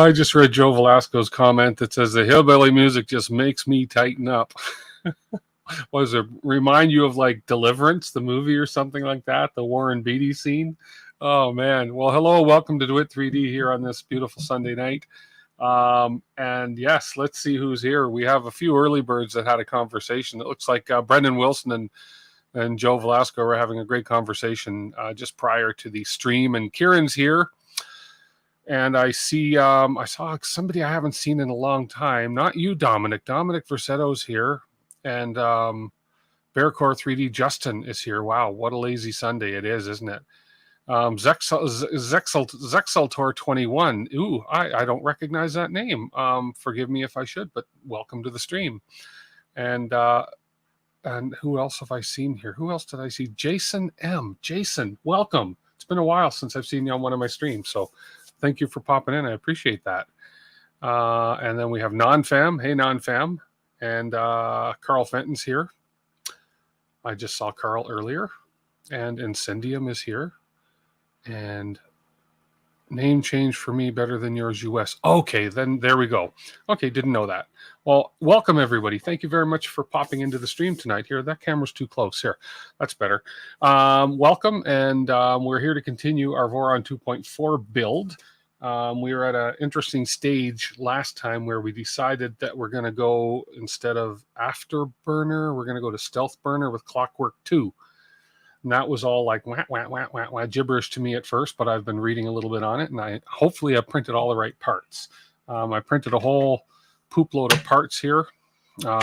I just read Joe Velasco's comment that says the hillbilly music just makes me tighten up. What does it remind you of, like Deliverance, the movie, or something like that? The Warren Beatty scene? Oh, man. Well, hello. Welcome to DeWitt 3D here on this beautiful Sunday night. And yes, let's see who's here. We have a few early birds that had a conversation. It looks like Brendan Wilson and Joe Velasco were having a great conversation just prior to the stream. And Kieran's here. And I see, I saw somebody I haven't seen in a long time. Not you, Dominic. Dominic Versetto's here. And Bearcore 3D Justin is here. Wow, what a lazy Sunday it is, isn't it? Zexaltor 21. Ooh, I don't recognize that name. Forgive me if I should, but welcome to the stream. And who else have I seen here? Who else did I see? Jason M. Jason, welcome. It's been a while since I've seen you on one of my streams, so thank you for popping in. I appreciate that. And then we have Non-Fam. Hey, Non-Fam. And Carl Fenton's here. I just saw Carl earlier. And Incendium is here. And name change for me better than yours, US. Okay, then there we go. Okay, didn't know that. Well, welcome, everybody. Thank you very much for popping into the stream tonight. Here, that camera's too close. Here, that's better. Welcome, and we're here to continue our Voron 2.4 build. We were at an interesting stage last time where we decided that we're going to go, instead of Afterburner, we're going to go to Stealth Burner with Clockwork 2. And that was all like wah, wah, wah, wah, wah, gibberish to me at first, but I've been reading a little bit on it, and hopefully I've printed all the right parts. I printed a whole poop load of parts here,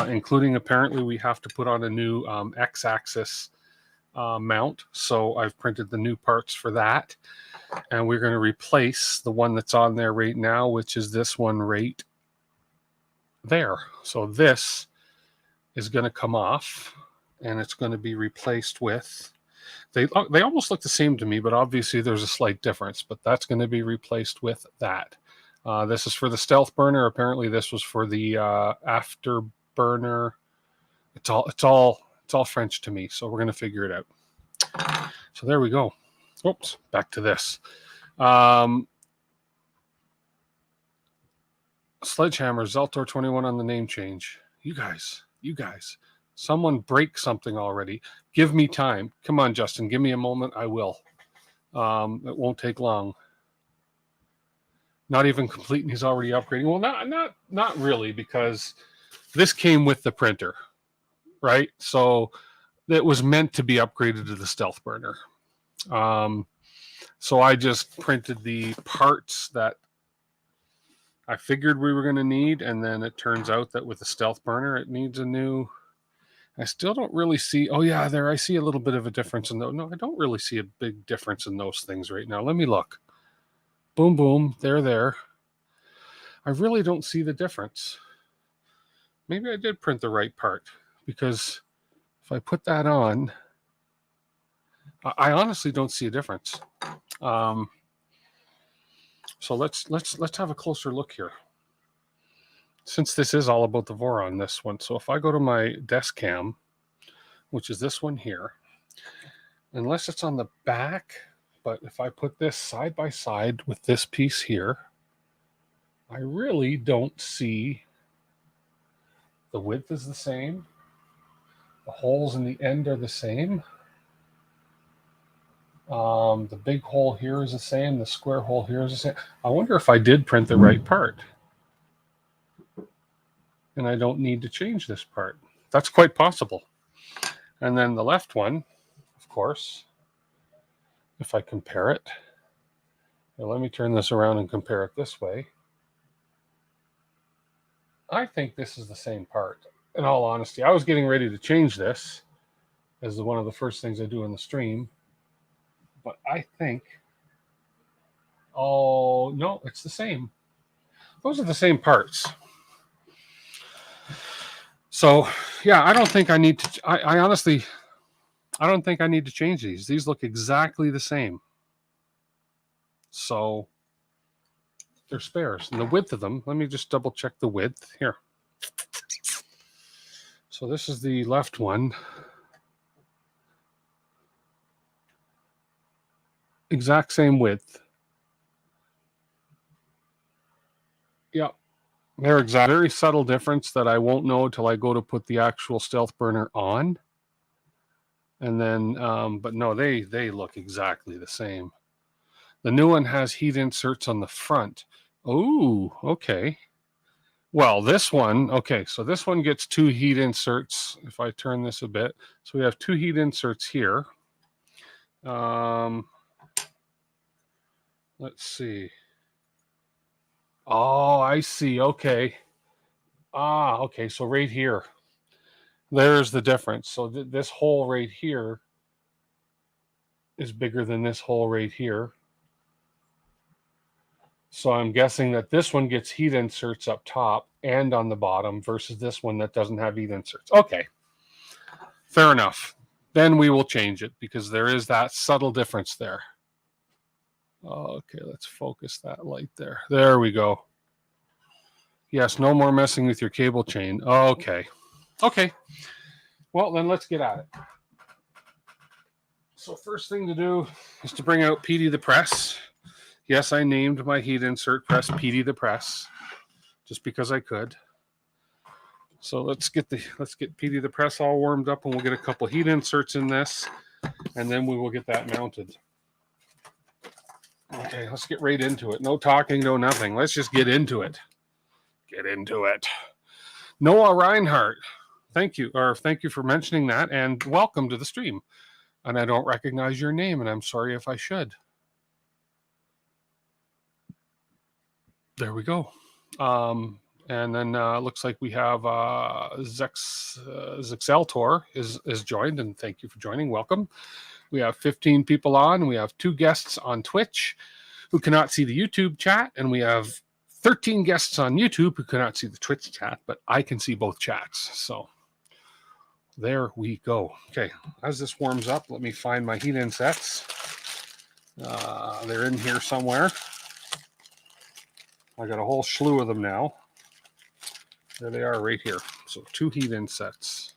including apparently we have to put on a new X-axis mount. So I've printed the new parts for that. And we're going to replace the one that's on there right now, which is this one right there. So this is going to come off, and it's going to be replaced with, they almost look the same to me, but obviously there's a slight difference, but that's going to be replaced with that. This is for the stealth burner. Apparently this was for the afterburner. It's all French to me, so we're going to figure it out. So there we go. Oops, back to this. Sledgehammer, Zeltor 21 on the name change. You guys, someone break something already. Give me time. Come on, Justin, give me a moment. I will. It won't take long. Not even complete, and he's already upgrading. Well, not really, because this came with the printer, right? So it was meant to be upgraded to the stealth burner. So I just printed the parts that I figured we were going to need, and then it turns out that with the stealth burner, it needs a new. I still don't really see. Oh yeah, there I see a little bit of a difference in those. No, I don't really see a big difference in those things right now. Let me look. Boom, boom. There. I really don't see the difference. Maybe I did print the right part, because if I put that on, I honestly don't see a difference. So let's have a closer look here, since this is all about the Voron, this one. So if I go to my desk cam, which is this one here, unless it's on the back, but if I put this side by side with this piece here, I really don't see. The width is the same. The holes in the end are the same. The big hole here is the same. The square hole here is the same. I wonder if I did print the right part, and I don't need to change this part. That's quite possible. And then the left one, of course, if I compare it, now let me turn this around and compare it this way. I think this is the same part. In all honesty, I was getting ready to change this as one of the first things I do in the stream, but I think, oh no, it's the same. Those are the same parts. So yeah, I don't think I need to. I honestly, I don't think I need to change these. These look exactly the same. So they're spares. And the width of them, let me just double check the width here. So this is the left one. Exact same width. Yep. They're exact. Very subtle difference that I won't know till I go to put the actual stealth burner on. And then, but no, they look exactly the same. The new one has heat inserts on the front. Oh, okay. Well, this one, okay, so this one gets 2 heat inserts. If I turn this a bit, so we have 2 heat inserts here. Let's see. Oh, I see. Okay. Okay. So right here, there's the difference. So this hole right here is bigger than this hole right here. So I'm guessing that this one gets heat inserts up top and on the bottom versus this one that doesn't have heat inserts. Okay. Fair enough. Then we will change it because there is that subtle difference there. Okay, let's focus that light there. There we go. Yes, no more messing with your cable chain. Okay. Okay. Well, then let's get at it. So first thing to do is to bring out Ptfe the press. Yes, I named my heat insert press Ptfe the press, just because I could. So let's get Ptfe the press all warmed up, and we'll get a couple heat inserts in this, and then we will get that mounted. Okay, let's get right into it. No talking, no nothing. Let's just get into it. Get into it. Noah Reinhardt, thank you for mentioning that, and welcome to the stream. And I don't recognize your name, and I'm sorry if I should. There we go. And then looks like we have Zexeltor is joined, and thank you for joining. Welcome. We have 15 people on. We have 2 guests on Twitch who cannot see the YouTube chat, and we have 13 guests on YouTube who cannot see the Twitch chat, but I can see both chats. So There we go. Okay, as this warms up, let me find my heat insets. They're in here somewhere. I got a whole slew of them now. There they are right here. So 2 heat insets.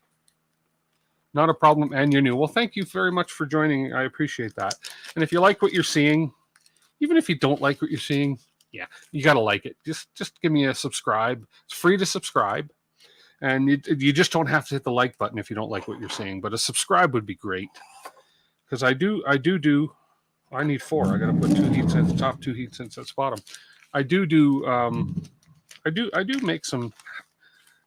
Not a problem, and you're new. Well, thank you very much for joining. I appreciate that. And if you like what you're seeing, even if you don't like what you're seeing, yeah, you got to like it. Just give me a subscribe. It's free to subscribe. And you just don't have to hit the like button if you don't like what you're seeing. But a subscribe would be great. Because I need 4. I got to put 2 heat sets, top 2 heat sets at the bottom. I do make some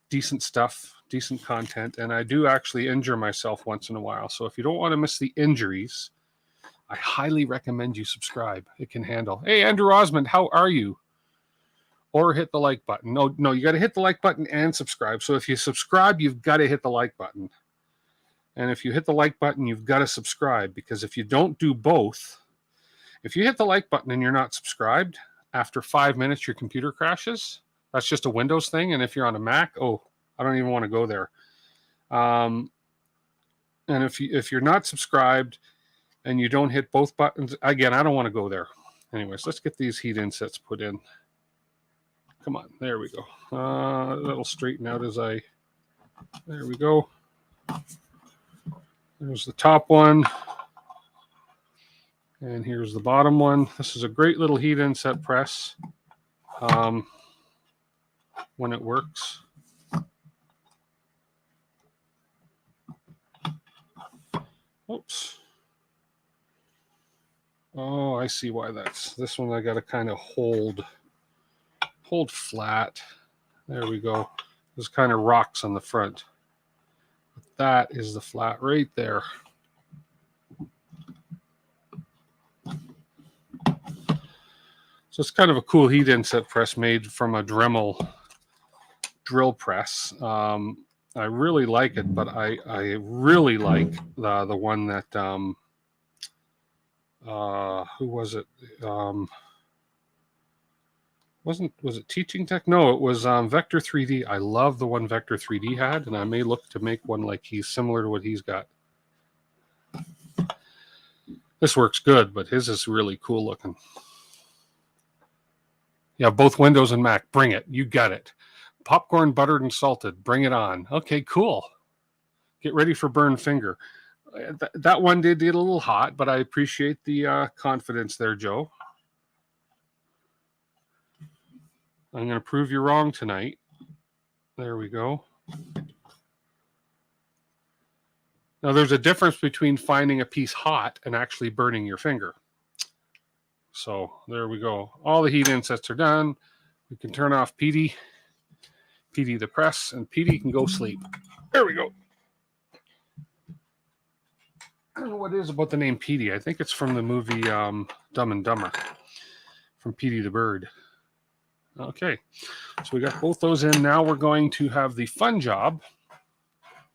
decent stuff, decent content, and I do actually injure myself once in a while. So if you don't want to miss the injuries, I highly recommend you subscribe. It can handle. Hey, Andrew Osmond, how are you? Or hit the like button. No, you got to hit the like button and subscribe. So if you subscribe, you've got to hit the like button. And if you hit the like button, you've got to subscribe, because if you don't do both, if you hit the like button and you're not subscribed, after 5 minutes, your computer crashes. That's just a Windows thing. And if you're on a Mac, I don't even want to go there. And if you're not subscribed and you don't hit both buttons, again, I don't want to go there. Anyways, let's get these heat insets put in. Come on, there we go. That'll straighten out there we go. There's the top one. And here's the bottom one. This is a great little heat inset press when it works. Oops. Oh, I see why this one I got to kind of hold flat. There we go. There's kind of rocks on the front. That is the flat right there. So it's kind of a cool heat inset press made from a Dremel drill press. I really like it, but I really like the one that who was it? Was it Teaching Tech? No, it was Vector 3D. I love the one Vector 3D had, and I may look to make one like similar to what he's got. This works good, but his is really cool looking. Yeah, both Windows and Mac. Bring it. You got it. Popcorn, buttered, and salted. Bring it on. Okay, cool. Get ready for burn finger. That one did get a little hot, but I appreciate the confidence there, Joe. I'm going to prove you wrong tonight. There we go. Now, there's a difference between finding a piece hot and actually burning your finger. So there we go. All the heat insets are done. We can turn off Ptfe the press, and Ptfe can go sleep. There we go. I don't know what it is about the name Ptfe. I think it's from the movie Dumb and Dumber, from Ptfe the bird. Okay, so we got both those in. Now we're going to have the fun job.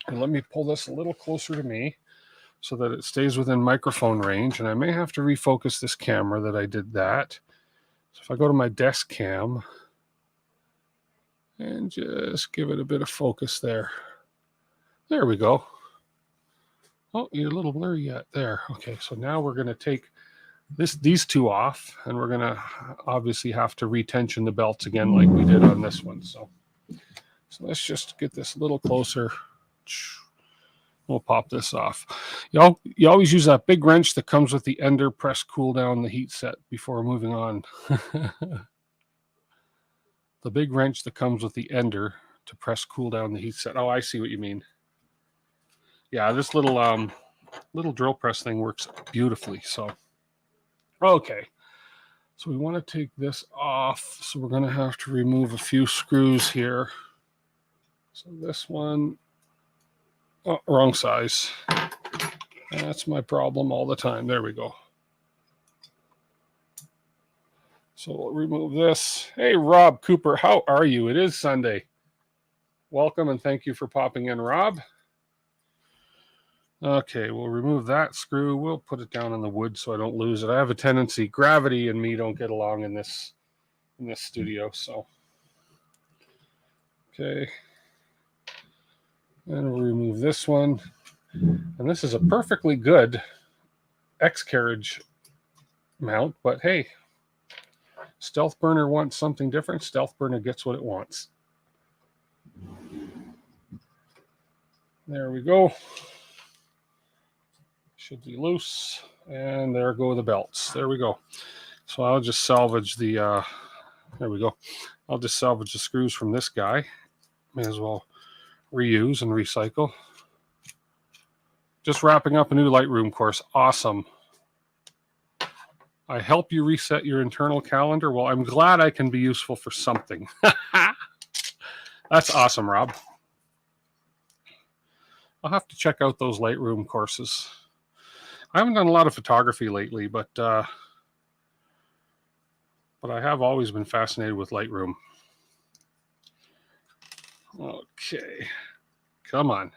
And let me pull this a little closer to me so that it stays within microphone range. And I may have to refocus this camera that I did that. So if I go to my desk cam and just give it a bit of focus there. There we go. Oh, you're a little blurry yet. There. Okay, so now we're going to take these two off, and we're going to obviously have to retension the belts again like we did on this one. So let's just get this a little closer. We'll pop this off. You always use that big wrench that comes with the ender. Press cool down the heat set before moving on. The big wrench that comes with the ender to press cool down the heat set. Oh, I see what you mean. Yeah, this little drill press thing works beautifully. So, okay. So we want to take this off. So we're going to have to remove a few screws here. So this one, oh, wrong size. That's my problem all the time. There we go. So we'll remove this. Hey, Rob Cooper, how are you? It is Sunday. Welcome and thank you for popping in, Rob. Okay, we'll remove that screw. We'll put it down on the wood so I don't lose it. I have a tendency, gravity and me don't get along in this studio. So, okay. And we'll remove this one. And this is a perfectly good X-carriage mount, but hey, Stealth Burner wants something different. Stealth Burner gets what it wants. There we go. Should be loose. And there go the belts. There we go. So I'll just salvage the, there we go. I'll just salvage the screws from this guy. May as well reuse and recycle. Just wrapping up a new Lightroom course. Awesome. I help you reset your internal calendar. Well, I'm glad I can be useful for something. That's awesome, Rob. I'll have to check out those Lightroom courses. I haven't done a lot of photography lately, but I have always been fascinated with Lightroom. Okay, come on.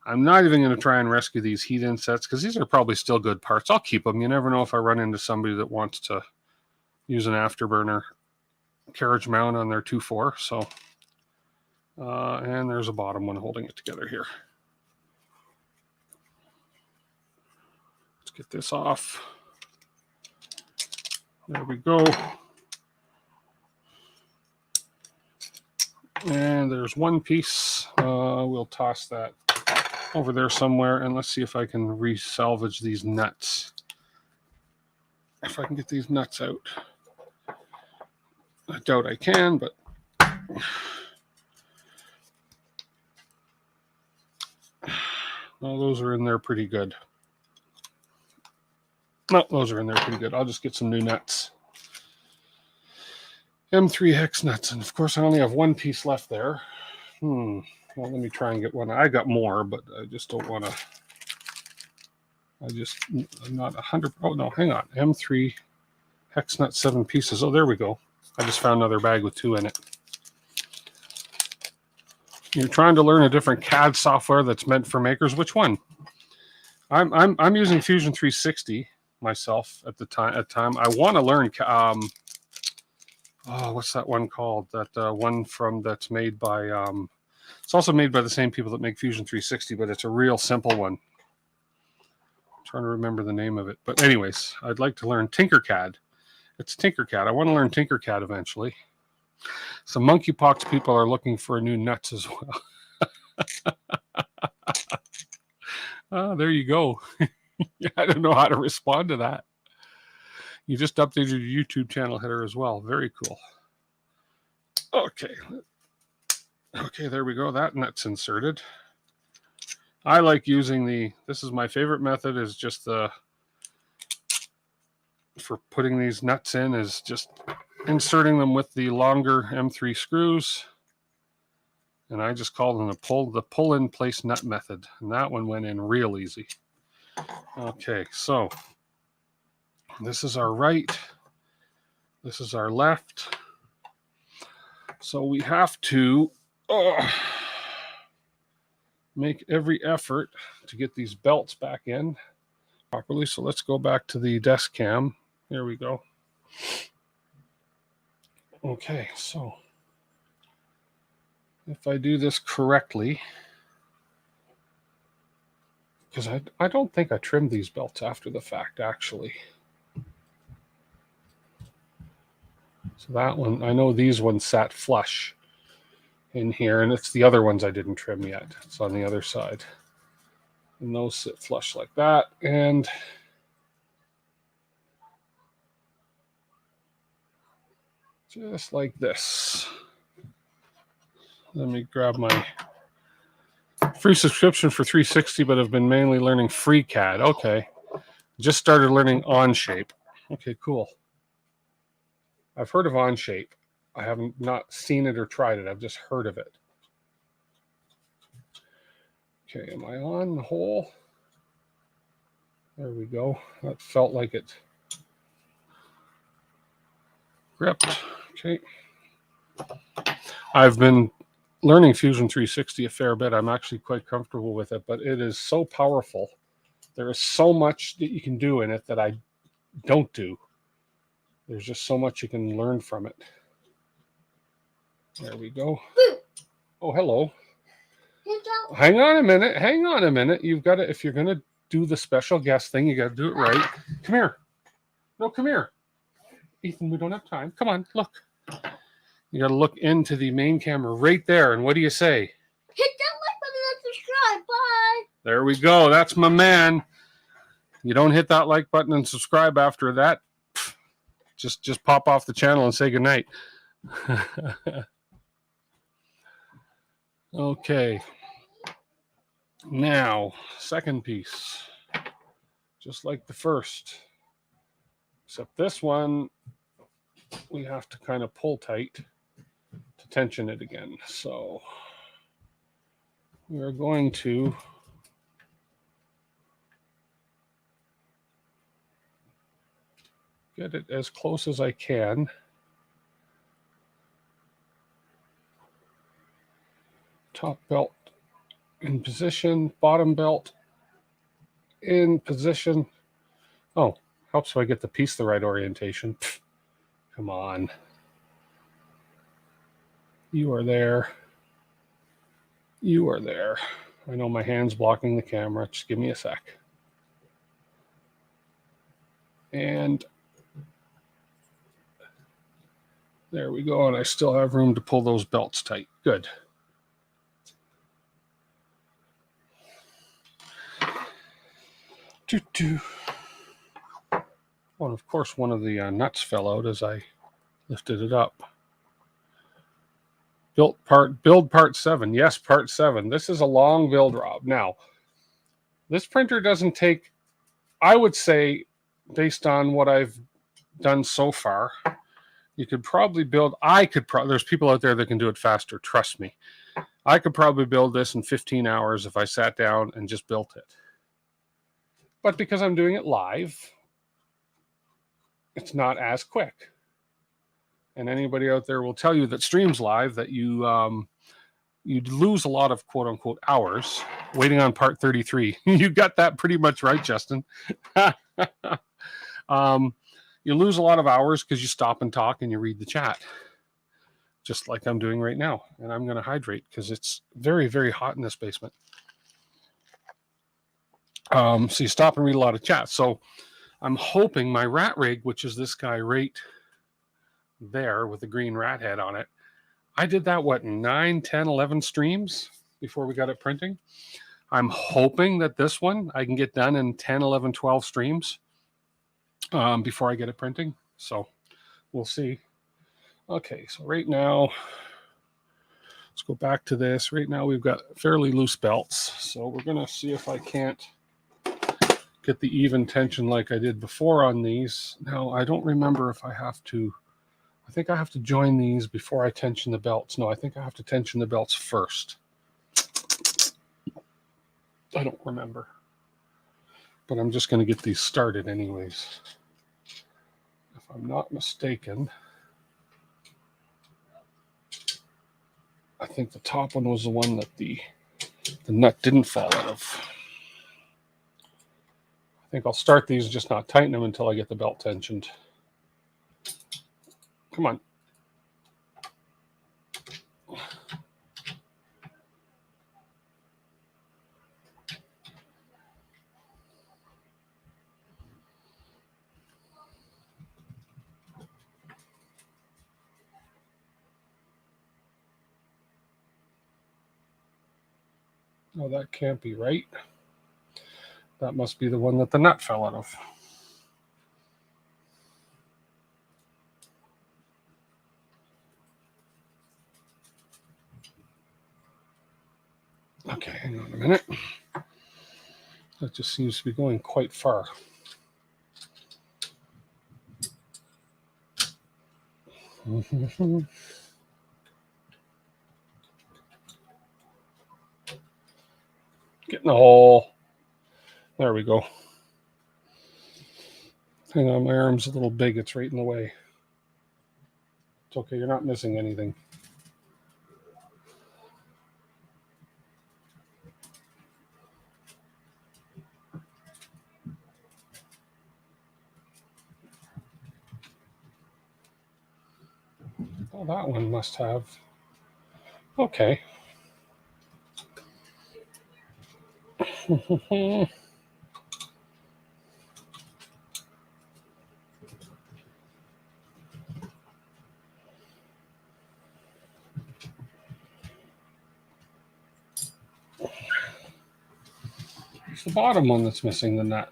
I'm not even going to try and rescue these heat insets because these are probably still good parts. I'll keep them. You never know if I run into somebody that wants to use an afterburner carriage mount on their 2.4. So, and there's a bottom one holding it together here. Let's get this off. There we go. And there's one piece. We'll toss that over there somewhere, and let's see if I can resalvage these nuts. If I can get these nuts out. I doubt I can, but no, those are in there pretty good. No, those are in there pretty good. I'll just get some new nuts. M3 hex nuts, and of course I only have one piece left there. Well, let me try and get one. I got more, but I just don't want to. I'm not 100. Oh no, hang on. M3 hex nut 7 pieces. Oh, there we go. I just found another bag with 2 in it. You're trying to learn a different CAD software that's meant for makers. Which one? I'm using Fusion 360 myself at the time. I want to learn. Oh, what's that one called? That one that's made by. It's also made by the same people that make Fusion 360, but it's a real simple one. I'm trying to remember the name of it. But anyways, I'd like to learn Tinkercad. It's Tinkercad. I want to learn Tinkercad eventually. Some monkeypox people are looking for new nuts as well. There you go. I don't know how to respond to that. You just updated your YouTube channel header as well. Very cool. Okay. Okay, there we go. That nut's inserted. I like using this is my favorite method, is just for putting these nuts in, is just inserting them with the longer M3 screws. And I just call them the pull in place nut method. And that one went in real easy. Okay, so this is our right. This is our left. So we have to make every effort to get these belts back in properly. So let's go back to the desk cam. There we go. Okay, so if I do this correctly, because I don't think I trimmed these belts after the fact, actually. So that one, I know these ones sat flush in here, and it's the other ones I didn't trim yet. It's on the other side. And those sit flush like that. And just like this. Let me grab my free subscription for 360, but I've been mainly learning FreeCAD. Okay. Just started learning Onshape. Okay, cool. I've heard of Onshape. I haven't not seen it or tried it. I've just heard of it. Okay, am I on the hole? There we go. That felt like it gripped. Okay. I've been learning Fusion 360 a fair bit. I'm actually quite comfortable with it, but it is so powerful. There is so much that you can do in it that I don't do. There's just so much you can learn from it. There we go. Oh, hello. Hang on a minute. Hang on a minute. You've got to, if you're going to do the special guest thing, you got to do it right. Come here. No, come here. Ethan, we don't have time. Come on, look. You got to look into the main camera right there. And what do you say? Hit that like button and subscribe. Bye. There we go. That's my man. You don't hit that like button and subscribe after that. Just pop off the channel and say goodnight. Okay. Now, second piece. Just like the first. Except this one, we have to kind of pull tight to tension it again. So we're going to get it as close as I can. Top belt in position, bottom belt in position. Oh, helps if I get the piece the right orientation. Come on. You are there. You are there. I know my hand's blocking the camera. Just give me a sec. And there we go. And I still have room to pull those belts tight. Good. Well, and of course, one of the nuts fell out as I lifted it up. Build part 7. Yes, part 7. This is a long build, Rob. Now, this printer doesn't take, I would say, based on what I've done so far, you could probably build, there's people out there that can do it faster, trust me. I could probably build this in 15 hours if I sat down and just built it. But because I'm doing it live, it's not as quick. And anybody out there will tell you that streams live that you'd lose a lot of quote unquote hours waiting on part 33. You got that pretty much right, Justin. You lose a lot of hours because you stop and talk and you read the chat, just like I'm doing right now. And I'm going to hydrate because it's very, very hot in this basement. So you stop and read a lot of chat. So I'm hoping my rat rig, which is this guy right there with the green rat head on it, I did that, what, 9, 10, 11 streams before we got it printing. I'm hoping that this one I can get done in 10, 11, 12 streams before I get it printing. So we'll see. Okay, so right now, let's go back to this. Right now we've got fairly loose belts. So we're going to see if I can't get the even tension like I did before on these. Now, I don't remember if I have to, I think I have to join these before I tension the belts. No, I think I have to tension the belts first. I don't remember. But I'm just going to get these started anyways. If I'm not mistaken, I think the top one was the one that the nut didn't fall out of. I think I'll start these, just not tighten them until I get the belt tensioned. Come on. Oh, that can't be right. That must be the one that the nut fell out of. Okay, hang on a minute. That just seems to be going quite far. Get in the hole. There we go. Hang on, my arm's a little big. It's right in the way. It's okay, you're not missing anything. Oh, that one must have. Okay. It's the bottom one that's missing the nut.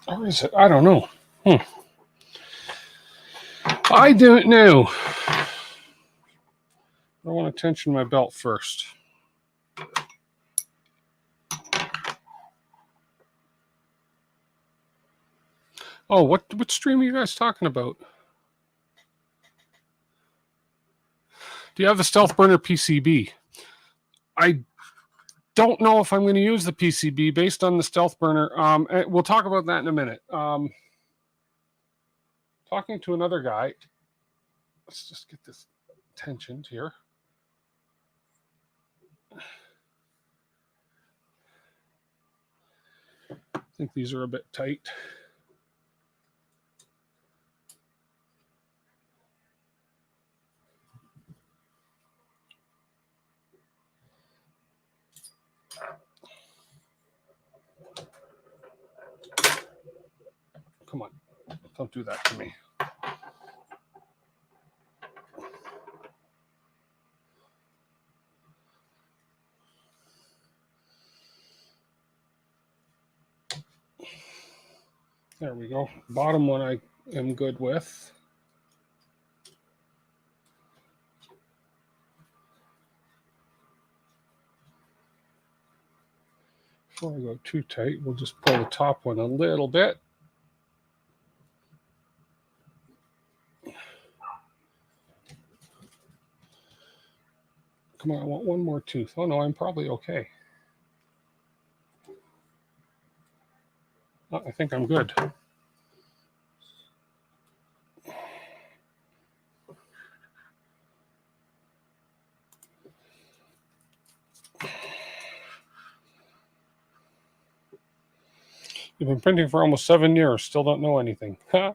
Or is it? I don't know. I don't know. I want to tension my belt first. Oh, what stream are you guys talking about? Do you have the Stealth Burner PCB? I don't know if I'm going to use the PCB based on the Stealth Burner. We'll talk about that in a minute. Talking to another guy. Let's just get this tensioned here. I think these are a bit tight. Come on, don't do that to me. There we go. Bottom one I am good with. Before I go too tight, we'll just pull the top one a little bit. Come on, I want one more tooth. Oh no, I'm probably okay. Oh, I think I'm good. You've been printing for almost 7 years, still don't know anything. And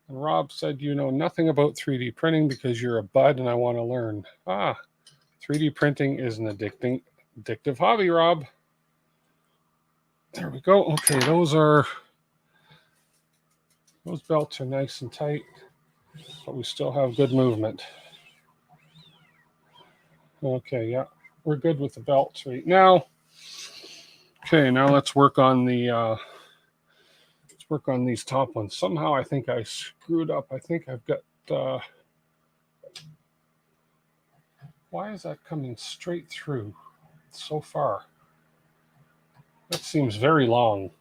Rob said, you know nothing about 3D printing because you're a bud and I want to learn. 3D printing is an addictive hobby, Rob. There we go. Okay, those belts are nice and tight, but we still have good movement. Okay, yeah, we're good with the belts right now. Okay, now let's work on the these top ones. Somehow I think I screwed up. I think I've got why is that coming straight through so far? That seems very long.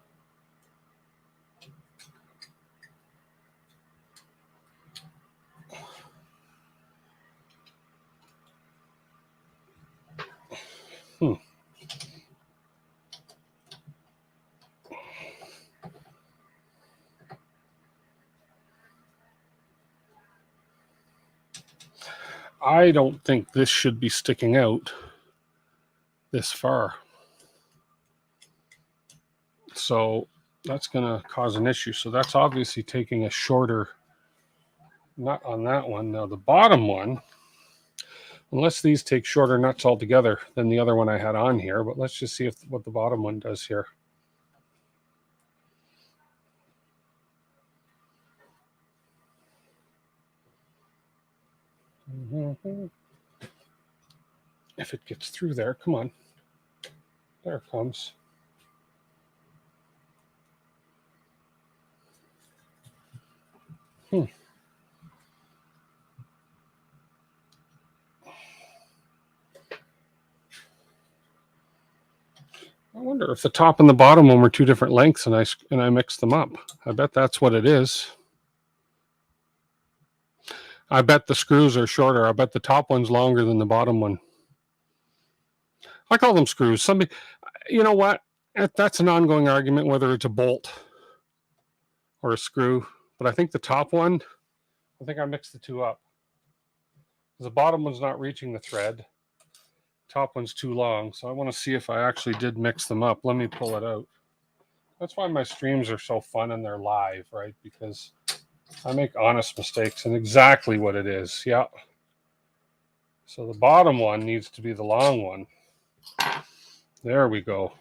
I don't think this should be sticking out this far. So that's going to cause an issue. So that's obviously taking a shorter nut on that one. Now the bottom one, unless these take shorter nuts altogether than the other one I had on here, but let's just see what the bottom one does here. If it gets through there, come on. There it comes. I wonder if the top and the bottom one were two different lengths and I mixed them up. I bet that's what it is. I bet the screws are shorter. I bet the top one's longer than the bottom one. I call them screws. Somebody, you know what? That's an ongoing argument whether it's a bolt or a screw. But I think the top one, I think I mixed the two up. The bottom one's not reaching the thread. top one's too long, so I want to see if I actually did mix them up. Let me pull it out. That's why my streams are so fun and they're live, right? Because I make honest mistakes in exactly what it is. Yeah. So the bottom one needs to be the long one. There we go.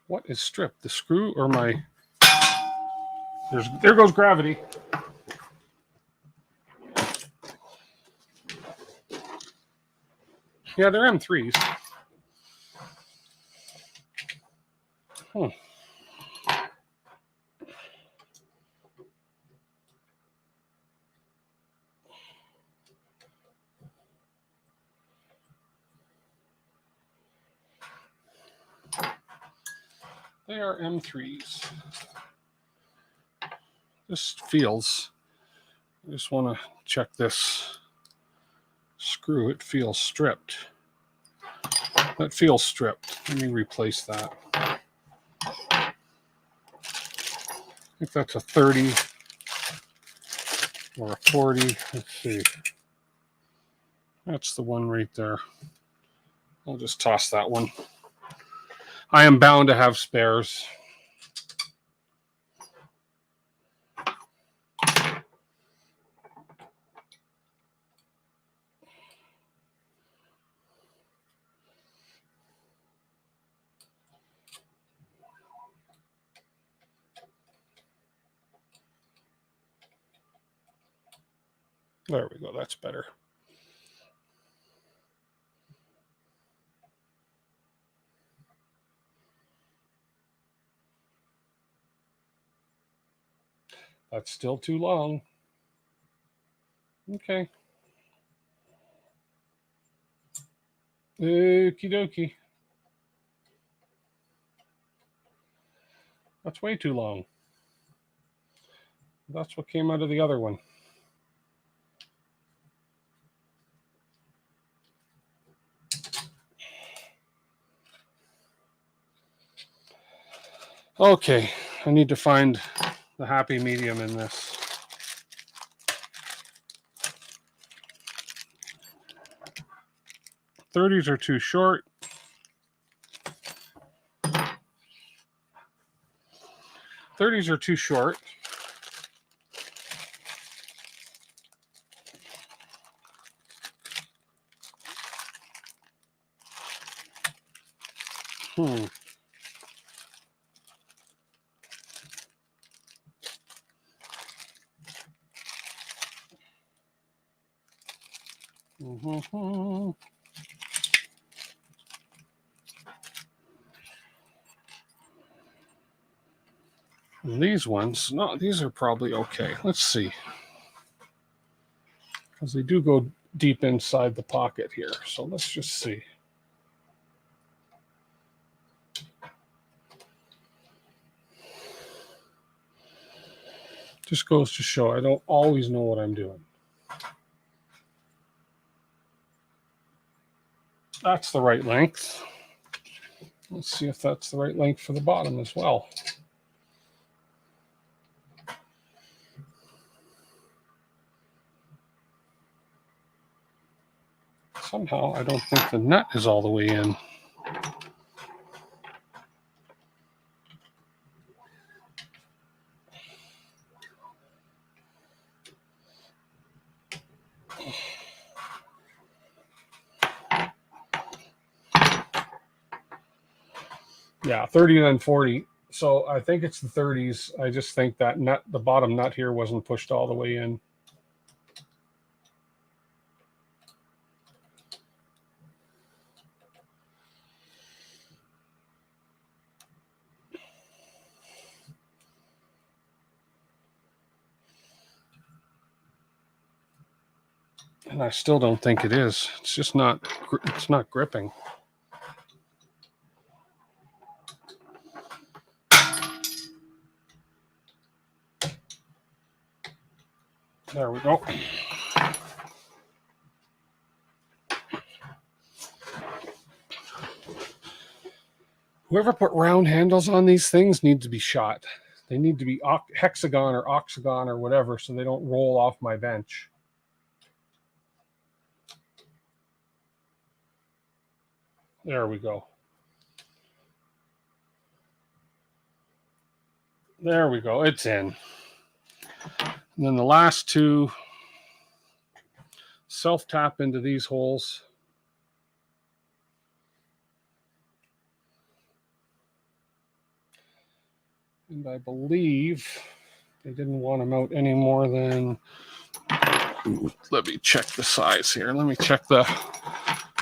What is stripped? The screw or my... There goes gravity. Yeah, they're M3s. They are M3s. This feels... I just want to check this screw. It feels stripped. That feels stripped. Let me replace that. I think that's a 30 or a 40. Let's see. That's the one right there. I'll just toss that one. I am bound to have spares. There we go. That's better. That's still too long. Okay. Okie dokie. That's way too long. That's what came out of the other one. Okay, I need to find the happy medium in this. '30s are too short. '30s are too short. And these ones, no, these are probably okay. Let's see. Because they do go deep inside the pocket here. So let's just see. Just goes to show I don't always know what I'm doing. That's the right length. Let's see if that's the right length for the bottom as well. Somehow I don't think the nut is all the way in. Yeah, 30 and then 40. So I think it's the 30s. I just think that nut, the bottom nut here wasn't pushed all the way in. And I still don't think it is. It's just not, it's not gripping. There we go. Whoever put round handles on these things needs to be shot. They need to be hexagon or octagon or whatever so they don't roll off my bench. There we go. There we go. It's in. And then the last two self-tap into these holes. And I believe they didn't want them out any more than, let me check the size here. Let me check the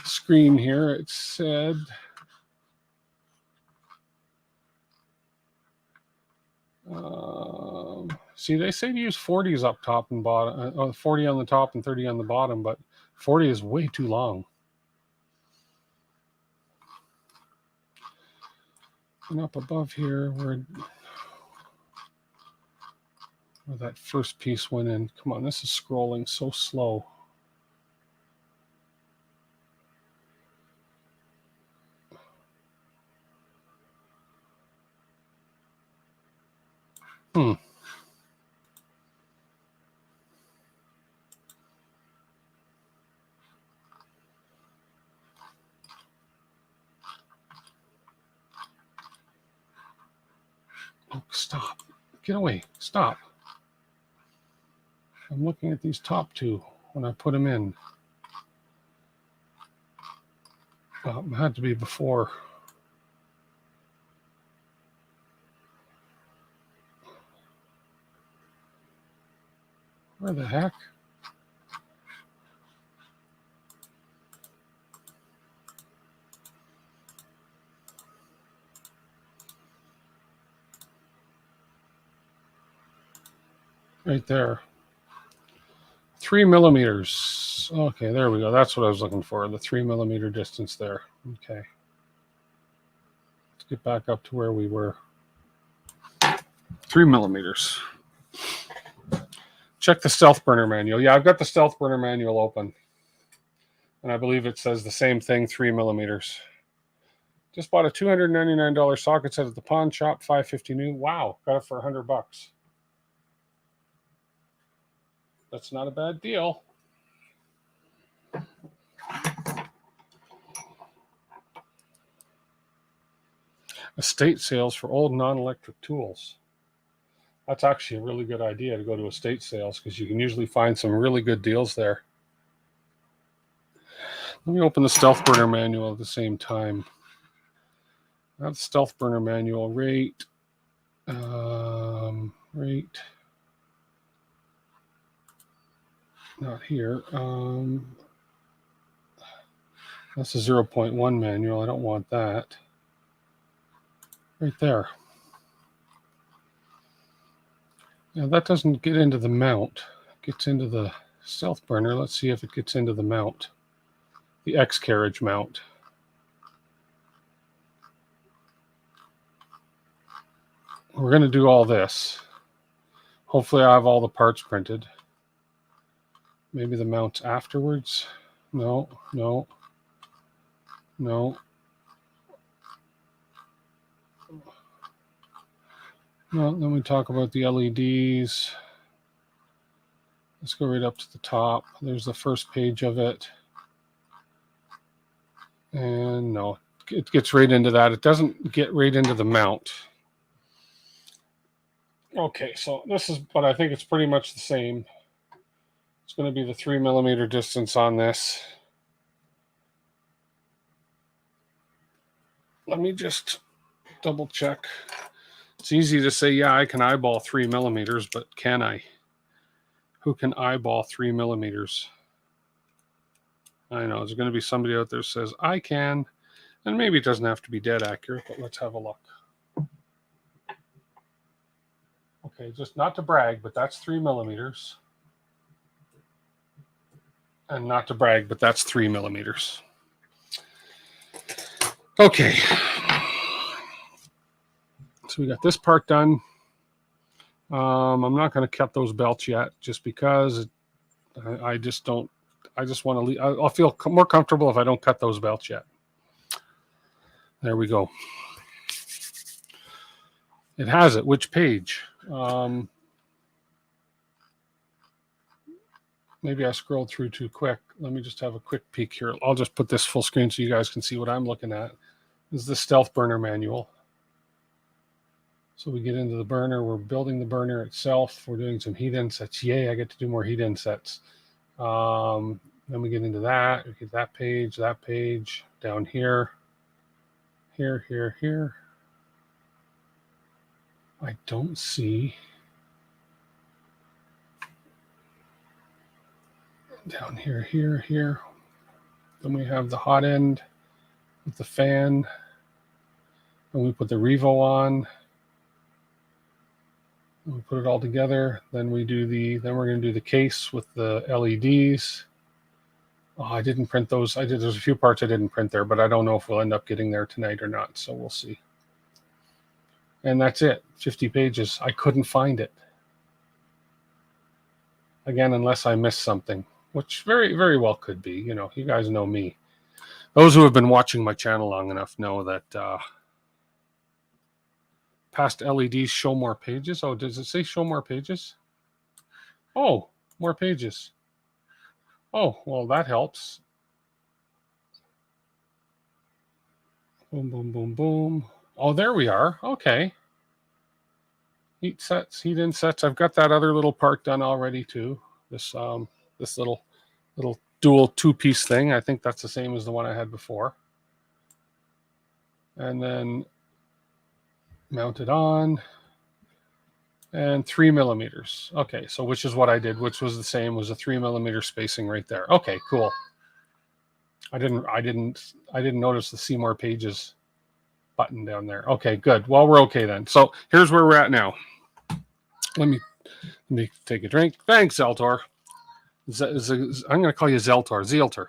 screen here. It said, see, they say to use 40s up top and bottom, 40 on the top and 30 on the bottom, but 40 is way too long. And up above here, where that first piece went in. Come on, this is scrolling so slow. Oh, stop. Get away. Stop. I'm looking at these top two when I put them in. It had to be before. Where the heck? Right there. 3 millimeters. Okay, there we go. That's what I was looking for. The 3 millimeter distance there. Okay. Let's get back up to where we were. 3 millimeters. Check the stealth burner manual. Yeah, I've got the stealth burner manual open. And I believe it says the same thing, 3 millimeters. Just bought a $299 socket set at the pawn shop, $550 new. Wow, got it for $100. That's not a bad deal. Estate sales for old non-electric tools. That's actually a really good idea to go to estate sales because you can usually find some really good deals there. Let me open the stealth burner manual at the same time. I have the stealth burner manual rate. Rate. Not here. That's a 0.1 manual. I don't want that. Right there. Now that doesn't get into the mount. It gets into the stealth burner. Let's see if it gets into the mount. The X carriage mount. We're going to do all this. Hopefully I have all the parts printed. Maybe the mounts afterwards. No. No. No, then we talk about the LEDs. Let's go right up to the top. There's the first page of it. And no, it gets right into that. It doesn't get right into the mount. Okay, so this is, but I think it's pretty much the same. It's going to be the 3 millimeter distance on this. Let me just double check. It's easy to say, yeah, I can eyeball 3 millimeters, but can I? Who can eyeball 3 millimeters? I know there's going to be somebody out there who says, I can. And maybe it doesn't have to be dead accurate, but let's have a look. Okay, just not to brag, but that's 3 millimeters. And not to brag, but that's 3 millimeters. Okay. So we got this part done. I'm not going to cut those belts yet just because I just don't, I just want to leave. I'll feel more comfortable if I don't cut those belts yet. There we go. It has it. Which page? Maybe I scrolled through too quick. Let me just have a quick peek here. I'll just put this full screen so you guys can see what I'm looking at. This is the stealth burner manual. So we get into the burner. We're building the burner itself. We're doing some heat insets. Yay, I get to do more heat insets. Then we get into that. We get that page, down here, here. I don't see. Down here. Then we have the hot end with the fan. And we put the Revo on. And we put it all together. Then we're going to do the case with the LEDs. Oh, I didn't print those. There's a few parts I didn't print there, but I don't know if we'll end up getting there tonight or not. So we'll see. And that's it. 50 pages. I couldn't find it. Again, unless I missed something, which very, very well could be. You know, you guys know me. Those who have been watching my channel long enough know that past LEDs show more pages. Oh, does it say show more pages? Oh, more pages. Oh, well, that helps. Boom, boom, boom, boom. Oh, there we are. Okay. Heat insets. I've got that other little part done already too. This little dual two-piece thing. I think that's the same as the one I had before. And then mount it on. And 3 millimeters. Okay, so which is what I did, which was the same, was a 3 millimeter spacing right there. Okay, cool. I didn't notice the see more pages button down there. Okay, good. Well, we're okay then. So here's where we're at now. Let me take a drink. Thanks, Zeltor. I'm going to call you Zeltor.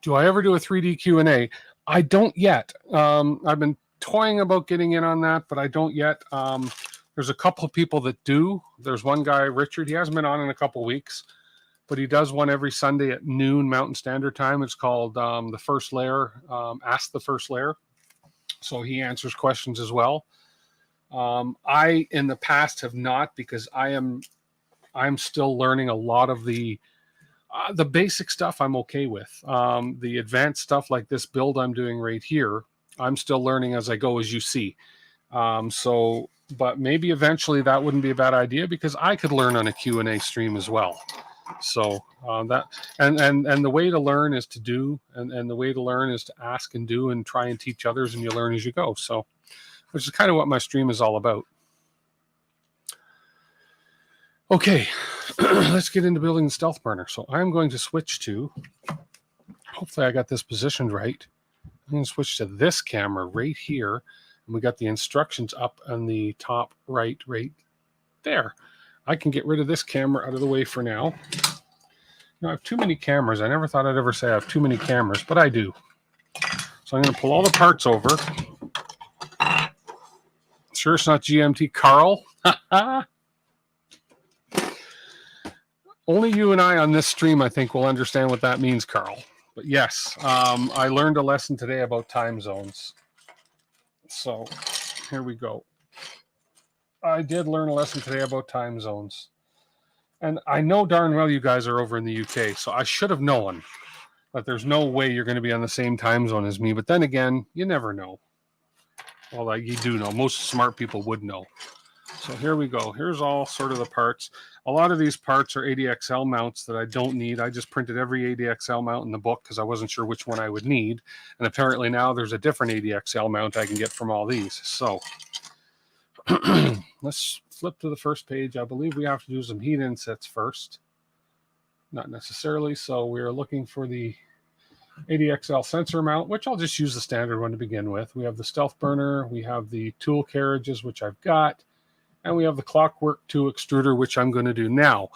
Do I ever do a 3D Q&A? I don't yet. I've been toying about getting in on that, but I don't yet. There's a couple of people that do. There's one guy, Richard. He hasn't been on in a couple of weeks, but he does one every Sunday at noon Mountain Standard Time. It's called The First Layer, Ask the First Layer. So he answers questions as well. I, in the past, have not, because I'm still learning a lot of the basic stuff I'm okay with. The advanced stuff like this build I'm doing right here, I'm still learning as I go, as you see. But maybe eventually that wouldn't be a bad idea, because I could learn on a Q&A stream as well. So that and the way to learn is to do, and the way to learn is to ask and do and try and teach others, and you learn as you go. So, which is kind of what my stream is all about. Okay, let's get into building the stealth burner. So I'm going to switch to, hopefully I got this positioned right. I'm going to switch to this camera right here. And we got the instructions up on the top right there. I can get rid of this camera out of the way for now. I have too many cameras. I never thought I'd ever say I have too many cameras, but I do. So I'm going to pull all the parts over. Sure it's not GMT Carl. Only you and I on this stream, I think, will understand what that means, Carl. But yes, I learned a lesson today about time zones. So here we go. I did learn a lesson today about time zones. And I know darn well you guys are over in the UK, so I should have known that there's no way you're going to be on the same time zone as me. But then again, you never know. Well, like you do know. Most smart people would know. So here we go. Here's all sort of the parts. A lot of these parts are ADXL mounts that I don't need. I just printed every ADXL mount in the book because I wasn't sure which one I would need. And apparently now there's a different ADXL mount I can get from all these. So let's flip to the first page. I believe we have to do some heat insets first. Not necessarily. So we're looking for the ADXL sensor mount, which I'll just use the standard one to begin with. We have the stealth burner. We have the tool carriages, which I've got. And we have the Clockwork 2 extruder, which I'm going to do now.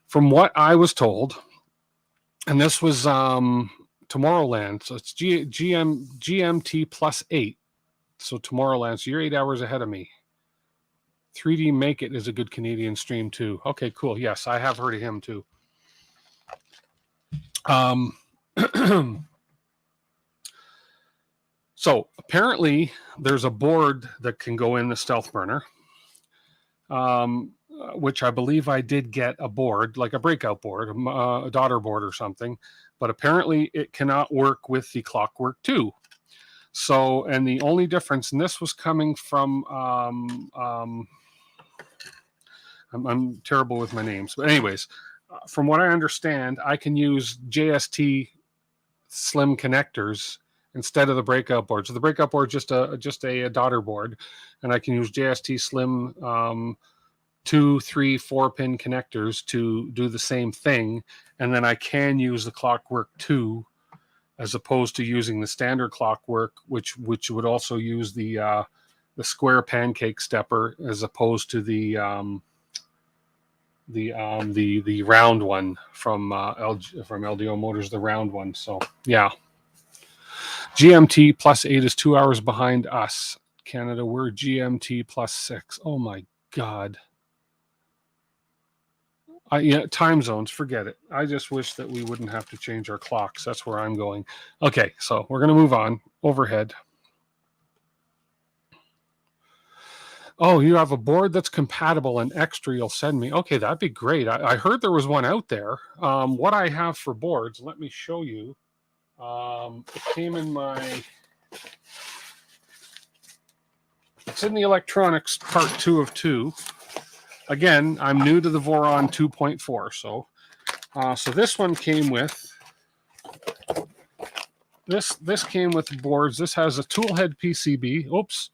From what I was told, and this was Tomorrowland, so it's GMT plus 8. So Tomorrowland, so you're 8 hours ahead of me. 3D Make It is a good Canadian stream too. Okay, cool. Yes, I have heard of him too. So apparently there's a board that can go in the stealth burner, which I believe I did get a board, like a breakout board, a daughter board or something, but apparently it cannot work with the Clockwork 2. So, and the only difference, and this was coming from, I'm terrible with my names, but anyways, from what I understand, I can use JST slim connectors instead of the breakout board. So the breakout board is just a daughter board, and I can use JST slim 2, 3, 4 pin connectors to do the same thing, and then I can use the Clockwork 2 as opposed to using the standard Clockwork, which would also use the square pancake stepper as opposed to the round one from LDO Motors, the round one. So yeah, GMT +8 is 2 hours behind us. Canada, we're GMT +6. Oh my God. Yeah, time zones, forget it. I just wish that we wouldn't have to change our clocks. That's where I'm going. Okay, so we're going to move on. Overhead. Oh, you have a board that's compatible and extra you'll send me. Okay, that'd be great. I heard there was one out there. What I have for boards, let me show you. It came in my... It's in the electronics part 2 of 2. Again, I'm new to the Voron 2.4, so this one came with this came with boards. This has a tool head PCB. Oops,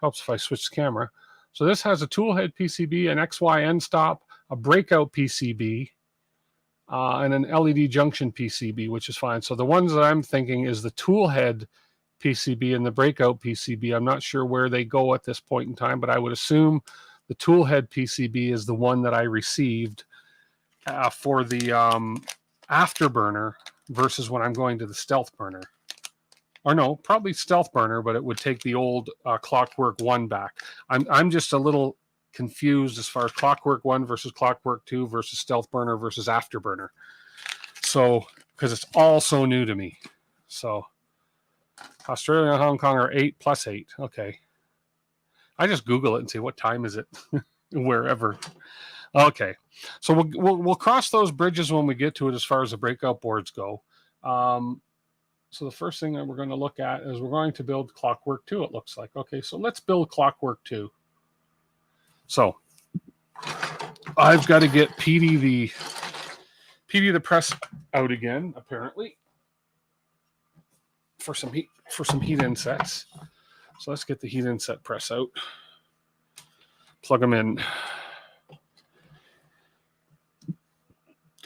helps if I switch the camera. So this has a tool head PCB, an XY end stop, a breakout PCB, and an LED junction PCB, which is fine. So the ones that I'm thinking is the tool head PCB and the breakout PCB. I'm not sure where they go at this point in time, but I would assume the tool head PCB is the one that I received for the afterburner versus when I'm going to the stealth burner. Or no, probably stealth burner, but it would take the old Clockwork 1 back. I'm just a little confused as far as Clockwork 1 versus Clockwork 2 versus stealth burner versus afterburner. So, because it's all so new to me. So, Australia and Hong Kong are 8 + 8. Okay. I just Google it and say, what time is it? Wherever. Okay. So we'll cross those bridges when we get to it as far as the breakout boards go. So the first thing that we're going to look at is we're going to build Clockwork 2, it looks like. Okay, so let's build Clockwork 2. So I've got to get Ptfe the press out again, apparently, for some heat insets. So let's get the heat inset press out. Plug them in.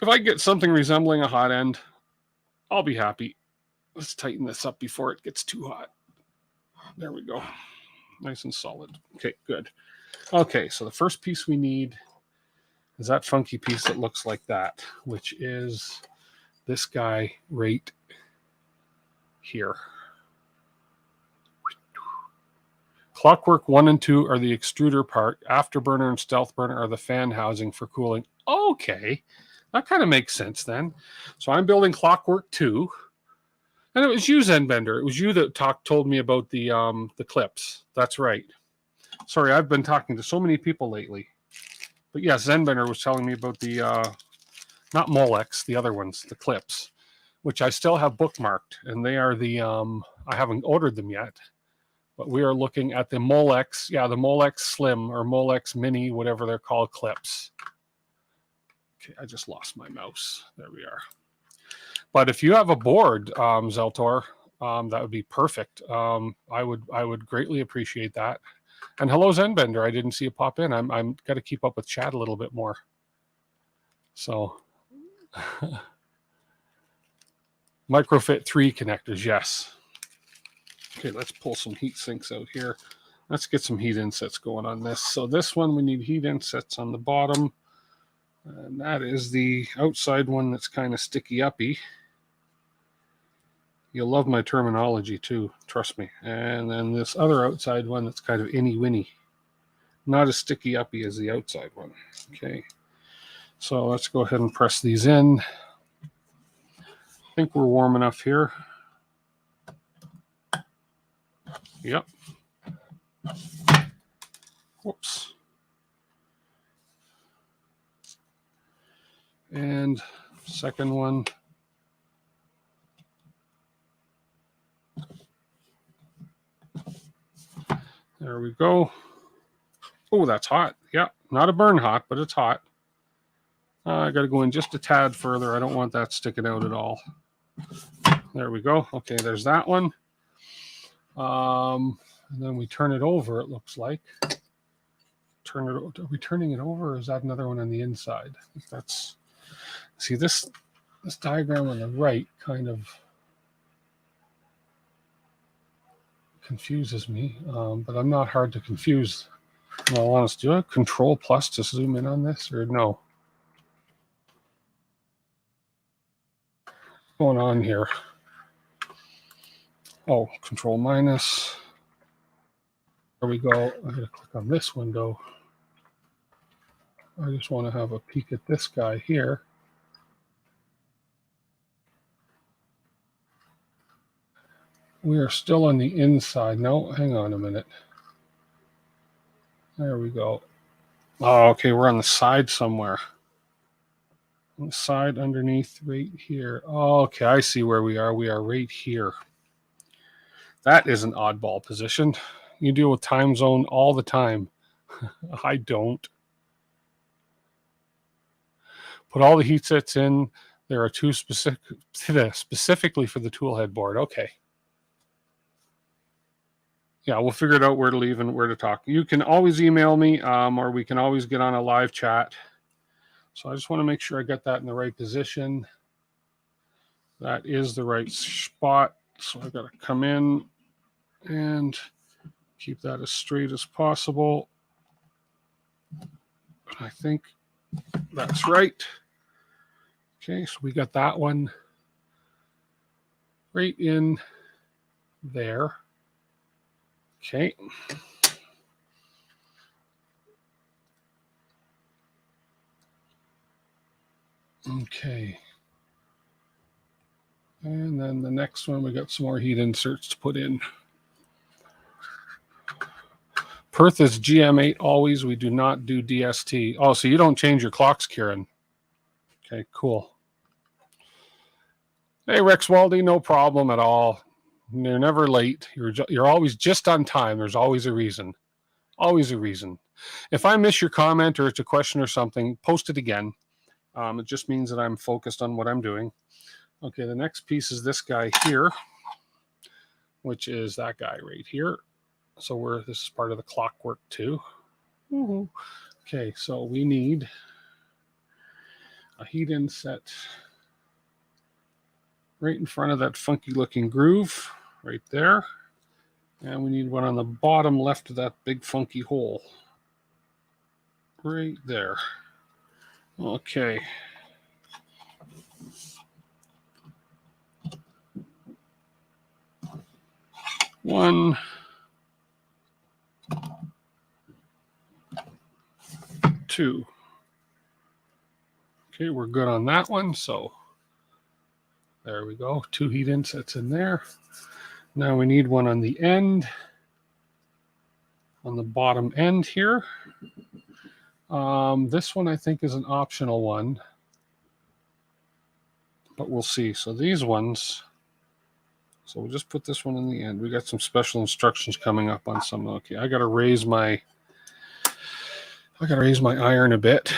If I get something resembling a hot end, I'll be happy. Let's tighten this up before it gets too hot. There we go. Nice and solid. Okay, good. Okay, so the first piece we need is that funky piece that looks like that, which is this guy right here. Clockwork 1 and 2 are the extruder part. Afterburner and stealth burner are the fan housing for cooling. Okay, that kind of makes sense then. So I'm building Clockwork 2. And it was you, Zenbender. It was you that told me about the clips. That's right. Sorry, I've been talking to so many people lately. But yes, Zenbender was telling me about the, not Molex, the other ones, the clips, which I still have bookmarked. And they are the, I haven't ordered them yet. But we are looking at the Molex, the Molex Slim or Molex Mini, whatever they're called, clips. Okay, I just lost my mouse. There we are. But if you have a board, Zeltor, that would be perfect. I would greatly appreciate that. And hello, Zenbender. I didn't see you pop in. I'm got to keep up with chat a little bit more. So, Microfit 3 connectors, yes. Okay, let's pull some heat sinks out here. Let's get some heat insets going on this. So this one, we need heat insets on the bottom. And that is the outside one that's kind of sticky-uppy. You'll love my terminology too, trust me. And then this other outside one that's kind of inny-winny. Not as sticky-uppy as the outside one. Okay, so let's go ahead and press these in. I think we're warm enough here. Yep. Whoops. And second one. There we go. Oh, that's hot. Yeah, not a burn hot, but it's hot. I got to go in just a tad further. I don't want that sticking out at all. There we go. Okay, there's that one. And then we turn it over, it looks like. Are we turning it over, or is that another one on the inside? I think that's... See, this diagram on the right kind of confuses me, but I'm not hard to confuse. In all honesty, do I Control plus to zoom in on this, or no? What's going on here? Oh, Control minus. There we go. I'm going to click on this window. I just want to have a peek at this guy here. We are still on the inside. No, hang on a minute. There we go. Oh, okay, we're on the side somewhere. On the side underneath right here. Oh, okay, I see where we are. We are right here. That is an oddball position. You deal with time zone all the time. I don't. Put all the heat sets in. There are two specifically for the tool head board. Okay. Yeah, we'll figure it out where to leave and where to talk. You can always email me, or we can always get on a live chat. So I just want to make sure I got that in the right position. That is the right spot. So I got to come in and keep that as straight as possible. I think that's right. Okay, so we got that one right in there. Okay. Okay. And then the next one, we got some more heat inserts to put in. Perth is GM8 always. We do not do DST. Oh, so you don't change your clocks, Kieran. Okay, cool. Hey, Rex Waldy, no problem at all. You're never late. You're always just on time. There's always a reason. Always a reason. If I miss your comment or it's a question or something, post it again. It just means that I'm focused on what I'm doing. Okay, the next piece is this guy here, which is that guy right here. So this is part of the clockwork too. Woo-hoo. Okay, so we need a heat inset right in front of that funky looking groove right there. And we need one on the bottom left of that big funky hole. Right there. Okay. One. Two. Okay, we're good on that one. So there we go. 2 heat insets in there. Now we need one on the end, on the bottom end here. This one I think is an optional one, but we'll see. So these ones, so we'll just put this one in the end. We got some special instructions coming up on some. Okay, I got to raise my iron a bit.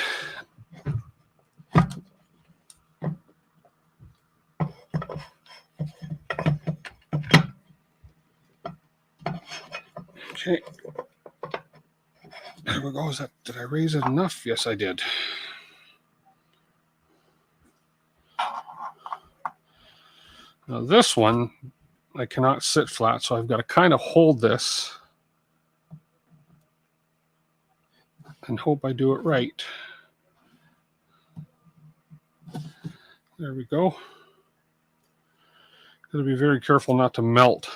Okay. There we go. Did I raise it enough? Yes, I did. Now this one, I cannot sit flat, so I've got to kind of hold this and hope I do it right. There we go. Got to be very careful not to melt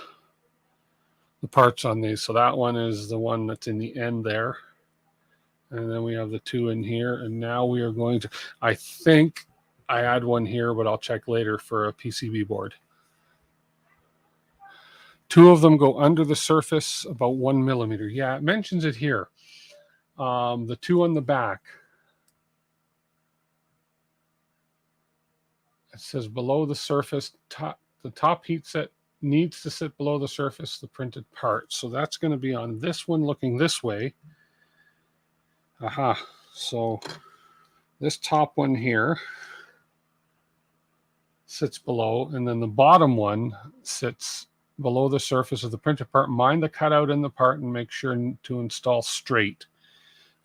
the parts on these. So that one is the one that's in the end there. And then we have the 2 in here. And now we are going to, I think I add one here, but I'll check later for a PCB board. 2 of them go under the surface about 1 millimeter. Yeah, it mentions it here. The 2 on the back, it says below the surface, the top heat set needs to sit below the surface of the printed part. So that's going to be on this one looking this way. Aha. So this top one here sits below, and then the bottom one sits below the surface of the printed part. Mind the cutout in the part and make sure to install straight.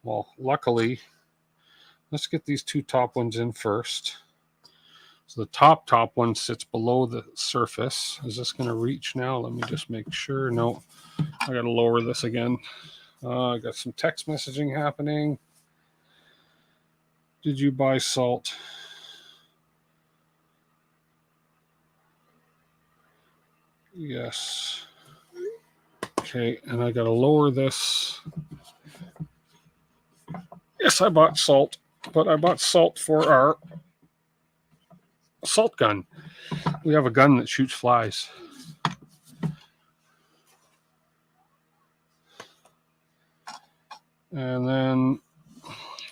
Well, luckily, let's get these 2 top ones in first. So the top one sits below the surface. Is this going to reach now? Let me just make sure. No, I got to lower this again. I got some text messaging happening. Did you buy salt? Yes. Okay, and I got to lower this. Yes, I bought salt, but I bought salt for our salt gun. We have a gun that shoots flies. And then,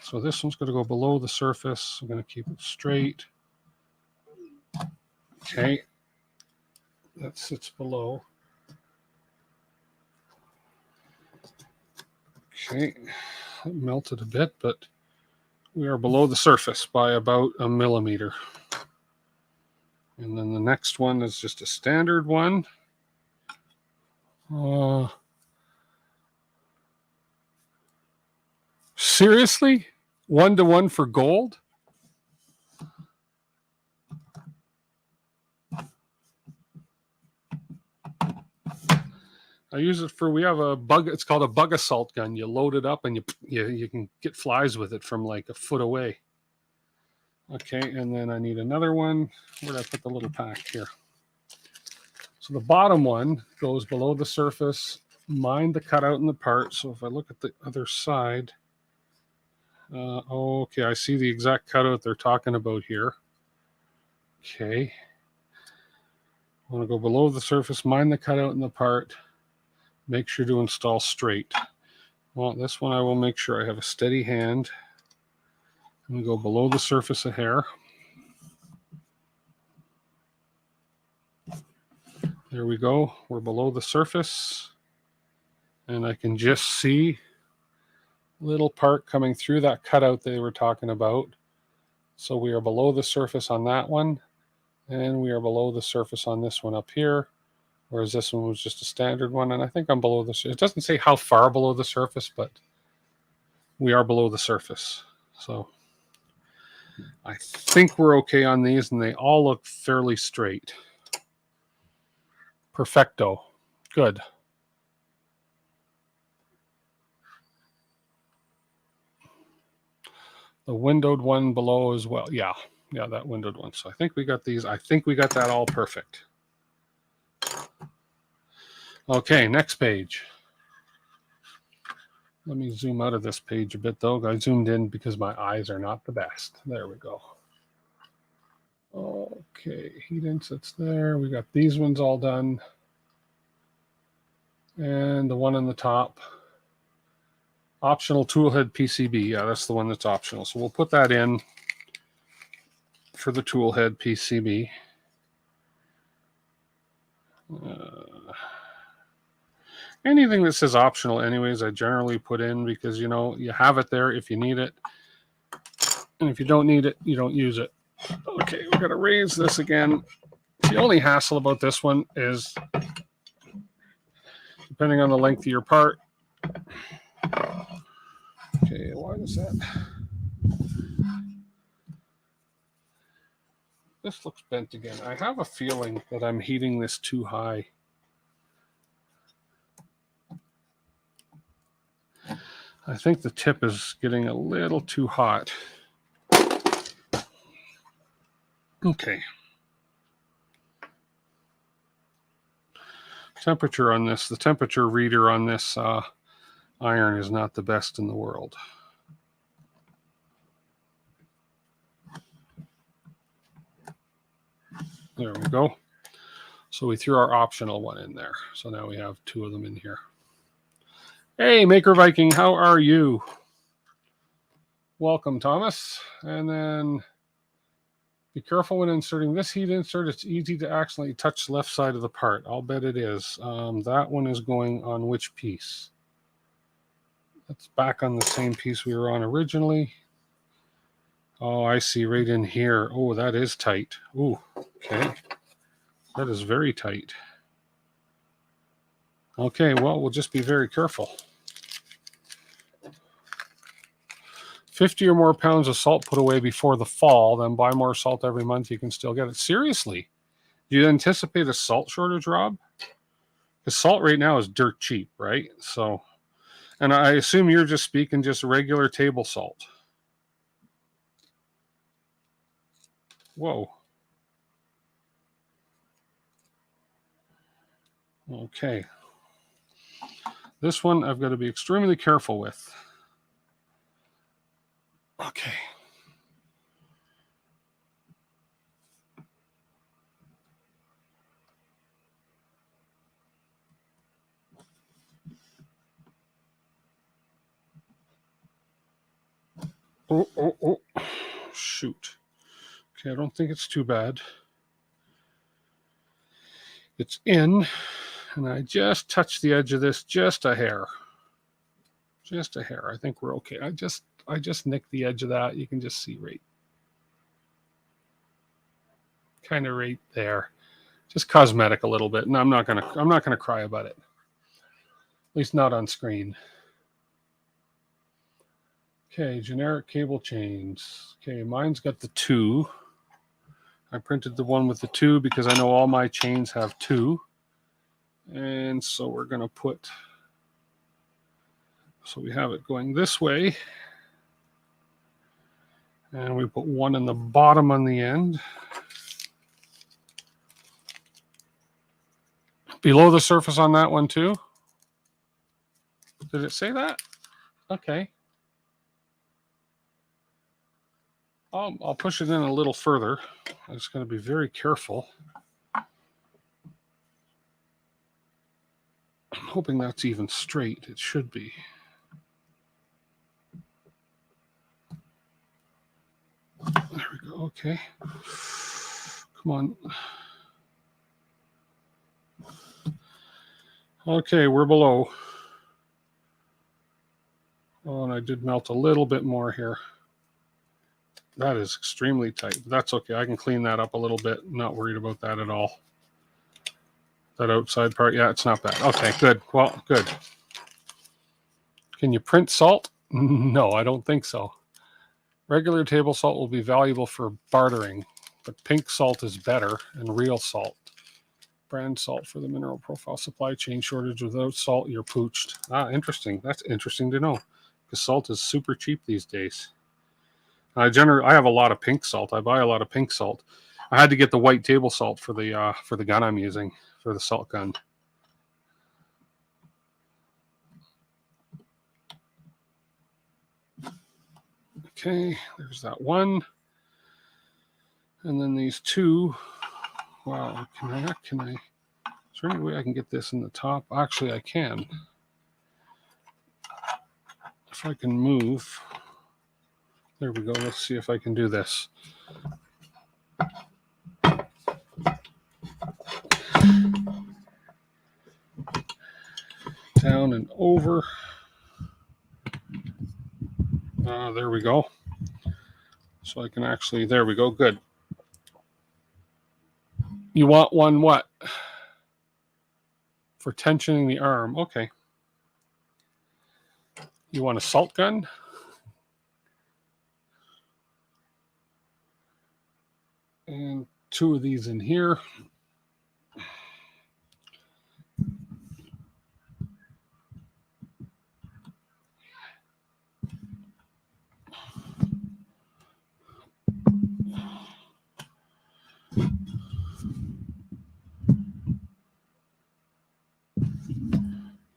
so this one's going to go below the surface. I'm going to keep it straight. Okay. That sits below. Okay. It melted a bit, but we are below the surface by about 1 millimeter. And then the next one is just a standard one. Seriously? 1-to-1 for gold? I use it for, we have a bug, it's called a bug assault gun. You load it up and you can get flies with it from like a foot away. Okay, and then I need another one. Where did I put the little pack here? So the bottom one goes below the surface. Mind the cutout in the part. So if I look at the other side, okay, I see the exact cutout they're talking about here. Okay. I want to go below the surface, mind the cutout in the part. Make sure to install straight. Well, this one I will make sure I have a steady hand. I'm going to go below the surface a hair. There we go. We're below the surface. And I can just see little part coming through that cutout they were talking about. So we are below the surface on that one. And we are below the surface on this one up here. Whereas this one was just a standard one. And I think I'm below the surface. It doesn't say how far below the surface, but we are below the surface. So I think we're okay on these, and they all look fairly straight. Perfecto. Good. The windowed one below as well. Yeah, that windowed one. So I think we got these. I think we got that all perfect. Okay, next page. Let me zoom out of this page a bit, though. I zoomed in because my eyes are not the best. There we go. Okay, heat insets there. We got these ones all done. And the one on the top. Optional toolhead PCB. Yeah, that's the one that's optional. So we'll put that in for the toolhead PCB. Anything that says optional anyways, I generally put in because, you know, you have it there if you need it. And if you don't need it, you don't use it. Okay, we're going to raise this again. The only hassle about this one is, depending on the length of your part. Okay, why is that? This looks bent again. I have a feeling that I'm heating this too high. I think the tip is getting a little too hot. Okay. Temperature on this, the temperature reader on this iron is not the best in the world. There we go. So we threw our optional one in there. So now we have 2 of them in here. Hey, Maker Viking, how are you? Welcome, Thomas. And then be careful when inserting this heat insert. It's easy to accidentally touch the left side of the part. I'll bet it is. That one is going on which piece? That's back on the same piece we were on originally. Oh, I see, right in here. Oh, that is tight. Oh, okay. That is very tight. Okay, well, we'll just be very careful. 50 or more pounds of salt put away before the fall, then buy more salt every month. You can still get it. Seriously? Do you anticipate a salt shortage, Rob? Because salt right now is dirt cheap, right? So, and I assume you're just speaking just regular table salt. Whoa. Okay. This one I've got to be extremely careful with. Okay. Oh. Shoot. Okay, I don't think it's too bad. It's in, and I just touched the edge of this just a hair. Just a hair. I think we're okay. I just nicked the edge of that. You can just see right kind of right there. Just cosmetic a little bit. And I'm not gonna cry about it. At least not on screen. Okay, generic cable chains. Okay, mine's got the 2. I printed the one with the 2 because I know all my chains have 2. And so we're going to put, so we have it going this way. And we put 1 in the bottom on the end. Below the surface on that one too. Did it say that? Okay. I'll push it in a little further. I'm just going to be very careful. I'm hoping that's even straight. It should be. There we go. Okay. Come on. Okay, we're below. Oh, and I did melt a little bit more here. That is extremely tight. That's okay. I can clean that up a little bit. Not worried about that at all. That outside part, yeah, it's not bad. Okay, good. Well, good. Can you print salt? No, I don't think so. Regular table salt will be valuable for bartering, but pink salt is better, and real salt. Brand salt for the mineral profile supply chain shortage. Without salt, you're pooched. Ah, interesting. That's interesting to know, because salt is super cheap these days. I have a lot of pink salt. I buy a lot of pink salt. I had to get the white table salt for the gun I'm using, for the salt gun. Okay, there's that one. And then these 2. Wow, can I? Is there any way I can get this in the top? Actually, I can. If I can move. There we go. Let's see if I can do this. Down and over. There we go. So I can actually, there we go. Good. You want one what? For tensioning the arm. Okay. You want a salt gun? And 2 of these in here.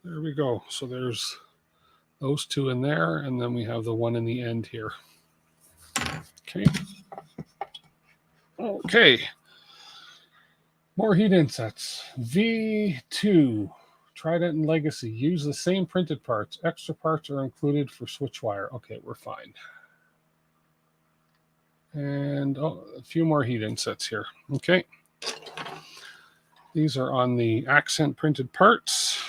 There we go. So there's those 2 in there, and then we have the one in the end here. Okay. Okay. More heat insets. V2. Trident and Legacy. Use the same printed parts. Extra parts are included for switch wire. Okay, we're fine. And a few more heat insets here. Okay. These are on the accent printed parts.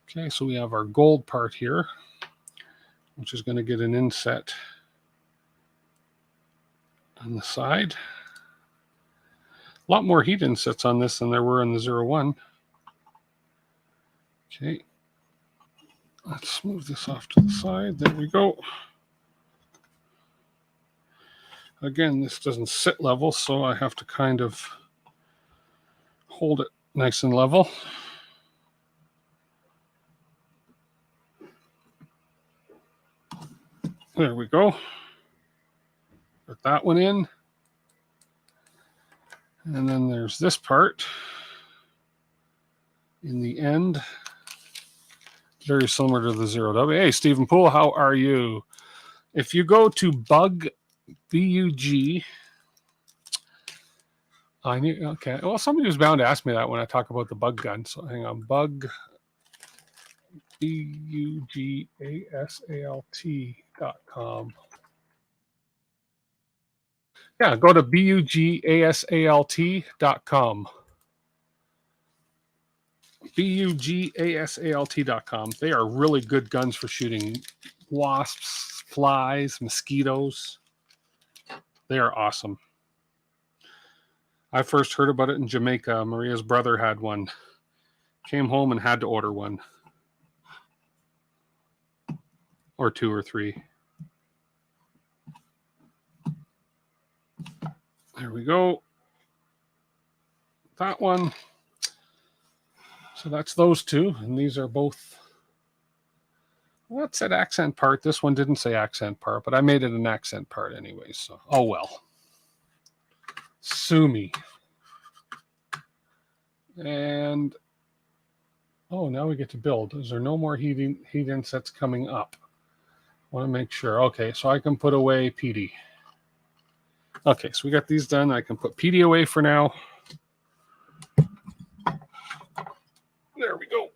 Okay, so we have our gold part here, which is going to get an inset on the side. A lot more heat insets on this than there were in the 01. Okay, let's move this off to the side. There we go. Again, this doesn't sit level, so I have to kind of hold it nice and level. There we go. Put that one in. And then there's this part in the end. Very similar to the 0W. Hey, Stephen Poole, how are you? If you go to Bug, B-U-G, I knew, okay. Well, somebody was bound to ask me that when I talk about the bug gun. So hang on, Bug, BUGASALT.com. Yeah, go to BUGASALT.com. BUGASALT.com. They are really good guns for shooting wasps, flies, mosquitoes. They are awesome. I first heard about it in Jamaica. Maria's brother had one. Came home and had to order one. Or 2 or 3. There we go. That one. So that's those two. And these are both. Well, that said accent part. This one didn't say accent part, but I made it an accent part anyway. So, oh well. Sue me. And oh, now we get to build. Is there no more heat insets coming up? Want to make sure. Okay, so I can put away PD. Okay, so we got these done. I can put PD away for now. There we go.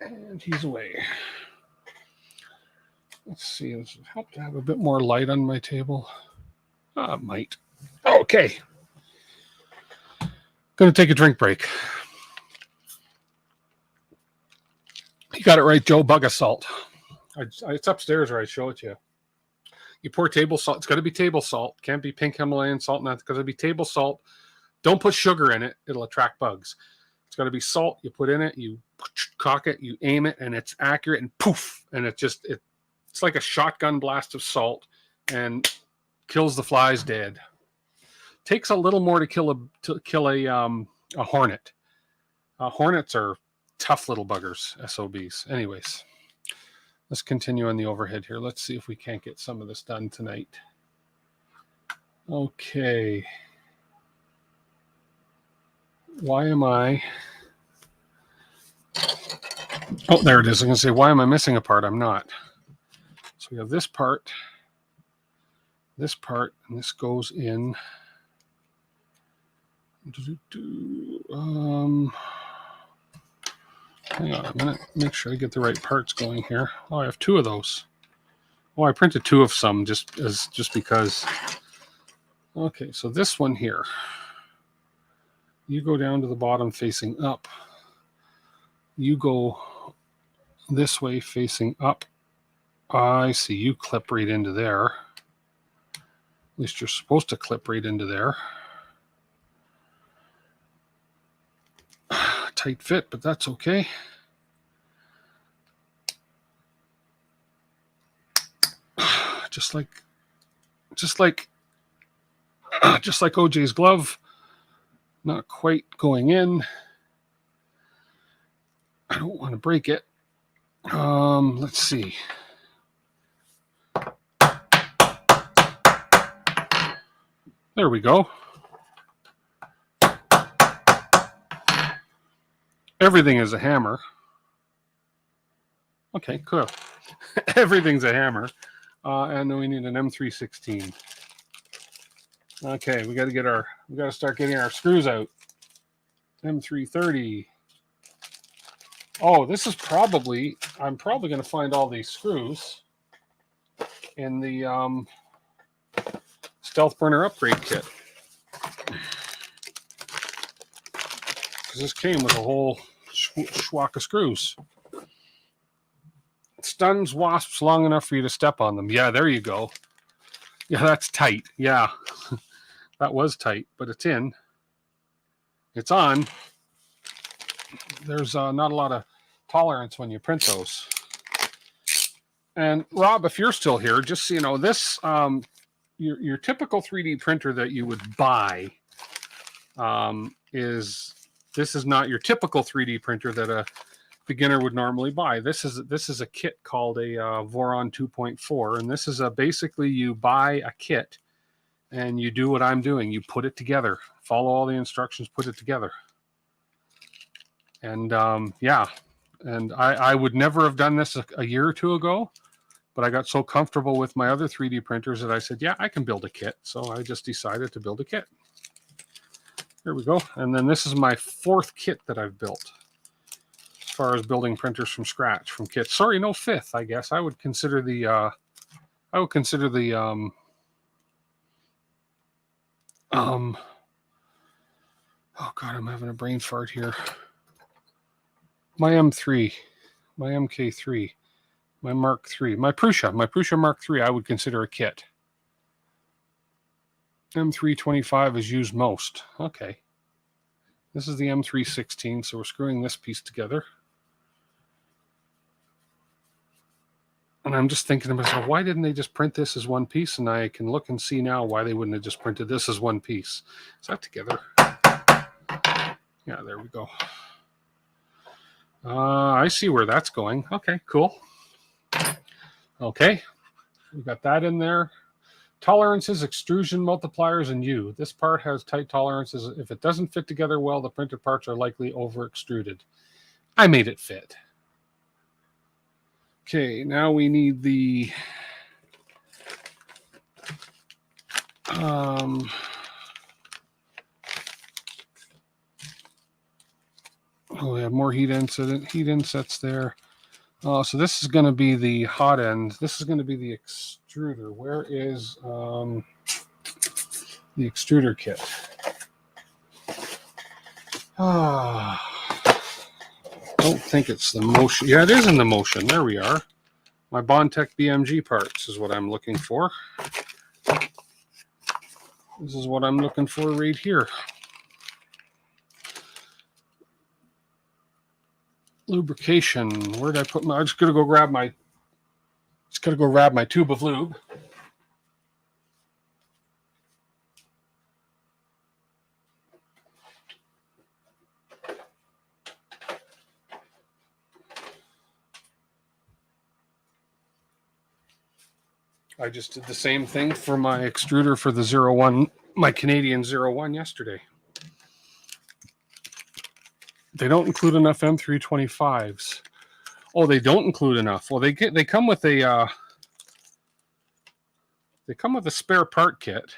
And he's away. Let's see. Does it help to have a bit more light on my table? It might. Okay. Going to take a drink break. You got it right, Joe. Bug assault. It's upstairs where I show it to you. You pour table salt. It's got to be table salt. Can't be pink Himalayan salt. Not because it'll be table salt. Don't put sugar in it. It'll attract bugs. It's got to be salt. You put in it. You cock it. You aim it, and it's accurate. And poof! And it's like a shotgun blast of salt, and kills the flies dead. Takes a little more to kill a hornet. Hornets are tough little buggers, SOBs. Anyways, let's continue on the overhead here. Let's see if we can't get some of this done tonight. Okay. Why am I... Oh, there it is. I'm going to say, why am I missing a part? I'm not. So we have this part, and this goes in... Hang on a minute. Make sure I get the right parts going here. Oh, I have 2 of those. Oh, I printed 2 of some just because. Okay, so this one here. You go down to the bottom facing up. You go this way facing up. I see. You clip right into there. At least you're supposed to clip right into there. Tight fit, but that's okay. Just like OJ's glove, not quite going in. I don't want to break it. Let's see. There we go. Everything is a hammer. Okay, cool. Everything's a hammer. And then we need an M316. Okay, we got to start getting our screws out. M330. Oh, this is probably, I'm probably going to find all these screws in the Stealth Burner upgrade kit. Because this came with a whole schwack of screws. It stuns wasps long enough for you to step on them. Yeah, there you go. Yeah, that's tight. Yeah, that was tight, but it's in. It's on. There's not a lot of tolerance when you print those. And Rob, if you're still here, just so you know, this your typical 3D printer that you would buy this is not your typical 3D printer that a beginner would normally buy. This is a kit called a Voron 2.4, and this is basically you buy a kit and you do what I'm doing. You put it together, follow all the instructions, put it together. And yeah, and I would never have done this a year or two ago, but I got so comfortable with my other 3D printers that I said, yeah, I can build a kit. So I just decided to build a kit. Here we go. And then this is my 4th kit that I've built as far as building printers from scratch, from kits. Sorry, no 5th, I guess. I would consider the oh God, I'm having a brain fart here. My M3, my MK3, my Mark III, my Prusa Mark III, I would consider a kit. M325 is used most. Okay. This is the M316, so we're screwing this piece together. And I'm just thinking to myself, why didn't they just print this as one piece? And I can look and see now why they wouldn't have just printed this as one piece. Is that together? Yeah, there we go. I see where that's going. Okay, cool. Okay, we got that in there. Tolerances, extrusion multipliers, and U. This part has tight tolerances. If it doesn't fit together well, the printed parts are likely over extruded. I made it fit. Okay, now we need the we have more heat insets there. So this is going to be the hot end. This is going to be the extruder. Where is the extruder kit? Don't think it's the motion. Yeah, it is in the motion. There we are. My Bondtech BMG parts is what I'm looking for. This is what I'm looking for right here. Lubrication. Where did I put my? I'm just gonna go grab my. Just gotta go grab my tube of lube. I just did the same thing for my extruder for the 01, my Canadian 01 yesterday. They don't include enough M325s. Oh, they don't include enough. Well, they come with a spare part kit.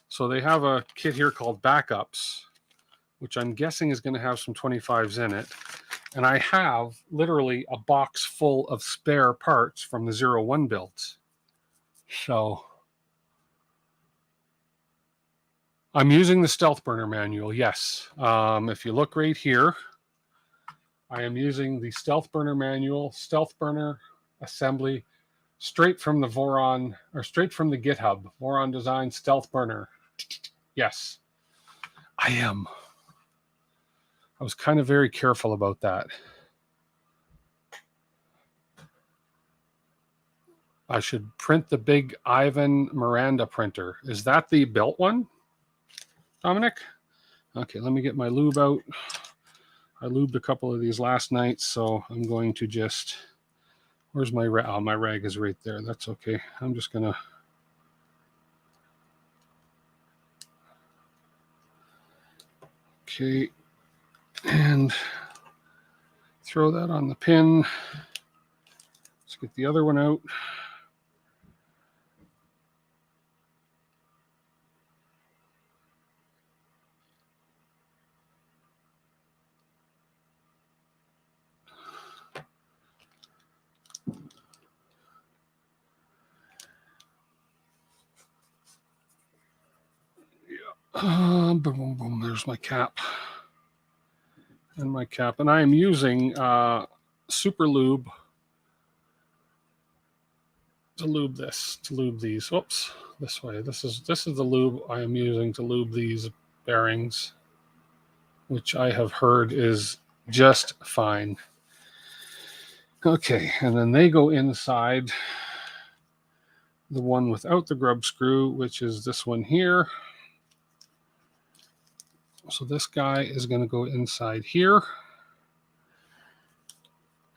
So they have a kit here called Backups, which I'm guessing is going to have some 25s in it. And I have literally a box full of spare parts from the 01 builds. So I'm using the Stealth Burner manual, yes. If you look right here, I am using the Stealth Burner manual, Stealth Burner assembly, straight from the Voron, or straight from the GitHub, Voron Design Stealth Burner. Yes, I am. I was kind of very careful about that. I should print the big Ivan Miranda printer. Is that the belt one, Dominic? Okay, let me get my lube out. I lubed a couple of these last night, so I'm going to just... Where's my rag? Oh, my rag is right there. That's okay. I'm just going to... Okay, and throw that on the pin. Let's get the other one out. Boom, boom, boom. There's my cap. And my cap. And I am using super lube to lube this, to lube these. Whoops, this way. This is the lube I am using to lube these bearings, which I have heard is just fine. Okay, and then they go inside the one without the grub screw, which is this one here. So this guy is going to go inside here.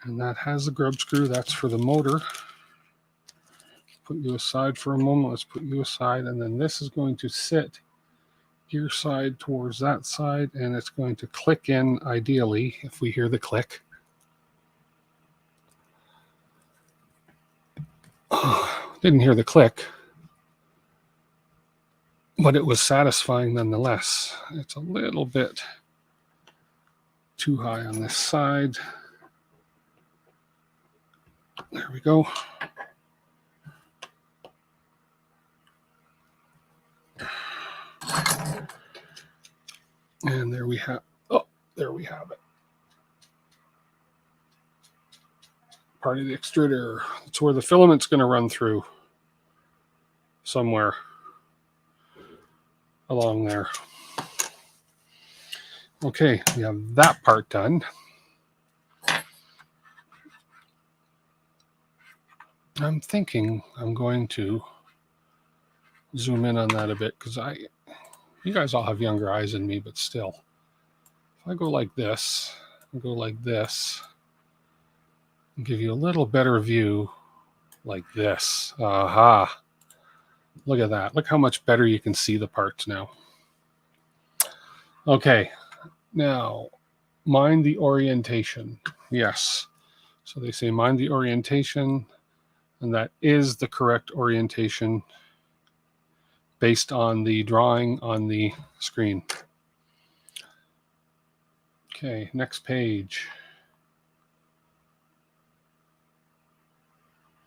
And that has the grub screw. That's for the motor. Put you aside for a moment. Let's put you aside. And then this is going to sit gear side towards that side. And it's going to click in ideally if we hear the click. Didn't hear the click, but it was satisfying nonetheless. It's a little bit too high on this side. There we go. And there we have, there we have it. Part of the extruder. It's where the filament's going to run through somewhere along there. Okay, we have that part done. I'm thinking I'm going to zoom in on that a bit because you guys all have younger eyes than me, but still. If I go like this, and go like this, and give you a little better view like this. Aha. Look at that. Look how much better you can see the parts now. Okay. Now, mind the orientation. Yes. So they say mind the orientation, and that is the correct orientation based on the drawing on the screen. Okay, next page.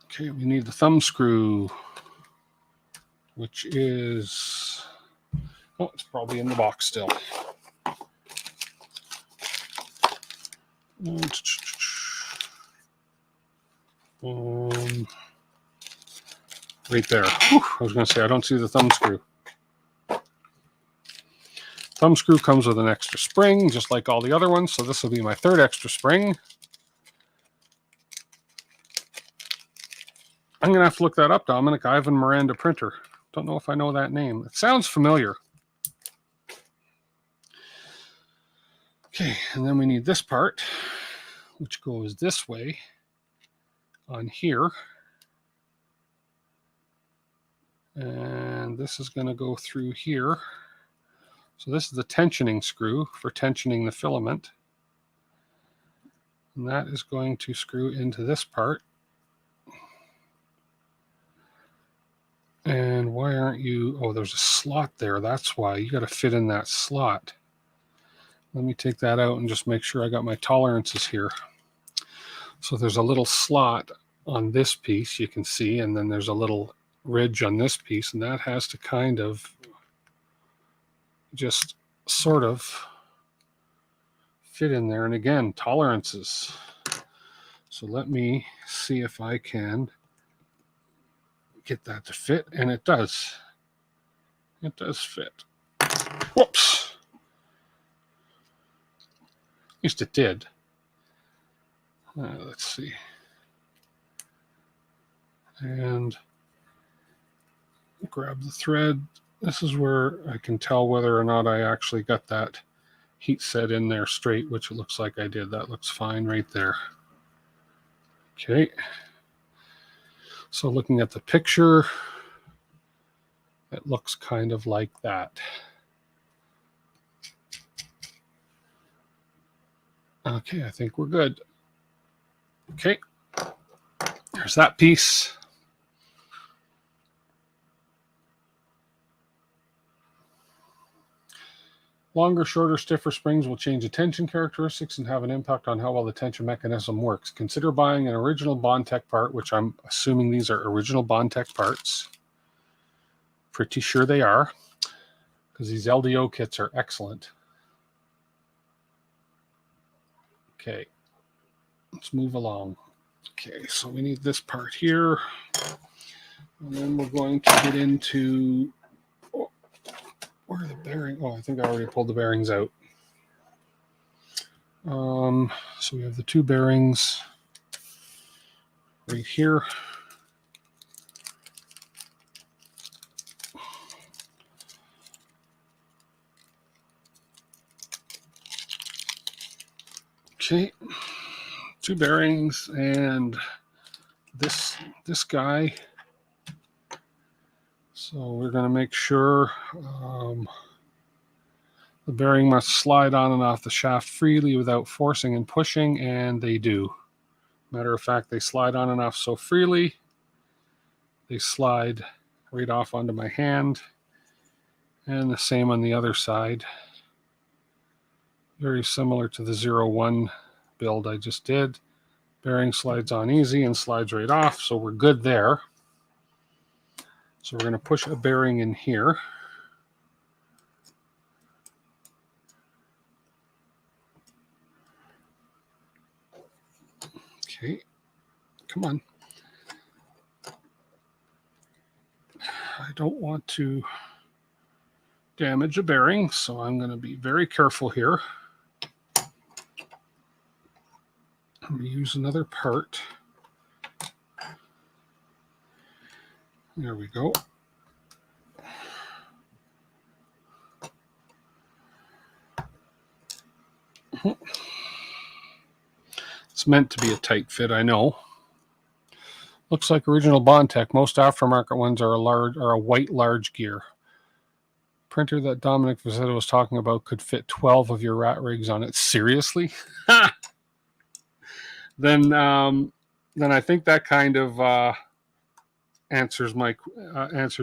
Okay, we need the thumb screw, which is, oh, it's probably in the box still. Right there. Whew, I was going to say, I don't see the thumb screw. Thumb screw comes with an extra spring, just like all the other ones. So this will be my third extra spring. I'm going to have to look that up, Dominic. Ivan Miranda Printer. Don't know if I know that name. It sounds familiar. Okay, and then we need this part, which goes this way on here. And this is going to go through here. So this is the tensioning screw for tensioning the filament. And that is going to screw into this part. And why aren't you, oh, there's a slot there. That's why you got to fit in that slot. Let me take that out and just make sure I got my tolerances here. So there's a little slot on this piece you can see, and then there's a little ridge on this piece, and that has to kind of just sort of fit in there. And again, tolerances. So let me see if I can get that to fit, and it does. It does fit. Whoops. At least it did. Let's see. And grab the thread. This is where I can tell whether or not I actually got that heat set in there straight, which it looks like I did. That looks fine right there. Okay. So looking at the picture, it looks kind of like that. Okay, I think we're good. Okay, there's that piece. Longer, shorter, stiffer springs will change the tension characteristics and have an impact on how well the tension mechanism works. Consider buying an original Bondtech part, which I'm assuming these are original Bondtech parts. Pretty sure they are, because these LDO kits are excellent. Okay, let's move along. Okay, so we need this part here. And then we're going to get into, where are the bearings? Oh, I think I already pulled the bearings out. So we have the two bearings right here. Okay, two bearings and this guy. So we're going to make sure the bearing must slide on and off the shaft freely without forcing and pushing, and they do. Matter of fact, they slide on and off so freely, they slide right off onto my hand, and the same on the other side. Very similar to the 01 build I just did. Bearing slides on easy and slides right off, so we're good there. So we're going to push a bearing in here. Okay, come on. I don't want to damage a bearing, so I'm going to be very careful here. I'm going to use another part. There we go. It's meant to be a tight fit, I know. Looks like original Bondtech. Most aftermarket ones are a white large gear. Printer that Dominic Vizetta was talking about could fit 12 of your rat rigs on it. Seriously? Then I think that kind of answers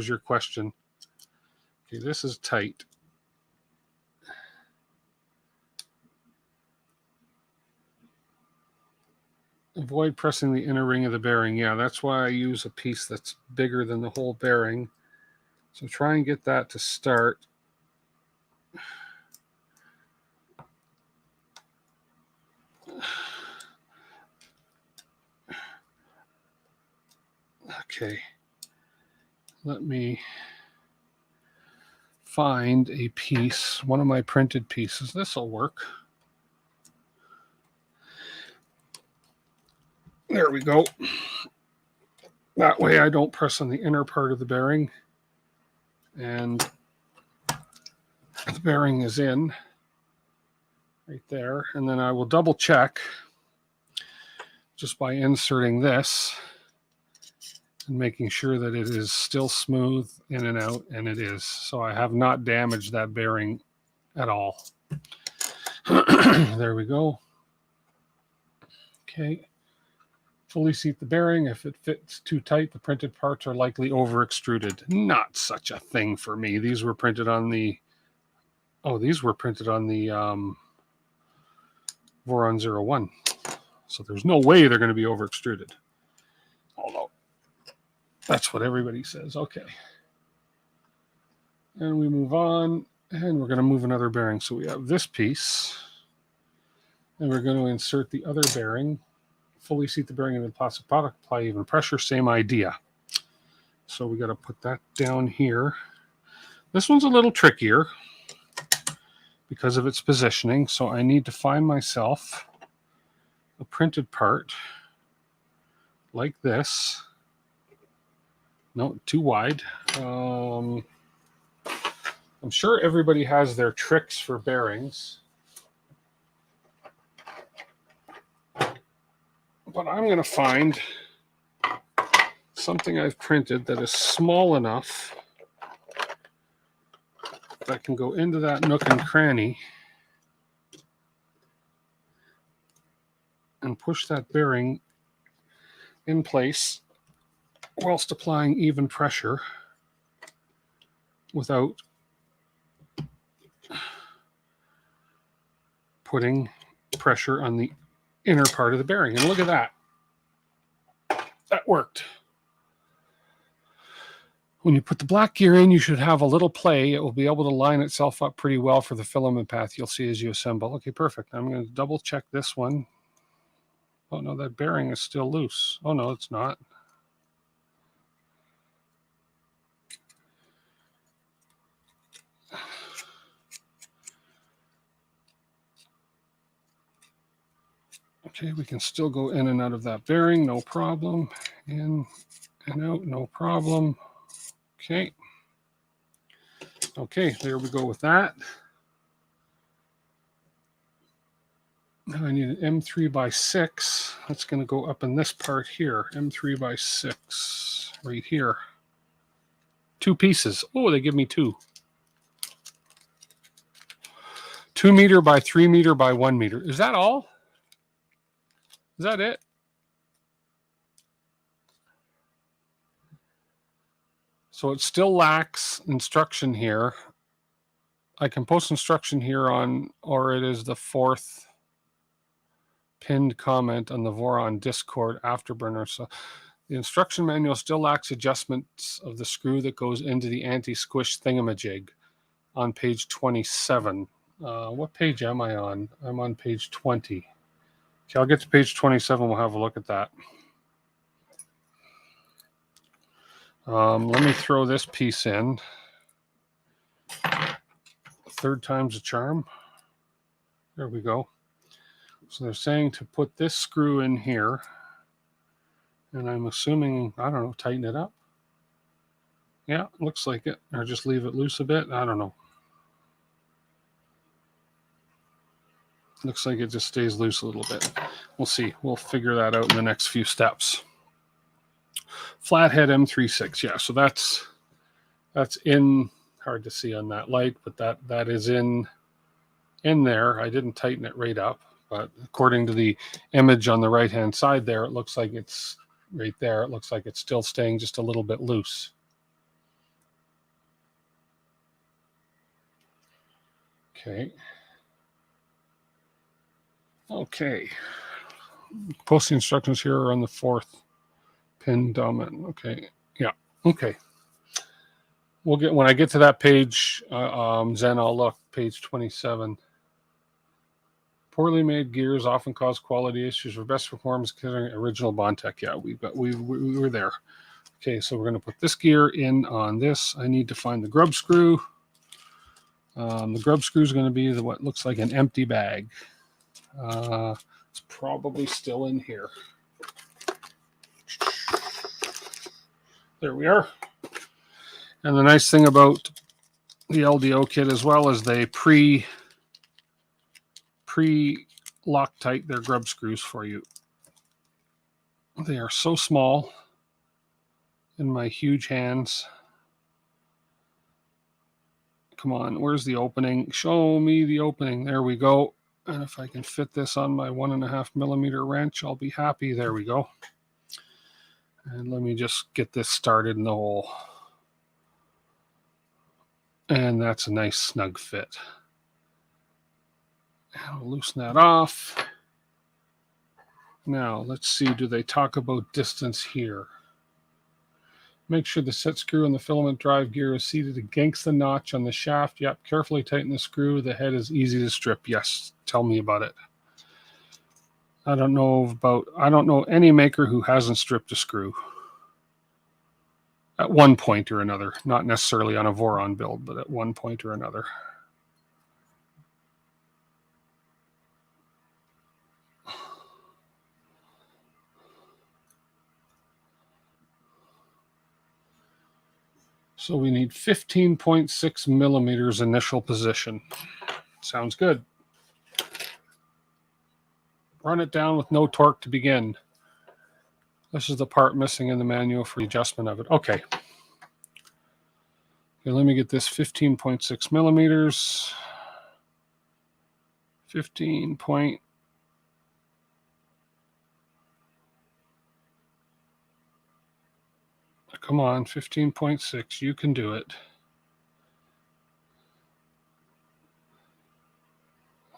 your question. Okay, this is tight. Avoid pressing the inner ring of the bearing. Yeah, that's why I use a piece that's bigger than the whole bearing. So try and get that to start. Okay. Let me find a piece, one of my printed pieces. This will work. There we go. That way I don't press on the inner part of the bearing. And the bearing is in right there. And then I will double check just by inserting this and making sure that it is still smooth in and out, and it is. So I have not damaged that bearing at all. There we go. Okay. Fully seat the bearing. If it fits too tight, the printed parts are likely over extruded. Not such a thing for me. These were printed on the Voron 01. So there's no way they're going to be over extruded. Although that's what everybody says. Okay. And we move on, and we're going to move another bearing. So we have this piece, and we're going to insert the other bearing. Fully seat the bearing into the plastic product, apply even pressure, same idea. So we got to put that down here. This one's a little trickier because of its positioning, so I need to find myself a printed part like this. No, too wide. I'm sure everybody has their tricks for bearings. But I'm going to find something I've printed that is small enough that can go into that nook and cranny and push that bearing in place whilst applying even pressure without putting pressure on the inner part of the bearing. And look at that. That worked. When you put the black gear in, you should have a little play. It will be able to line itself up pretty well for the filament path you'll see as you assemble. Okay, perfect. I'm going to double check this one. Oh no, that bearing is still loose. Oh no, it's not. Okay, we can still go in and out of that bearing, no problem. In and out, no problem. Okay. Okay, there we go with that. Now I need an M3 by 6. That's going to go up in this part here. M3 by 6 right here. 2 pieces. Oh, they give me 2. 2 meter by 3 meter by 1 meter. Is that all? Is that it? So it still lacks instruction here. I can post instruction here on, or it is the 4th pinned comment on the Voron Discord afterburner. So the instruction manual still lacks adjustments of the screw that goes into the anti-squish thingamajig on page 27. What page am I on? I'm on page 20. Okay, I'll get to page 27. We'll have a look at that. Let me throw this piece in. 3rd time's a charm. There we go. So they're saying to put this screw in here. And I'm assuming, I don't know, tighten it up. Yeah, looks like it. Or just leave it loose a bit. I don't know. Looks like it just stays loose a little bit. We'll see. We'll figure that out in the next few steps. Flathead M36. Yeah, so that's in, hard to see on that light, but that is in there. I didn't tighten it right up, but according to the image on the right-hand side there, it looks like it's right there. It looks like it's still staying just a little bit loose. Okay. Okay. Posting instructions here are on the 4th pin dominant. Okay. Yeah. Okay. We'll get, when I get to that page, Zen, I'll look, page 27. Poorly made gears often cause quality issues for best performance considering original Bondtech. Yeah, we were there. Okay, so we're going to put this gear in on this. I need to find the grub screw. The grub screw is going to be what looks like an empty bag. It's probably still in here. There we are. And the nice thing about the LDO kit as well is they pre-Loctite their grub screws for you. They are so small in my huge hands. Come on, where's the opening? Show me the opening. There we go. And if I can fit this on my 1.5 millimeter wrench, I'll be happy. There we go. And let me just get this started in the hole. And that's a nice snug fit. I'll loosen that off. Now, let's see, do they talk about distance here? Make sure the set screw on the filament drive gear is seated against the notch on the shaft. Yep, carefully tighten the screw. The head is easy to strip. Yes, tell me about it. I don't know any maker who hasn't stripped a screw at one point or another. Not necessarily on a Voron build, but at one point or another. So we need 15.6 millimeters initial position. Sounds good. Run it down with no torque to begin. This is the part missing in the manual for the adjustment of it. Okay. Okay, let me get this 15.6 millimeters. 15 point. Come on, 15.6. You can do it.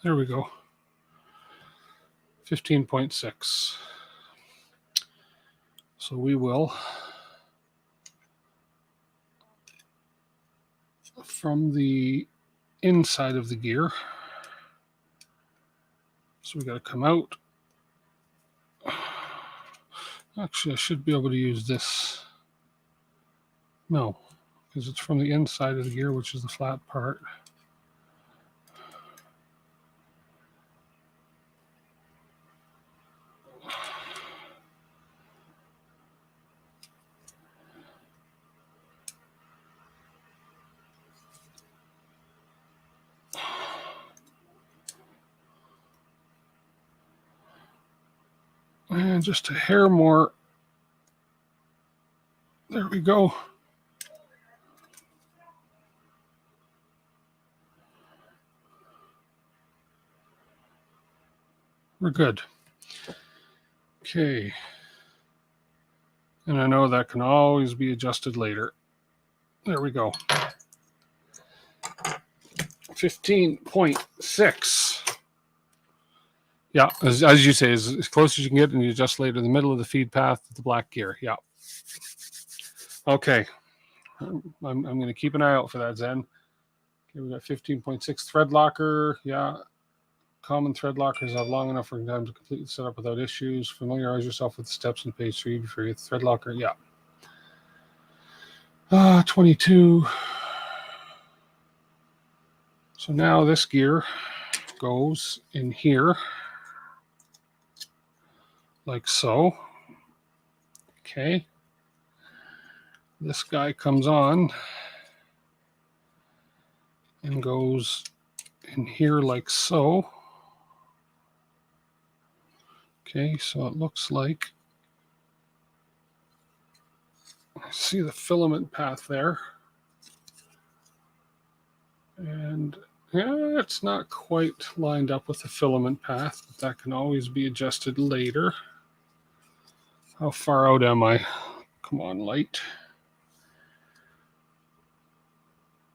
There we go. 15.6. So we will from the inside of the gear. So we got to come out. Actually, I should be able to use this. No, because it's from the inside of the gear, which is the flat part. And just a hair more. There we go. We're good. Okay. And I know that can always be adjusted later. There we go. 15.6. Yeah, as you say, as close as you can get, and you adjust later in the middle of the feed path with the black gear. Yeah. Okay. I'm going to keep an eye out for that, Zen. Okay, we got 15.6 thread locker. Yeah. Common thread lockers have long enough for time to complete the setup without issues. Familiarize yourself with the steps in page 3 before you thread locker. Yeah. 22. So now this gear goes in here like so. Okay. This guy comes on and goes in here like so. Okay, so it looks like I see the filament path there. And yeah, it's not quite lined up with the filament path, but that can always be adjusted later. How far out am I? Come on, light.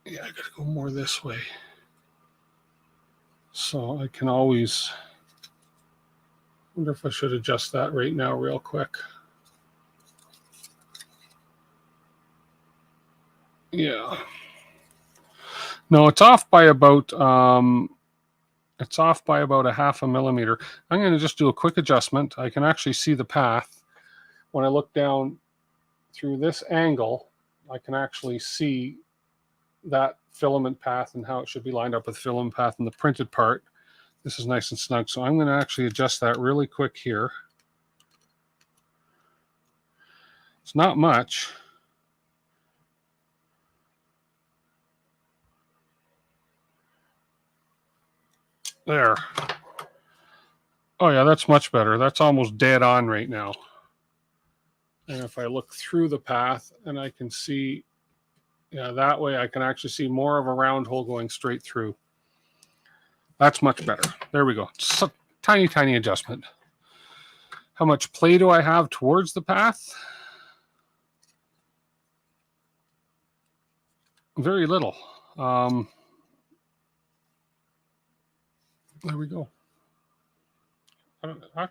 Yeah, I gotta go more this way. So I can always, wonder if I should adjust that right now real quick. Yeah. No, it's off by about a half a millimeter. I'm going to just do a quick adjustment. I can actually see the path. When I look down through this angle, I can actually see that filament path and how it should be lined up with the filament path in the printed part. This is nice and snug. So I'm going to actually adjust that really quick here. It's not much. There. Oh yeah, that's much better. That's almost dead on right now. And if I look through the path and I can see, yeah, that way I can actually see more of a round hole going straight through. That's much better. There we go. Just a tiny, tiny adjustment. How much play do I have towards the path? Very little. There we go. I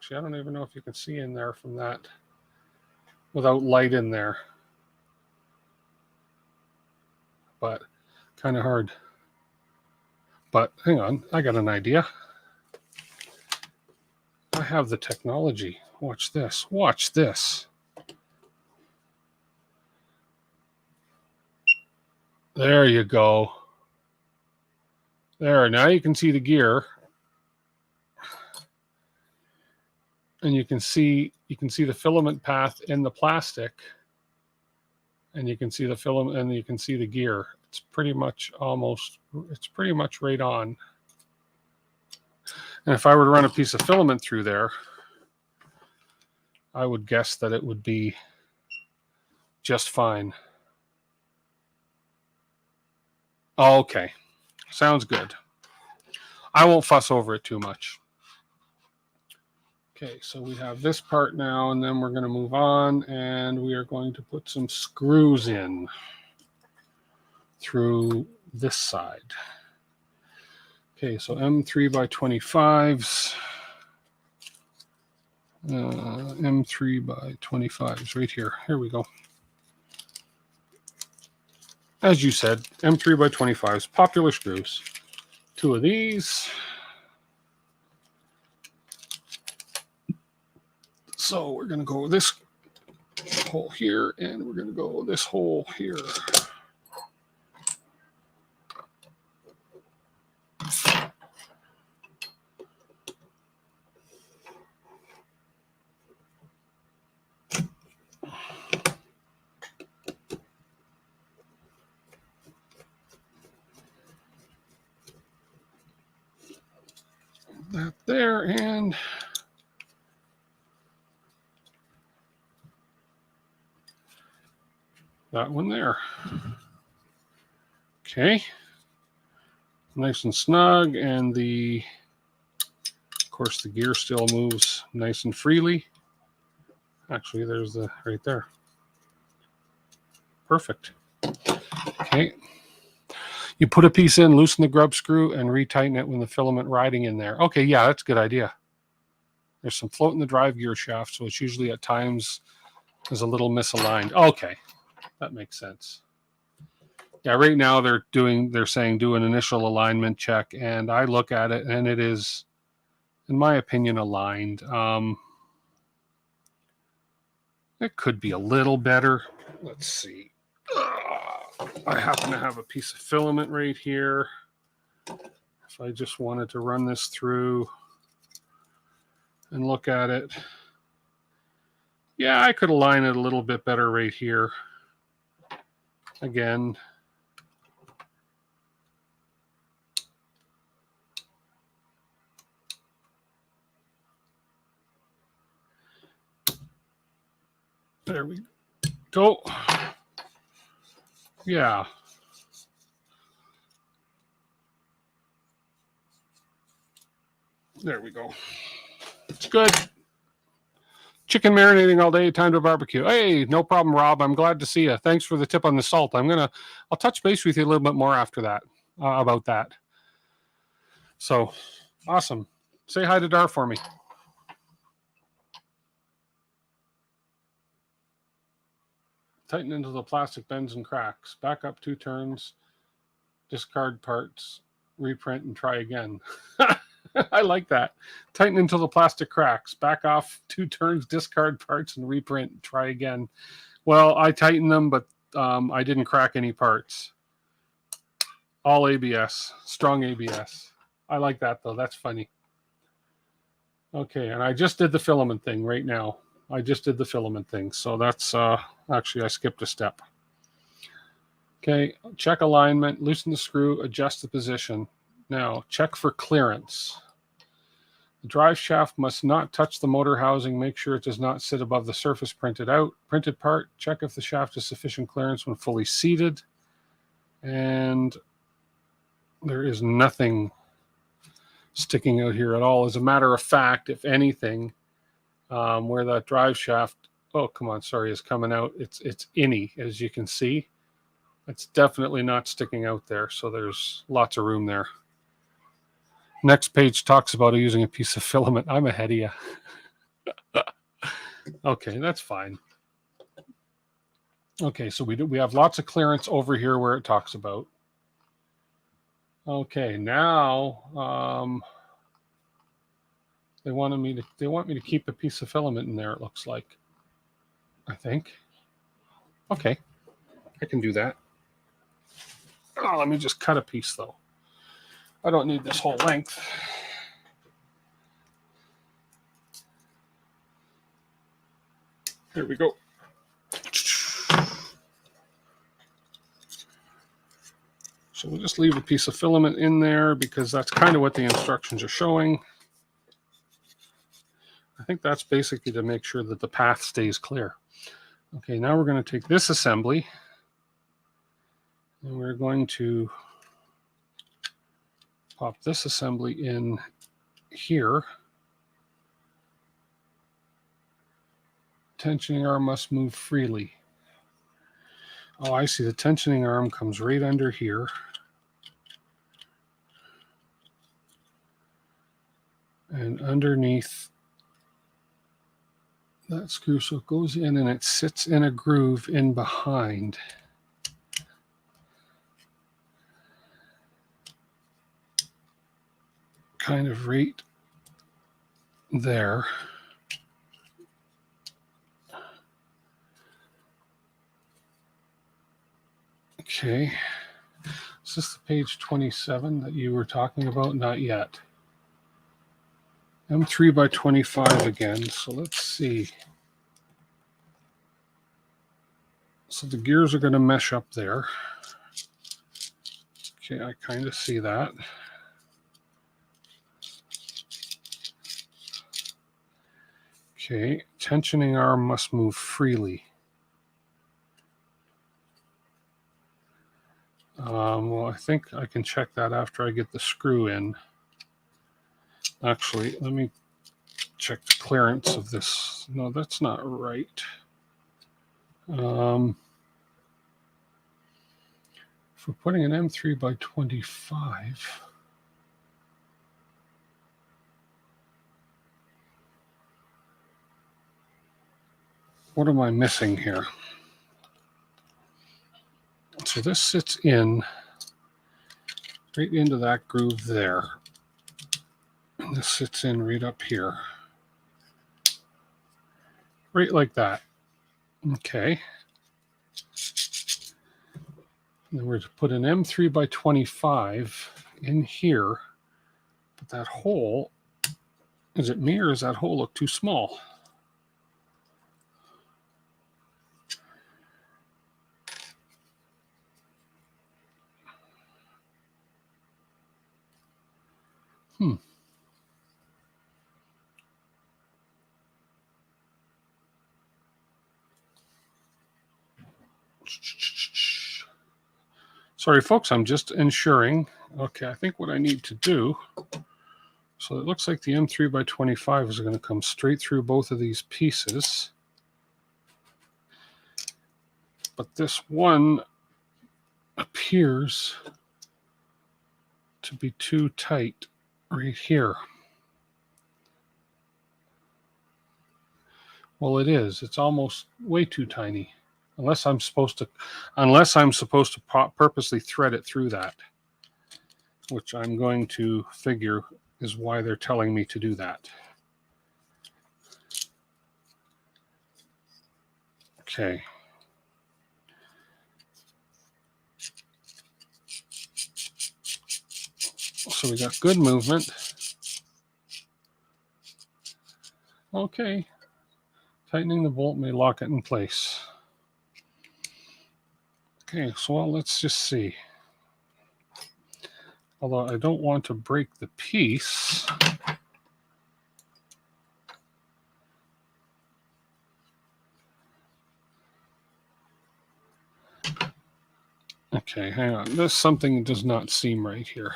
don't even know if you can see in there from that without light in there. But kind of hard. But hang on, I got an idea. I have the technology. Watch this. Watch this. There you go. There, now you can see the gear. And you can see the filament path in the plastic. And you can see the filament and you can see the gear. It's pretty much right on. And if I were to run a piece of filament through there, I would guess that it would be just fine. Okay, sounds good. I won't fuss over it too much. Okay, so we have this part now, and then we're going to move on, and we are going to put some screws in through this side. Okay, so M3 by 25s. M3 by 25s right here. Here we go. as you said, M3x25s, popular screws. 2 of these. So we're going to go this hole here, and we're going to go this hole here. That there, and that one there. Okay. Nice and snug, and of course, the gear still moves nice and freely. Actually, there's the right there. Perfect. Okay. You put a piece in, loosen the grub screw, and retighten it when the filament riding in there. Okay, yeah, that's a good idea. There's some float in the drive gear shaft, so it's usually at times is a little misaligned. Okay, that makes sense. Yeah, right now they're saying do an initial alignment check, and I look at it, and it is, in my opinion, aligned. It could be a little better. Let's see. I happen to have a piece of filament right here. If I just wanted to run this through and look at it, yeah, I could align it a little bit better right here. Again, there we go. Yeah. There we go. It's good. Chicken marinating all day, time to barbecue. Hey, no problem, Rob. I'm glad to see you. Thanks for the tip on the salt. I'll touch base with you a little bit more after that, about that. So, awesome. Say hi to Dar for me. Tighten into the plastic bends and cracks. Back up 2 turns. Discard parts. Reprint and try again. I like that. Tighten into the plastic cracks. Back off 2 turns. Discard parts and reprint and try again. Well, I tightened them, but I didn't crack any parts. All ABS. Strong ABS. I like that, though. That's funny. Okay, and I just did the filament thing right now. I just did the filament thing. So that's, actually, I skipped a step. Okay, check alignment, loosen the screw, adjust the position. Now, check for clearance. The drive shaft must not touch the motor housing. Make sure it does not sit above the surface printed part. Check if the shaft is sufficient clearance when fully seated. And there is nothing sticking out here at all. As a matter of fact, if anything, where that drive shaft, oh, come on, sorry, is coming out, it's inny, as you can see. It's definitely not sticking out there, so there's lots of room there. Next page talks about using a piece of filament. I'm ahead of you. Okay, that's fine. Okay, so we have lots of clearance over here where it talks about. Okay, now they want me to keep a piece of filament in there, it looks like. I think. Okay, I can do that. Oh, let me just cut a piece though. I don't need this whole length. Here we go. So we'll just leave a piece of filament in there because that's kind of what the instructions are showing. I think that's basically to make sure that the path stays clear. Okay, now we're going to take this assembly and we're going to pop this assembly in here. Tensioning arm must move freely. Oh, I see. The tensioning arm comes right under here. And underneath that screw, so it goes in and it sits in a groove in behind. kind of right there. Okay. Is this the page 27 that you were talking about? Not yet. M3 by 25 again. So let's see. So the gears are going to mesh up there. Okay, I kind of see that. Okay, tensioning arm must move freely. Well, I think I can check that after I get the screw in. Actually, let me check the clearance of this. No, that's not right. If we're putting an M3 by 25, what am I missing here? So this sits in right into that groove there. And this sits in right up here. Right like that. Okay. And then we're to put an M3 by 25 in here. But that hole, is it me or does that hole look too small? Sorry, folks, I'm just ensuring. Okay, I think what I need to do, so it looks like the M3 by 25 is going to come straight through both of these pieces. But this one appears to be too tight right here. Well, it is. It's almost way too tiny. Unless I'm supposed to purposely thread it through that, which I'm going to figure is why they're telling me to do that. Okay. So we got good movement. Okay. Tightening the bolt may lock it in place. Okay, so well, let's just see. Although I don't want to break the piece. Okay, hang on. There's something that does not seem right here.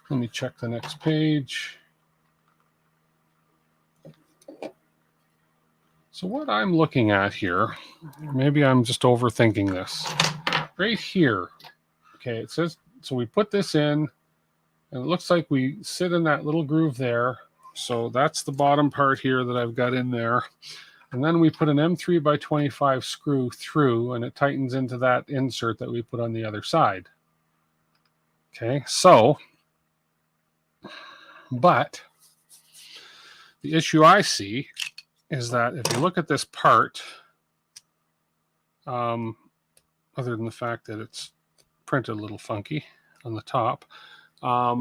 Let me check the next page. So what I'm looking at here, maybe I'm just overthinking this. Right here, okay, it says, so we put this in, and it looks like we sit in that little groove there. So that's the bottom part here that I've got in there. And then we put an M3 by 25 screw through, and it tightens into that insert that we put on the other side. Okay, so, but the issue I see is that if you look at this part, other than the fact that it's printed a little funky on the top, I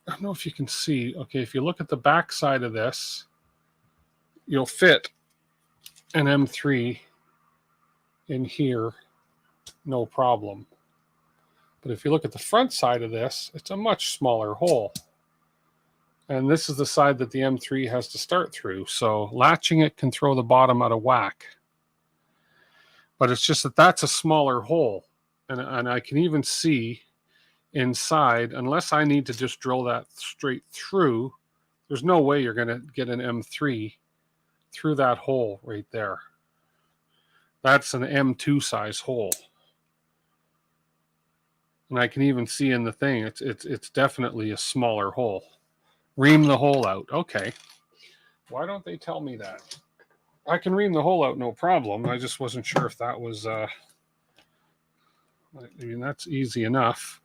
don't know if you can see. Okay, if you look at the back side of this, you'll fit an M3 in here, no problem. But if you look at the front side of this, it's a much smaller hole. And this is the side that the M3 has to start through. So latching it can throw the bottom out of whack. But it's just that that's a smaller hole. And I can even see inside, unless I need to just drill that straight through, there's no way you're going to get an M3 through that hole right there. That's an M2 size hole. And I can even see in the thing, it's definitely a smaller hole Ream the hole out. Okay. Why don't they tell me that? I can ream the hole out, no problem. I just wasn't sure if that was, I mean, that's easy enough.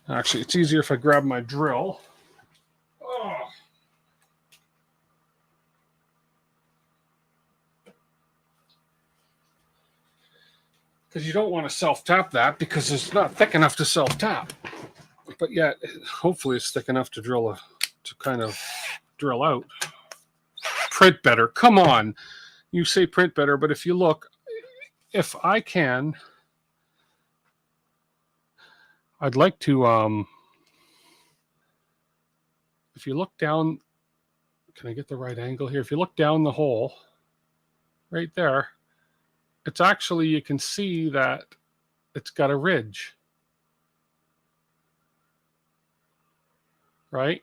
Actually, it's easier if I grab my drill. Oh. Because you don't want to self-tap that because it's not thick enough to self-tap. But yet, hopefully it's thick enough to kind of drill out. Print better. Come on. You say print better, but if you look, if I can, I'd like to, if you look down, can I get the right angle here? If you look down the hole, right there, it's actually, you can see that it's got a ridge, right?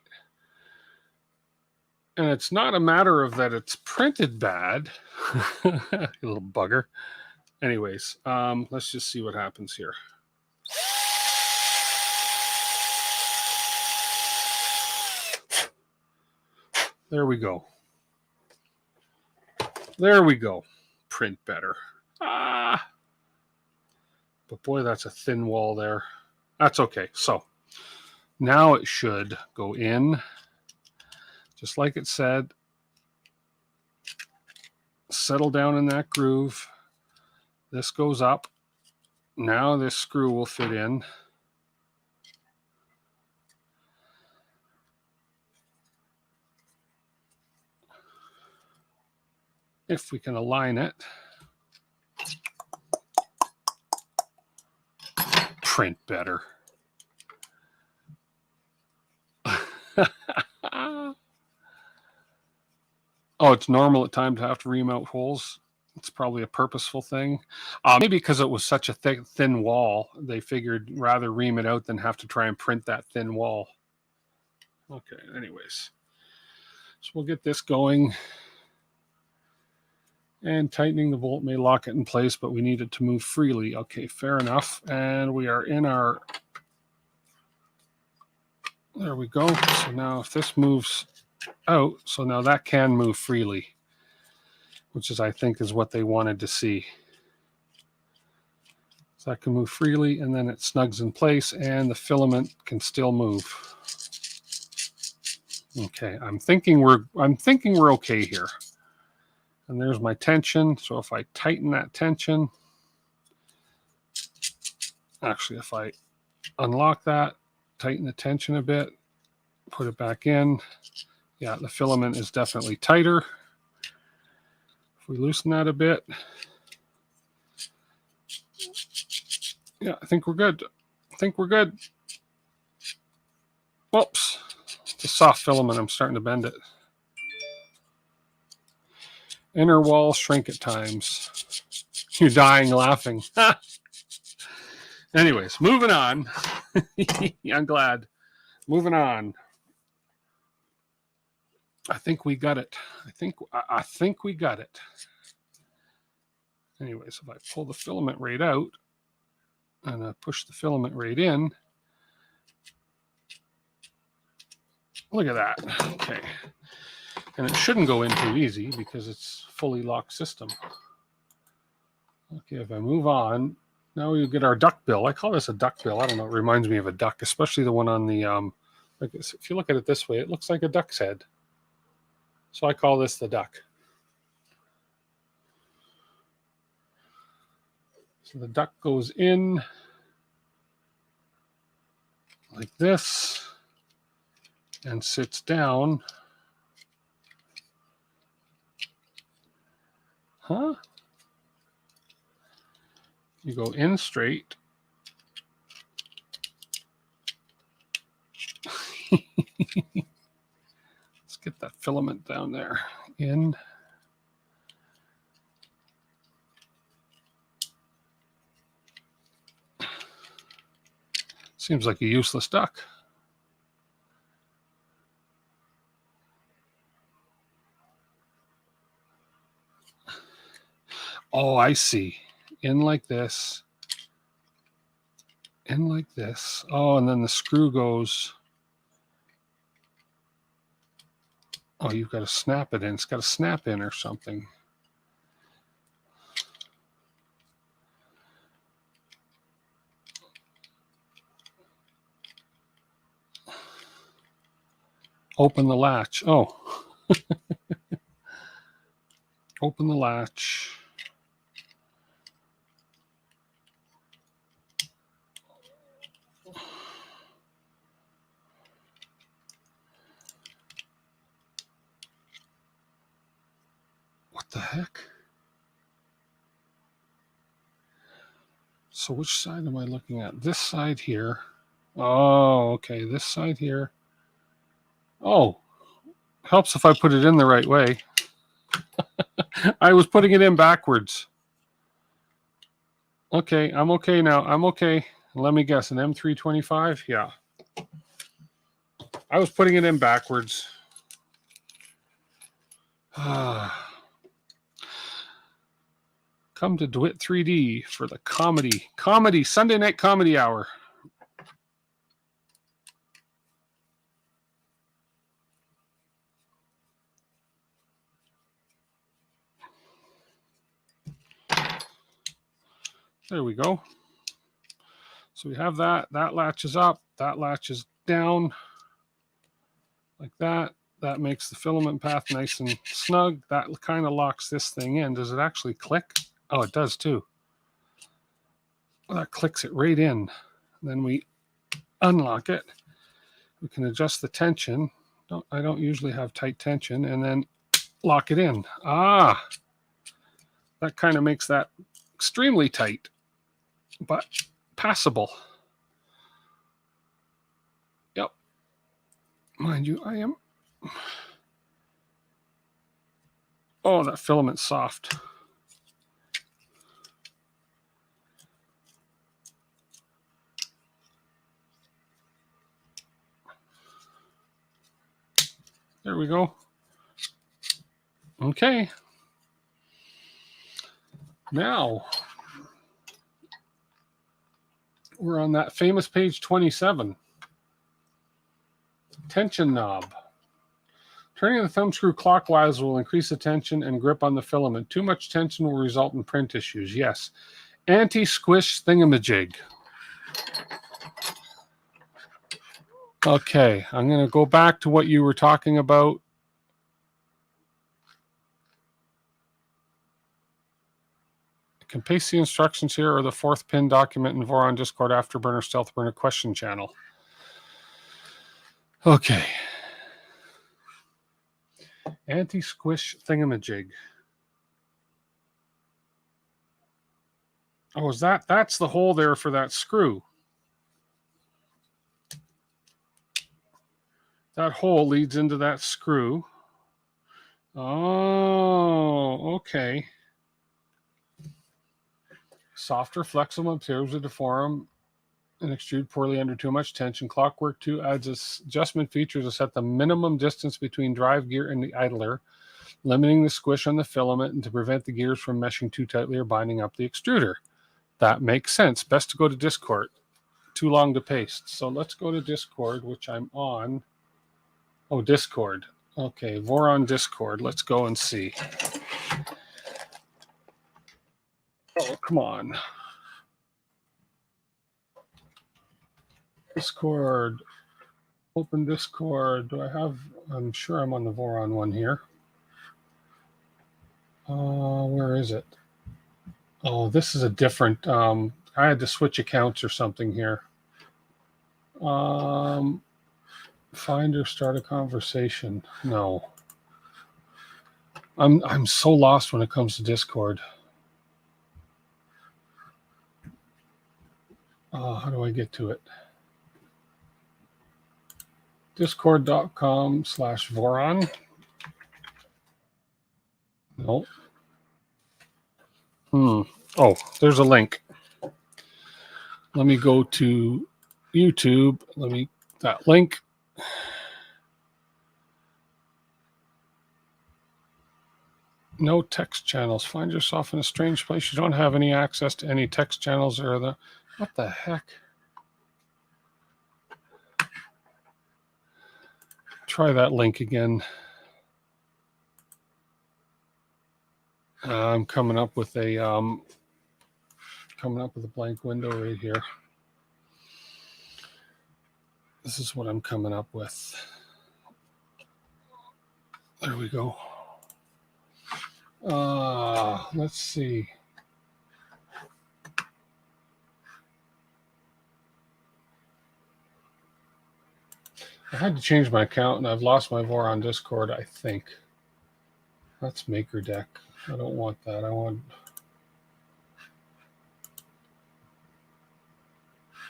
And it's not a matter of that it's printed bad, you little bugger. Anyways, let's just see what happens here. There we go. There we go. Print better. Ah. But boy, that's a thin wall there. That's okay. So now it should go in, just like it said. Settle down in that groove. This goes up. Now this screw will fit in. If we can align it. Print better. Oh, it's normal at times to have to ream out holes. It's probably a purposeful thing. Maybe because it was such a thin wall, they figured rather ream it out than have to try and print that thin wall. Okay, anyways. So we'll get this going. And tightening the bolt may lock it in place, but we need it to move freely. Okay, fair enough. And we are in our... There we go. So now if this moves out, so now that can move freely, which is, I think, is what they wanted to see. So that can move freely, and then it snugs in place, and the filament can still move. Okay, I'm thinking we're okay here. And there's my tension. So if I tighten that tension, actually, if I unlock that, tighten the tension a bit, put it back in. Yeah, the filament is definitely tighter. If we loosen that a bit, yeah, I think we're good. I think we're good. Whoops, it's a soft filament. I'm starting to bend it. Inner wall shrink at times. You're dying laughing. Anyways, moving on. I'm glad. Moving on. I think we got it. I think we got it. Anyways, if I pull the filament right out and I push the filament right in, look at that. Okay. And it shouldn't go in too easy because it's fully locked system. Okay, if I move on, now we get our duck bill. I call this a duck bill. I don't know. It reminds me of a duck, especially the one on the, if you look at it this way, it looks like a duck's head. So I call this the duck. So the duck goes in like this and sits down. Huh? You go in straight. Let's get that filament down there. In. Seems like a useless duck. Oh, I see. In like this. In like this. Oh, and then the screw goes Oh, you've got to snap it in. It's got to snap in or something. Open the latch. Oh. Open the latch. What the heck? So which side am I looking at? This side here. Oh, okay. This side here. Oh, helps if I put it in the right way. I was putting it in backwards. Okay, I'm okay now. I'm okay. Let me guess, an M325? Yeah. I was putting it in backwards. Come to DeWitt 3D for the comedy, Sunday night comedy hour. There we go. So we have that. That latches up. That latches down. Like that. That makes the filament path nice and snug. That kind of locks this thing in. Does it actually click? Oh, it does too. Well, that clicks it right in. Then we unlock it. We can adjust the tension. I don't usually have tight tension. And then lock it in. Ah, that kind of makes that extremely tight, but passable. Yep. Mind you, I am... Oh, that filament's soft. There we go. Okay. Now, we're on that famous page 27. Tension knob. Turning the thumb screw clockwise will increase the tension and grip on the filament. Too much tension will result in print issues. Yes. Anti-squish thingamajig. Okay, I'm going to go back to what you were talking about. I can paste the instructions here or the 4th pin document in Voron Discord Afterburner Stealth Burner question channel. Okay. Anti-squish thingamajig. Oh, is that's the hole there for that screw. That hole leads into that screw. Oh, okay. Softer, flexible materials to deform and extrude poorly under too much tension. Clockwork 2 adds adjustment features to set the minimum distance between drive gear and the idler, limiting the squish on the filament and to prevent the gears from meshing too tightly or binding up the extruder. That makes sense. Best to go to Discord. Too long to paste. So let's go to Discord, which I'm on. Oh, Discord. Okay, Voron Discord. Let's go and see. Oh, come on. Discord. Open Discord. Do I have... I'm sure I'm on the Voron one here. Where is it? Oh, this is a different... I had to switch accounts or something here. Find or start a conversation. No. I'm so lost when it comes to Discord. How do I get to it? Discord.com/Voron. No. Oh, there's a link. Let me go to YouTube. That link. No text channels. Find yourself in a strange place. You don't have any access to any text channels or the... What the heck? Try that link again. I'm coming up with a blank window right here. This is what I'm coming up with. There we go. Let's see. I had to change my account and I've lost my Voron Discord, I think. That's Maker Deck. I don't want that. I want...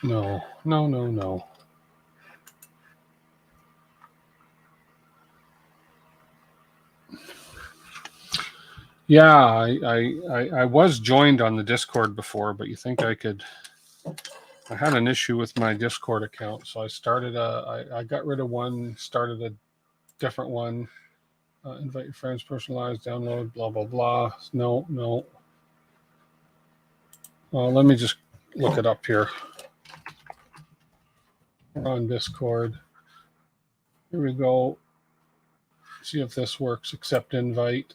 No. Yeah, I was joined on the Discord before, but you think I could... I had an issue with my Discord account, so I started I got rid of one, started a different one. Invite your friends, personalized, download, blah, blah, blah. No. Let me just look it up here. We're on Discord. Here we go. See if this works. Accept invite.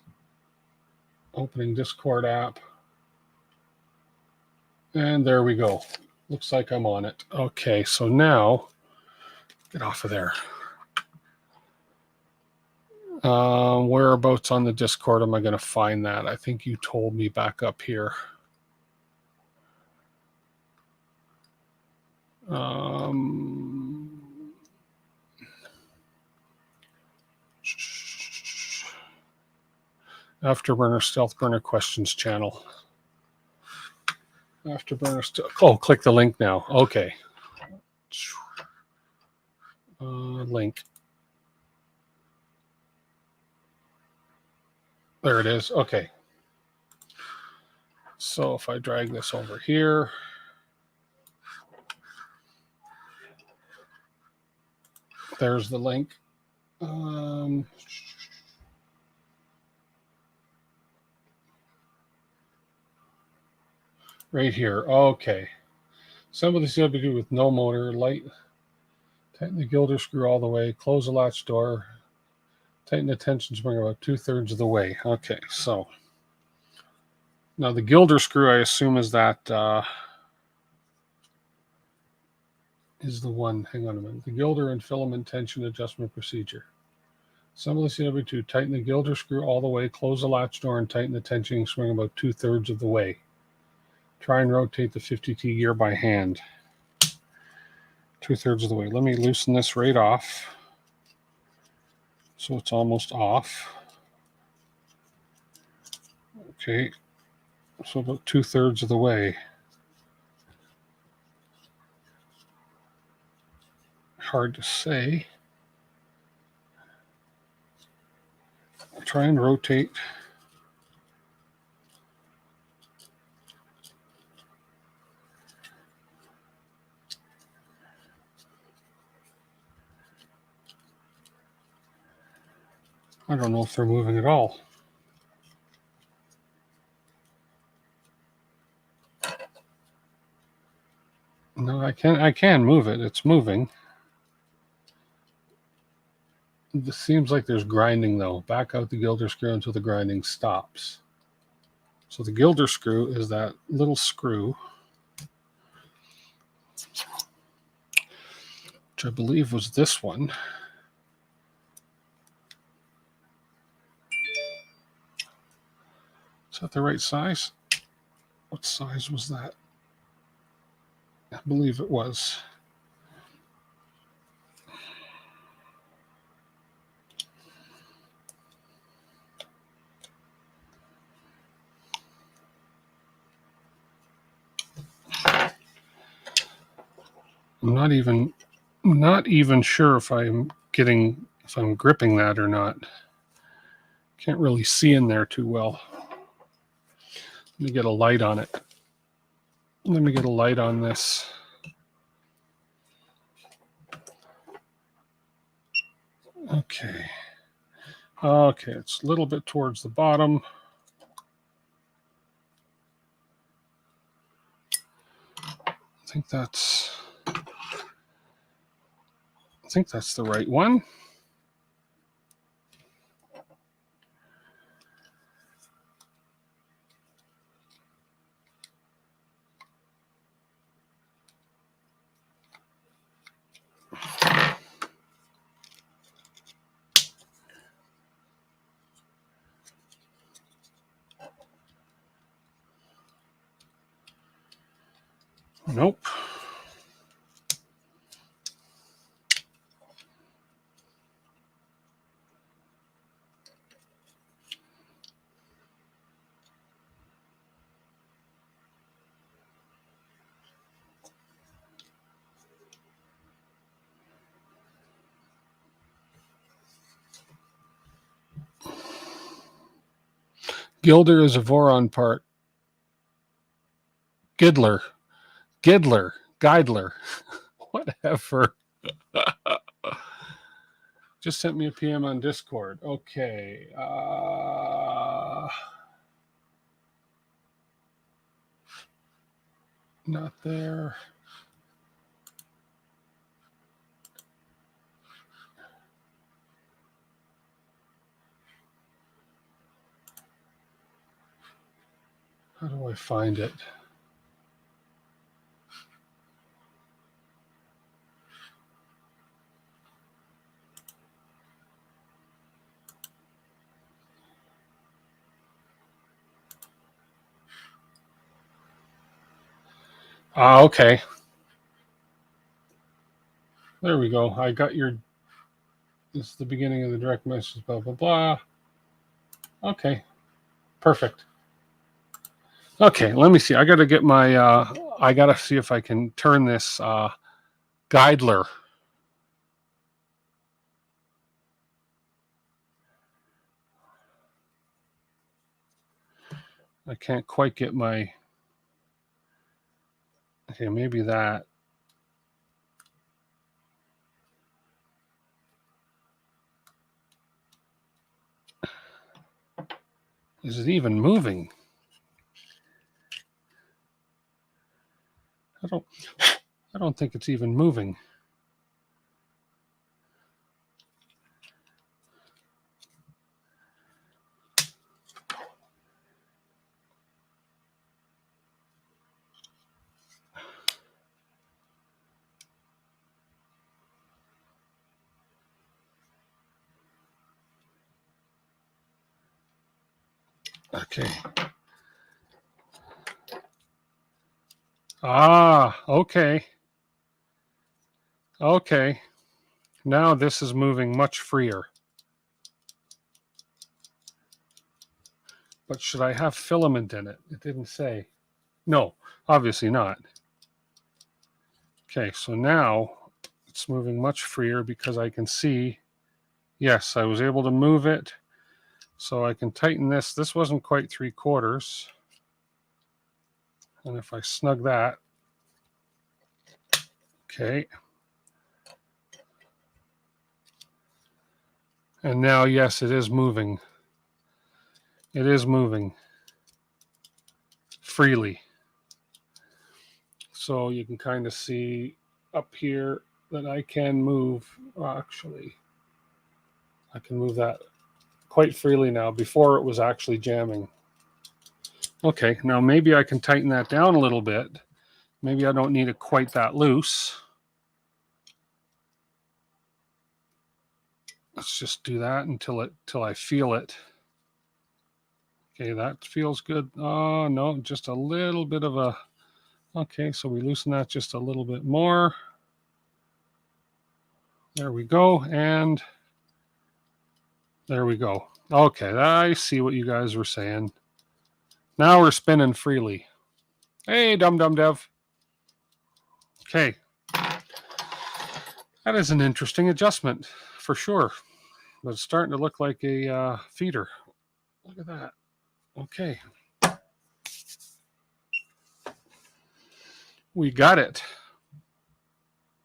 Opening Discord app. And there we go. Looks like I'm on it. Okay, so now, get off of there. Whereabouts on the Discord am I going to find that? I think you told me back up here. Afterburner Stealth Burner Questions channel. Afterburner Stealth. Oh, click the link now. Okay. Link. There it is. Okay. So if I drag this over here, there's the link. Right here. Okay. Assemble the CWD with no motor. Light. Tighten the Gilders Screw all the way. Close the latch door. Tighten the tension spring about 2/3 of the way. Okay, so now the Gilders Screw, I assume, is that is the one. Hang on a minute. The Gilder and filament tension adjustment procedure. Assemble the CW2. Tighten the Gilder Screw all the way. Close the latch door and tighten the tensioning spring about 2/3 of the way. Try and rotate the 50T gear by hand. 2/3 of the way. Let me loosen this right off. So it's almost off. Okay. So about 2/3 of the way. Hard to say. I'll try and rotate. I don't know if they're moving at all. No, I can move it. It's moving. This seems like there's grinding though. Back out the Gilder Screw until the grinding stops. So the Gilder Screw is that little screw, which I believe was this one. Is that the right size? What size was that? I believe it was. I'm not even sure if I'm gripping that or not. Can't really see in there too well. Let me get a light on it. Let me get a light on this. Okay. Okay, it's a little bit towards the bottom. I think that's the right one. Nope. Gilder is a Voron part. Gidler. Guidler. Whatever. Just sent me a PM on Discord. Okay. Not there. How do I find it? Okay. There we go. I got your, this is the beginning of the direct message, blah, blah, blah. Okay. Perfect. Okay, let me see. I got to get my, I got to see if I can turn this Guidler. I can't quite get my, okay, maybe that. Is it even moving? I don't think it's even moving. Okay. Okay. Okay. Now this is moving much freer. But should I have filament in it? It didn't say. No, obviously not. Okay, so now it's moving much freer because I can see, yes, I was able to move it. So I can tighten this. This wasn't quite 3/4. And if I snug that, okay. And now, yes, it is moving. It is moving freely. So you can kind of see up here that I can move. Well, actually, I can move that quite freely now. Before it was actually jamming. Okay, now maybe I can tighten that down a little bit. Maybe I don't need it quite that loose. Let's just do that until I feel it. Okay, that feels good. Oh, no, just a little bit of a... Okay, so we loosen that just a little bit more. There we go, and there we go. Okay, I see what you guys were saying. Now we're spinning freely. Hey, Dum Dev. Okay. That is an interesting adjustment, for sure. But it's starting to look like a feeder. Look at that. Okay. We got it.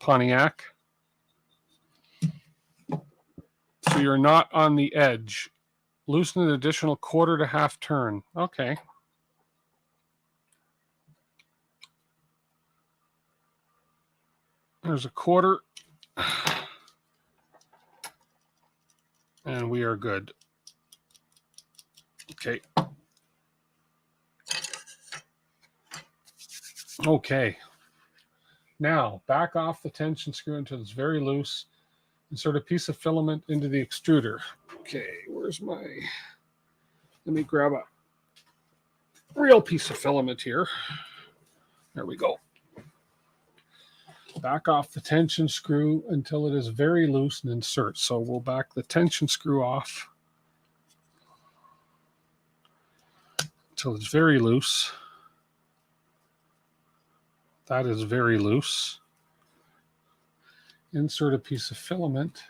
Pontiac. So you're not on the edge. Loosen an additional 1/4 to 1/2 turn. Okay. There's a 1/4. And we are good. Okay. Okay. Now, back off the tension screw until it's very loose. Insert a piece of filament into the extruder. Okay, where's my... Let me grab a real piece of filament here. There we go. Back off the tension screw until it is very loose and insert. So we'll back the tension screw off until it's very loose. That is very loose. Insert a piece of filament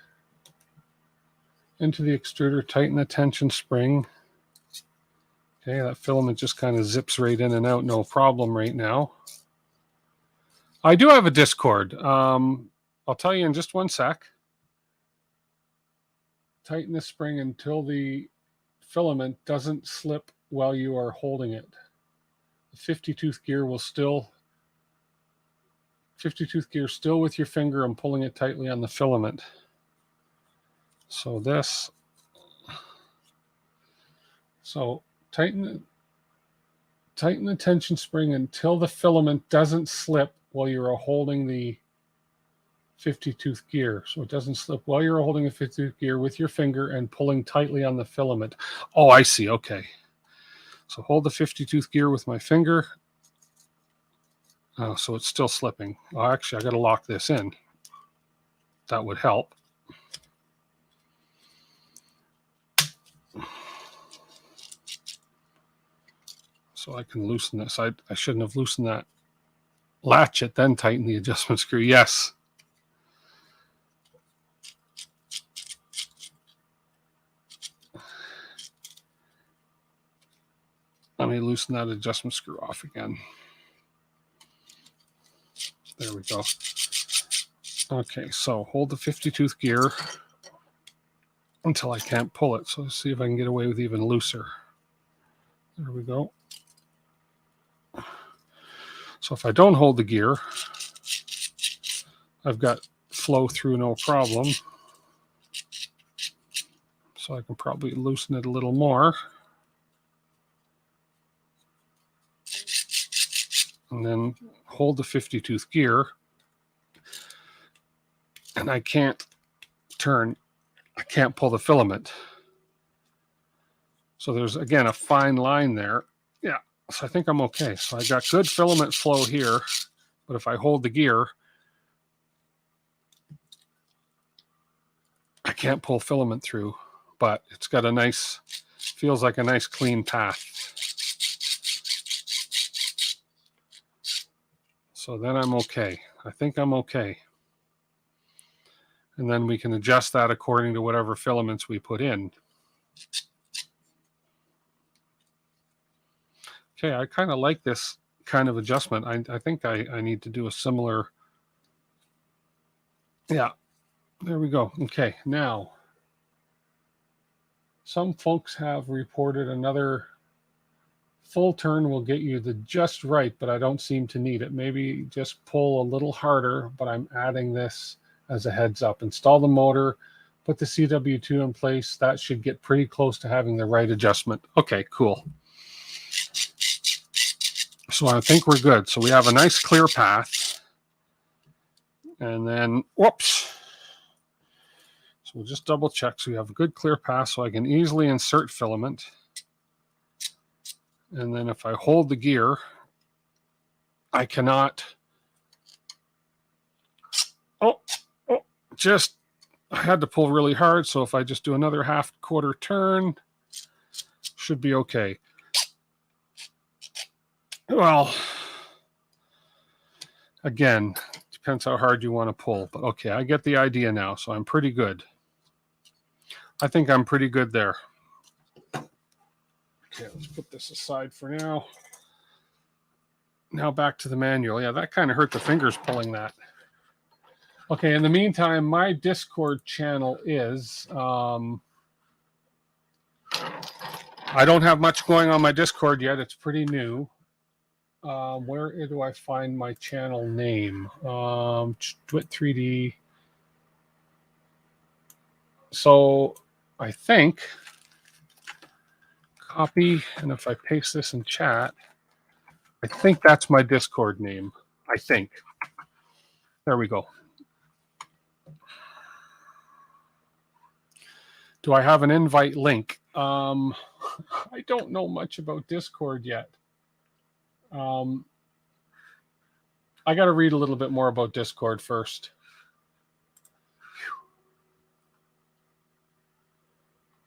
into the extruder, tighten the tension spring. Okay, that filament just kind of zips right in and out, no problem right now. I do have a discord. I'll tell you in just one sec. Tighten the spring until the filament doesn't slip while you are holding it. The 50-tooth gear will still, 50-tooth gear still with your finger and pulling it tightly on the filament. So this, so tighten the tension spring until the filament doesn't slip while you're holding the 50-tooth gear. So it doesn't slip while you're holding a 50-tooth gear with your finger and pulling tightly on the filament. Oh, I see. Okay. So hold the 50-tooth gear with my finger. Oh, so it's still slipping. Oh, actually, I got to lock this in. That would help. So I can loosen this. I shouldn't have loosened that. Latch it, then tighten the adjustment screw. Yes. Let me loosen that adjustment screw off again. There we go. Okay, so hold the 50-tooth gear until I can't pull it. So let's see if I can get away with even looser. There we go. So if I don't hold the gear, I've got flow through no problem. So I can probably loosen it a little more. And then hold the 50-tooth gear. And I can't pull the filament. So there's, again, a fine line there. Yeah, so I think I'm okay. So I got good filament flow here, but if I hold the gear, I can't pull filament through, but it's got a nice, feels like a nice clean path. So then I'm okay. I think I'm okay. And then we can adjust that according to whatever filaments we put in. Okay, I kind of like this kind of adjustment. I think I need to do a similar. Yeah, there we go. Okay, now some folks have reported another full turn will get you the just right, but I don't seem to need it. Maybe just pull a little harder, but I'm adding this as a heads up. Install the motor, put the CW2 in place. That should get pretty close to having the right adjustment. Okay, cool. So I think we're good. So we have a nice clear path. And then, whoops. So we'll just double check. So we have a good clear path so I can easily insert filament. And then if I hold the gear, I cannot. I had to pull really hard. So if I just do another half-quarter turn, should be okay. Well, again, depends how hard you want to pull. But okay, I get the idea now. So I'm pretty good. I think I'm pretty good there. Okay, let's put this aside for now. Now back to the manual. Yeah, that kind of hurt the fingers pulling that. Okay, in the meantime, my Discord channel is... I don't have much going on my Discord yet. It's pretty new. Where do I find my channel name? Twit 3D. So I think copy, and if I paste this in chat, I think that's my Discord name. I think. There we go. Do I have an invite link? I don't know much about Discord yet. I got to read a little bit more about Discord first.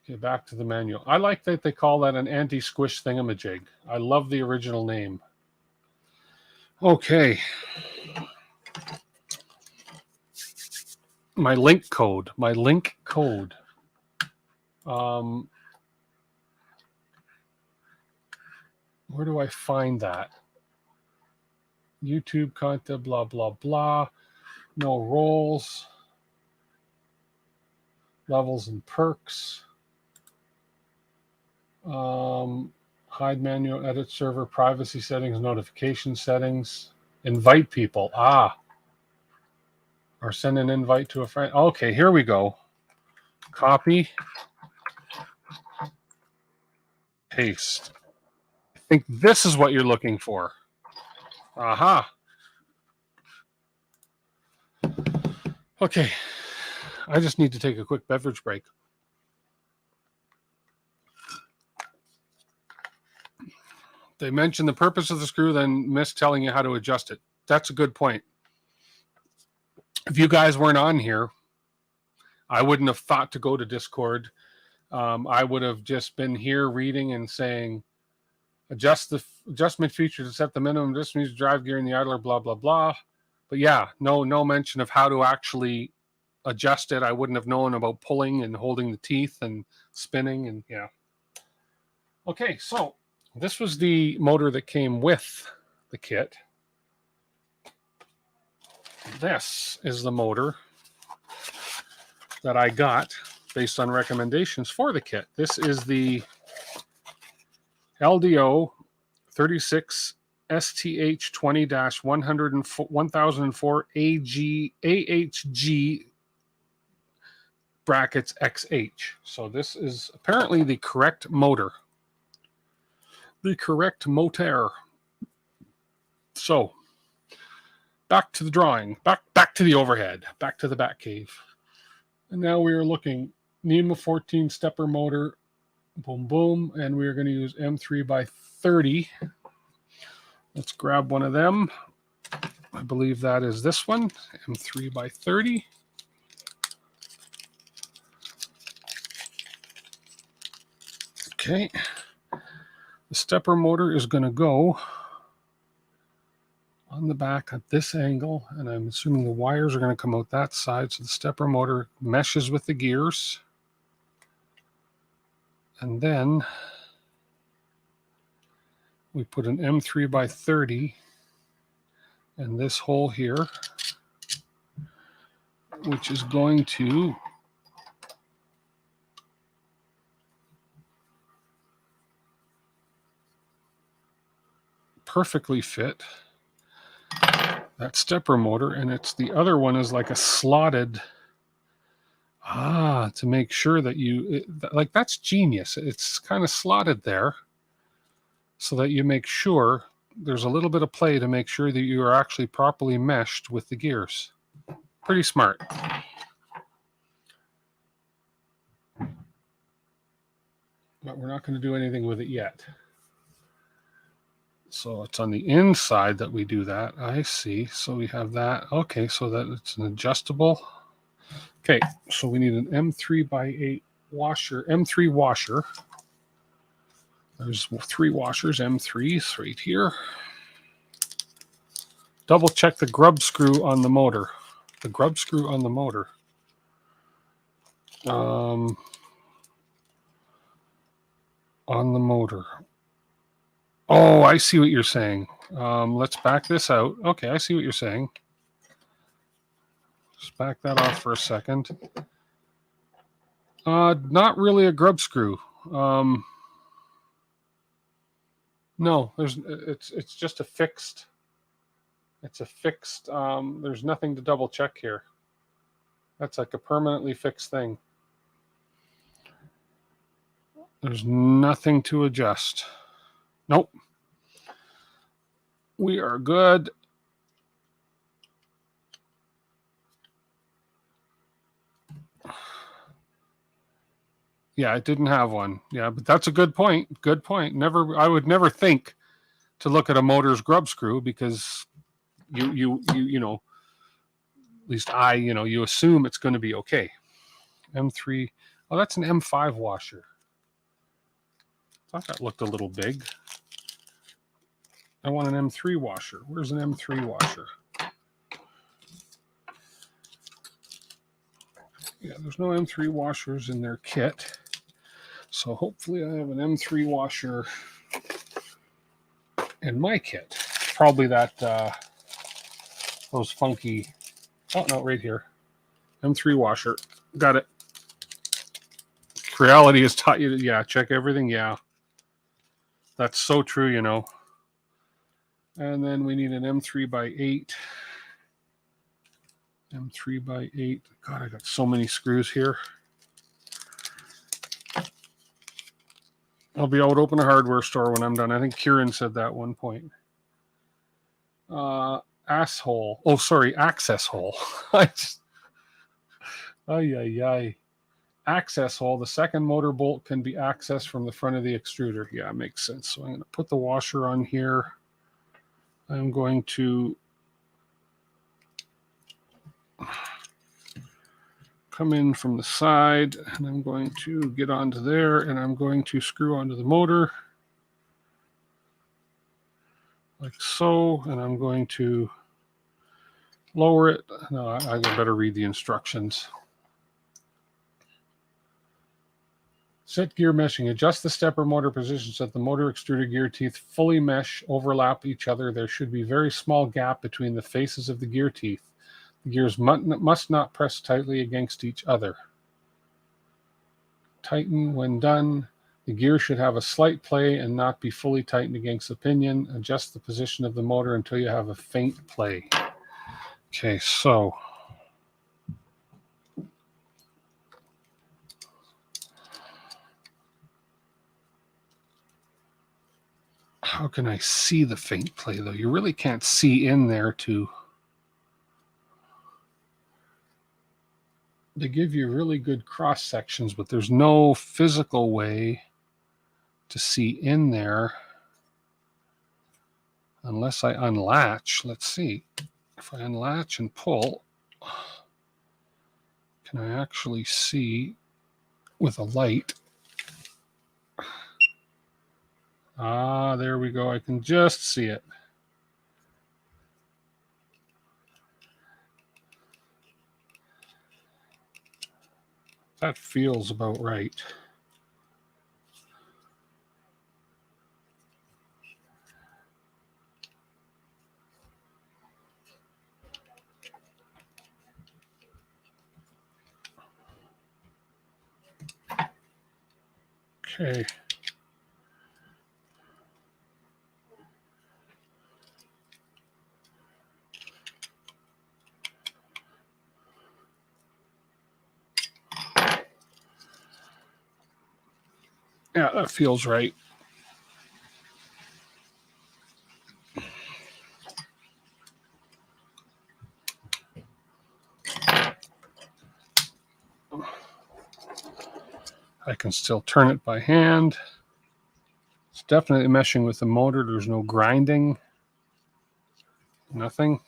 Okay, back to the manual. I like that they call that an anti-squish thingamajig. I love the original name. Okay. My link code. Where do I find that? YouTube content, blah, blah, blah. No roles. Levels and perks. Hide manual, edit server, privacy settings, notification settings. Invite people. Or send an invite to a friend. Okay, here we go. Copy. Paste. I think this is what you're looking for. Aha. Okay. I just need to take a quick beverage break. They mentioned the purpose of the screw, then missed telling you how to adjust it. That's a good point. If you guys weren't on here, I wouldn't have thought to go to Discord. I would have just been here reading and saying, adjust the adjustment feature to set the minimum distance drive gear in the idler, blah, blah, blah. But yeah, no mention of how to actually adjust it. I wouldn't have known about pulling and holding the teeth and spinning and yeah. Okay, so this was the motor that came with the kit. This is the motor that I got based on recommendations for the kit. This is the LDO 36 STH 20-1004 AHG brackets XH. So this is apparently the correct motor. The correct motor. So back to the drawing, back to the overhead, back to the back cave. And now we are looking NEMA 14 stepper motor, boom, boom, and we are going to use M3x30. Let's grab one of them. I believe that is this one, M3x30. Okay. The stepper motor is going to go on the back at this angle, and I'm assuming the wires are going to come out that side, so the stepper motor meshes with the gears. And then we put an M3x30 in this hole here, which is going to perfectly fit that stepper motor, and it's the other one is like a slotted to make sure that like that's genius. It's kind of slotted there so that you make sure there's a little bit of play to make sure that you are actually properly meshed with the gears. Pretty smart. But we're not going to do anything with it yet. So it's on the inside that we do that. I see. So we have that. Okay, so that it's an adjustable. Okay, so we need an M3x8 washer, M3 washer. There's 3 washers, M3s right here. Double check the grub screw on the motor. The grub screw on the motor. On the motor. Oh, I see what you're saying. Let's back this out. Okay, I see what you're saying. Just back that off for a second. Not really a grub screw. No, it's just a fixed. It's a fixed. There's nothing to double check here. That's like a permanently fixed thing. There's nothing to adjust. Nope. We are good. Yeah, it didn't have one. Yeah, but that's a good point. Good point. I would never think to look at a motor's grub screw because you know, at least you assume it's going to be okay. M3. Oh, that's an M5 washer. I thought that looked a little big. I want an M3 washer. Where's an M3 washer? Yeah, there's no M3 washers in their kit. So hopefully I have an M3 washer in my kit. Probably that, those funky, oh no, right here. M3 washer. Got it. Reality has taught you to, yeah, check everything. Yeah. That's so true, you know. And then we need an M3 by 8. M3 by 8. God, I got so many screws here. I'll be able to open a hardware store when I'm done. I think Kieran said that at one point. Asshole. Oh, sorry, access hole. Access hole. The second motor bolt can be accessed from the front of the extruder. Yeah, it makes sense. So I'm going to put the washer on here. I'm going to come in from the side, and I'm going to get onto there, and I'm going to screw onto the motor like so, and I'm going to lower it. No, I better read the instructions. Set gear meshing. Adjust the stepper motor position so that the motor extruder gear teeth fully mesh, overlap each other. There should be a very small gap between the faces of the gear teeth. The gears must not press tightly against each other. Tighten when done. The gear should have a slight play and not be fully tightened against the pinion. Adjust the position of the motor until you have a faint play. Okay, so how can I see the faint play, though? You really can't see in there to... They give you really good cross sections, but there's no physical way to see in there unless I unlatch. Let's see. If I unlatch and pull, can I actually see with a light? Ah, there we go. I can just see it. That feels about right. Okay. Yeah, that feels right. I can still turn it by hand. It's definitely meshing with the motor. There's no grinding. Nothing.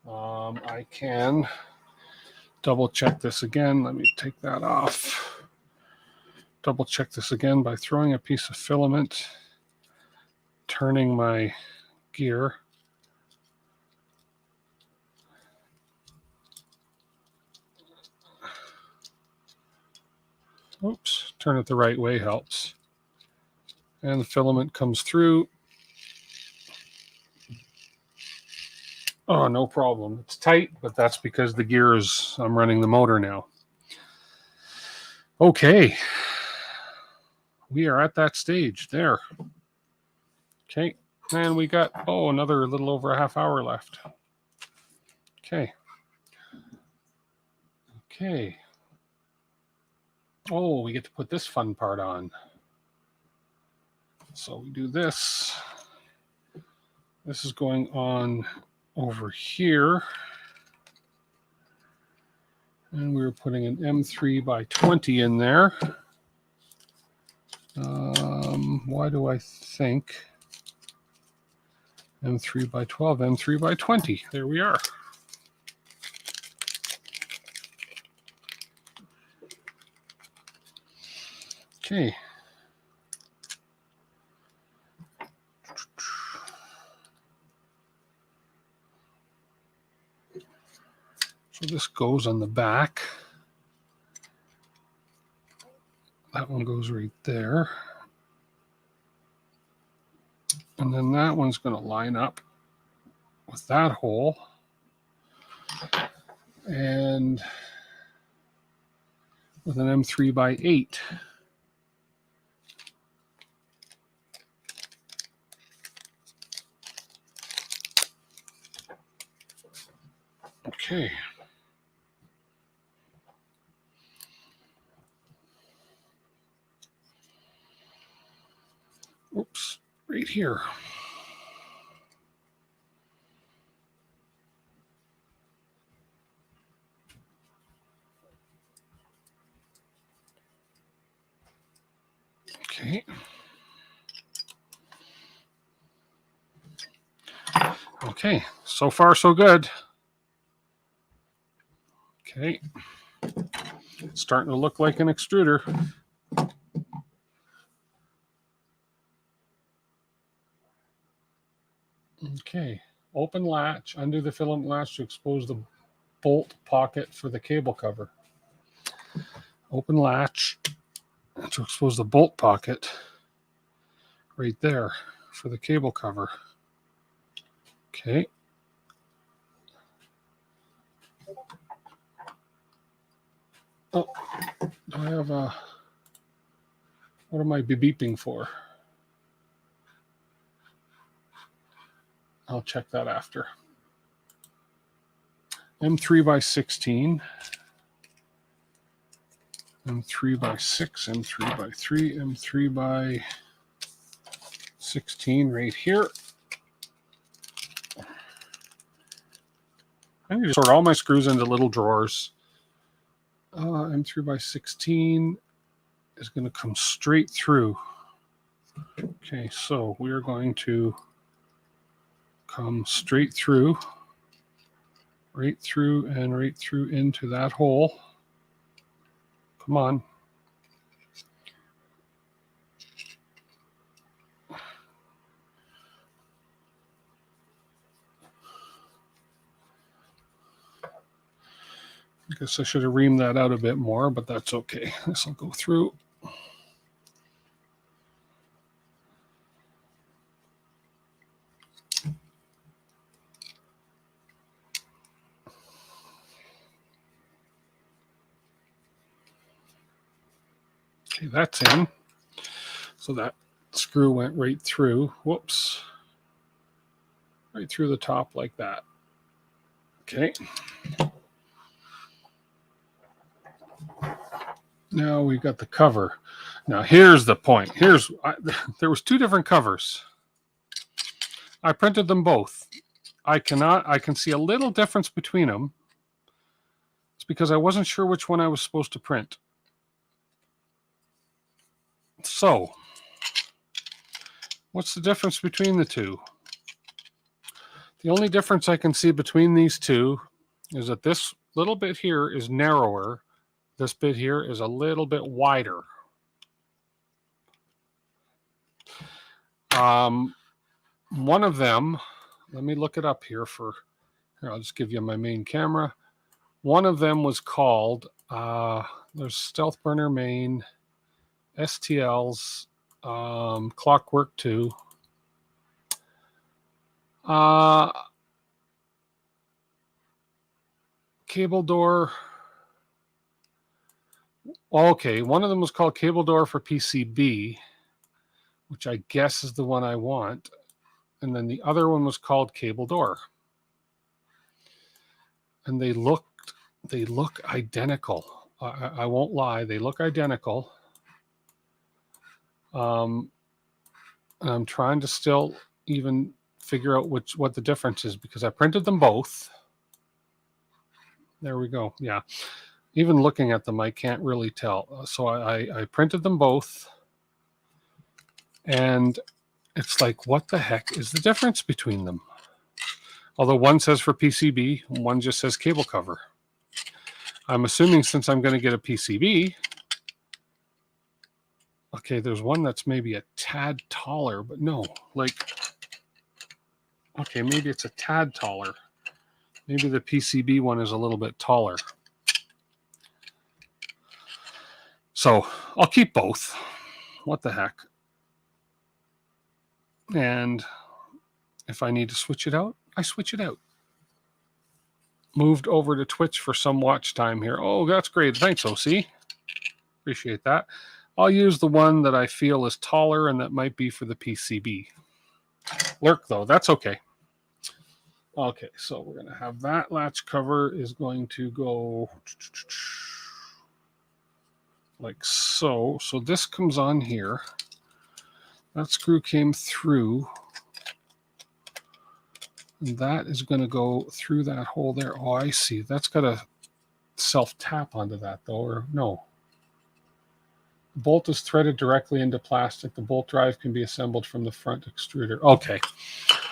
I can double check this again. Let me take that off. Double check this again by throwing a piece of filament, turning my gear. Oops, turn it the right way helps. And the filament comes through. Oh, no problem. It's tight, but that's because the gear is, I'm running the motor now. Okay. We are at that stage there. Okay. And we got, another little over a half hour left. Okay. Okay. Oh, we get to put this fun part on. So we do this. This is going on over here. And we're putting an M3 by 20 in there. Why do I think M3 by 12, M3 by 20. There we are. Okay. So this goes on the back. That one goes right there. And then that one's going to line up with that hole. And with an M3 by 8. Okay. Oops, right here. Okay. Okay, so far so good. Okay. It's starting to look like an extruder. Okay. Open latch, undo the filament latch to expose the bolt pocket for the cable cover. Open latch to expose the bolt pocket right there for the cable cover. Okay. Oh, do I have a... What am I beeping for? I'll check that after. M3 by 16. M3 by 6, M3 by 3, M3 by 16 right here. I need to sort all my screws into little drawers. M3 by 16 is going to come straight through. Okay, so we are going to come straight through, right through, and right through into that hole. Come on. I guess I should have reamed that out a bit more, but that's okay. This will go through. Okay, that's in. So that screw went right through. Whoops. Right through the top like that. Okay. Now we've got the cover. Now here's the point. There was 2 different covers. I printed them both. I can see a little difference between them. It's because I wasn't sure which one I was supposed to print. So, what's the difference between the 2? The only difference I can see between these 2 is that this little bit here is narrower. This bit here is a little bit wider. One of them, let me look it up here here, I'll just give you my main camera. One of them was called, there's Stealth Burner Main, STLs, Clockwork 2. Cable door. Okay, one of them was called Cable Door for PCB, which I guess is the one I want. And then the other one was called Cable Door. And they look identical. I won't lie, they look identical. And I'm trying to still even figure out what the difference is because I printed them both. There we go. Yeah. Even looking at them, I can't really tell. So I printed them both. And it's like, what the heck is the difference between them? Although one says for PCB, one just says cable cover. I'm assuming since I'm going to get a PCB, okay, there's one that's maybe a tad taller, but no, like, okay, maybe it's a tad taller. Maybe the PCB one is a little bit taller. So I'll keep both. What the heck? And if I need to switch it out, I switch it out. Moved over to Twitch for some watch time here. Oh, that's great. Thanks, OC. Appreciate that. I'll use the one that I feel is taller and that might be for the PCB. Lurk, though. That's okay. Okay, so we're going to have that latch cover is going to go like so. So this comes on here. That screw came through. And that is going to go through that hole there. Oh, I see. That's got to self-tap onto that, though, or no. The bolt is threaded directly into plastic. The bolt drive can be assembled from the front extruder. Okay.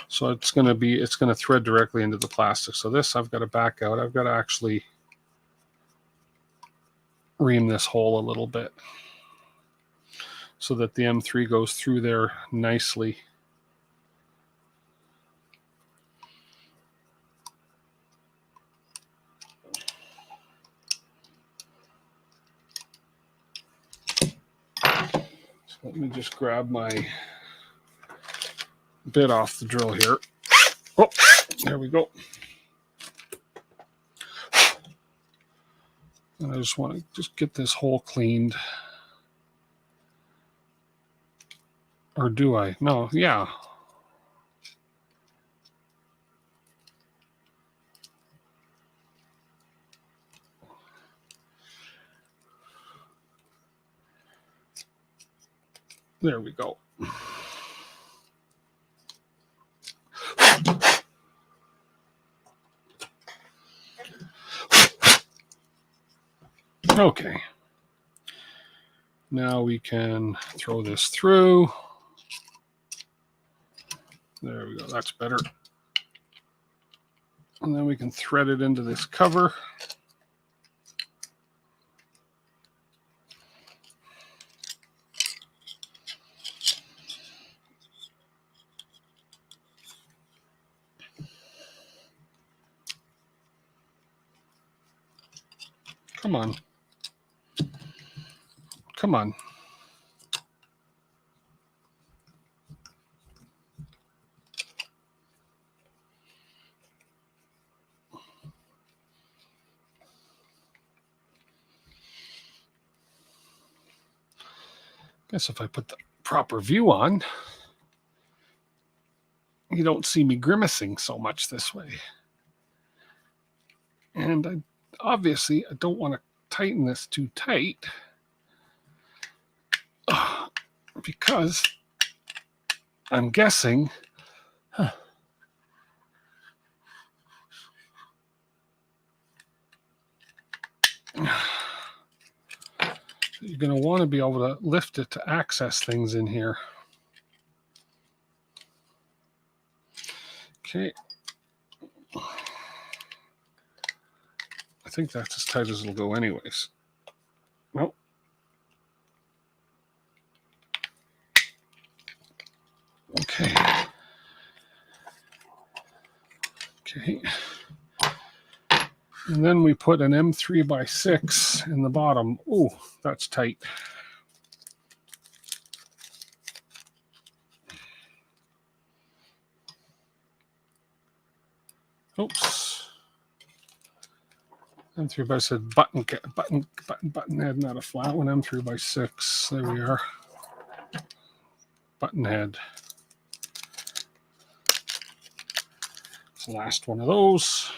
So it's going to thread directly into the plastic. So this I've got to back out. I've got to actually ream this hole a little bit so that the M3 goes through there nicely. So let me just grab my bit off the drill here. Oh, there we go. And I just want to just get this hole cleaned. Or do I? No, yeah. There we go. Okay. Now we can throw this through. There we go. That's better. And then we can thread it into this cover. Come on. Come on. Guess if I put the proper view on, you don't see me grimacing so much this way. And obviously, I don't want to tighten this too tight because I'm guessing you're going to want to be able to lift it to access things in here. Okay. I think that's as tight as it'll go anyways. Nope. Okay. Okay. And then we put an M3x6 in the bottom. Oh, that's tight. Oops. M3 by said button head, not a flat one. M3 by 6. There we are. Button head. It's the last one of those.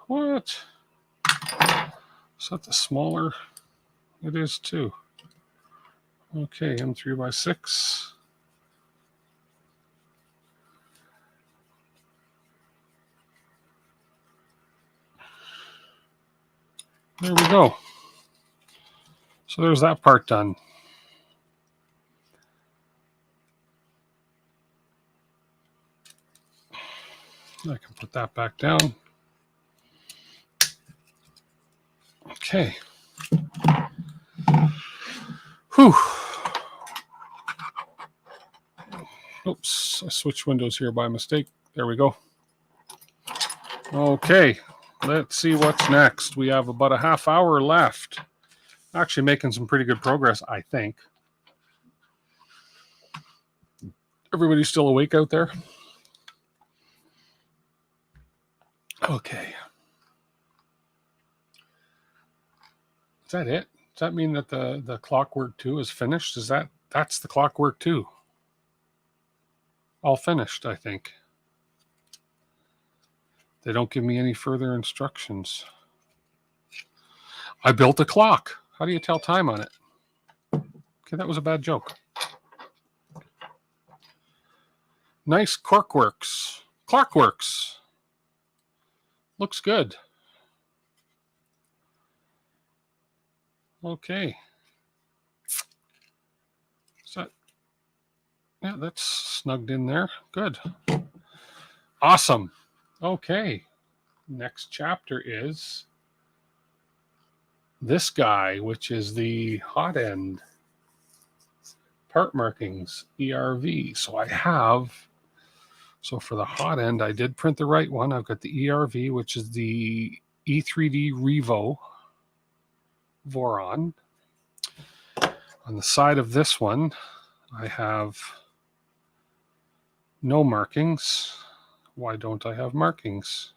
What? Is that the smaller? It is too. Okay, M3 by 6. There we go. So there's that part done. I can put that back down. Okay. Whew. Oops, I switched windows here by mistake. There we go. Okay, let's see what's next. We have about a half hour left. Actually making some pretty good progress, I think. Everybody still awake out there? Okay. Is that it? Does that mean that the clockwork 2 is finished? That's the clockwork 2? All finished, I think. They don't give me any further instructions. I built a clock. How do you tell time on it? Okay, that was a bad joke. Nice corkworks. Clockworks. Looks good. Okay. Is that... Yeah, that's snugged in there. Good. Awesome. Okay. Next chapter is this guy, which is the hot end part markings, ERV. So for the hot end, I did print the right one. I've got the ERV, which is the E3D Revo Voron. On the side of this one, I have no markings. Why don't I have markings?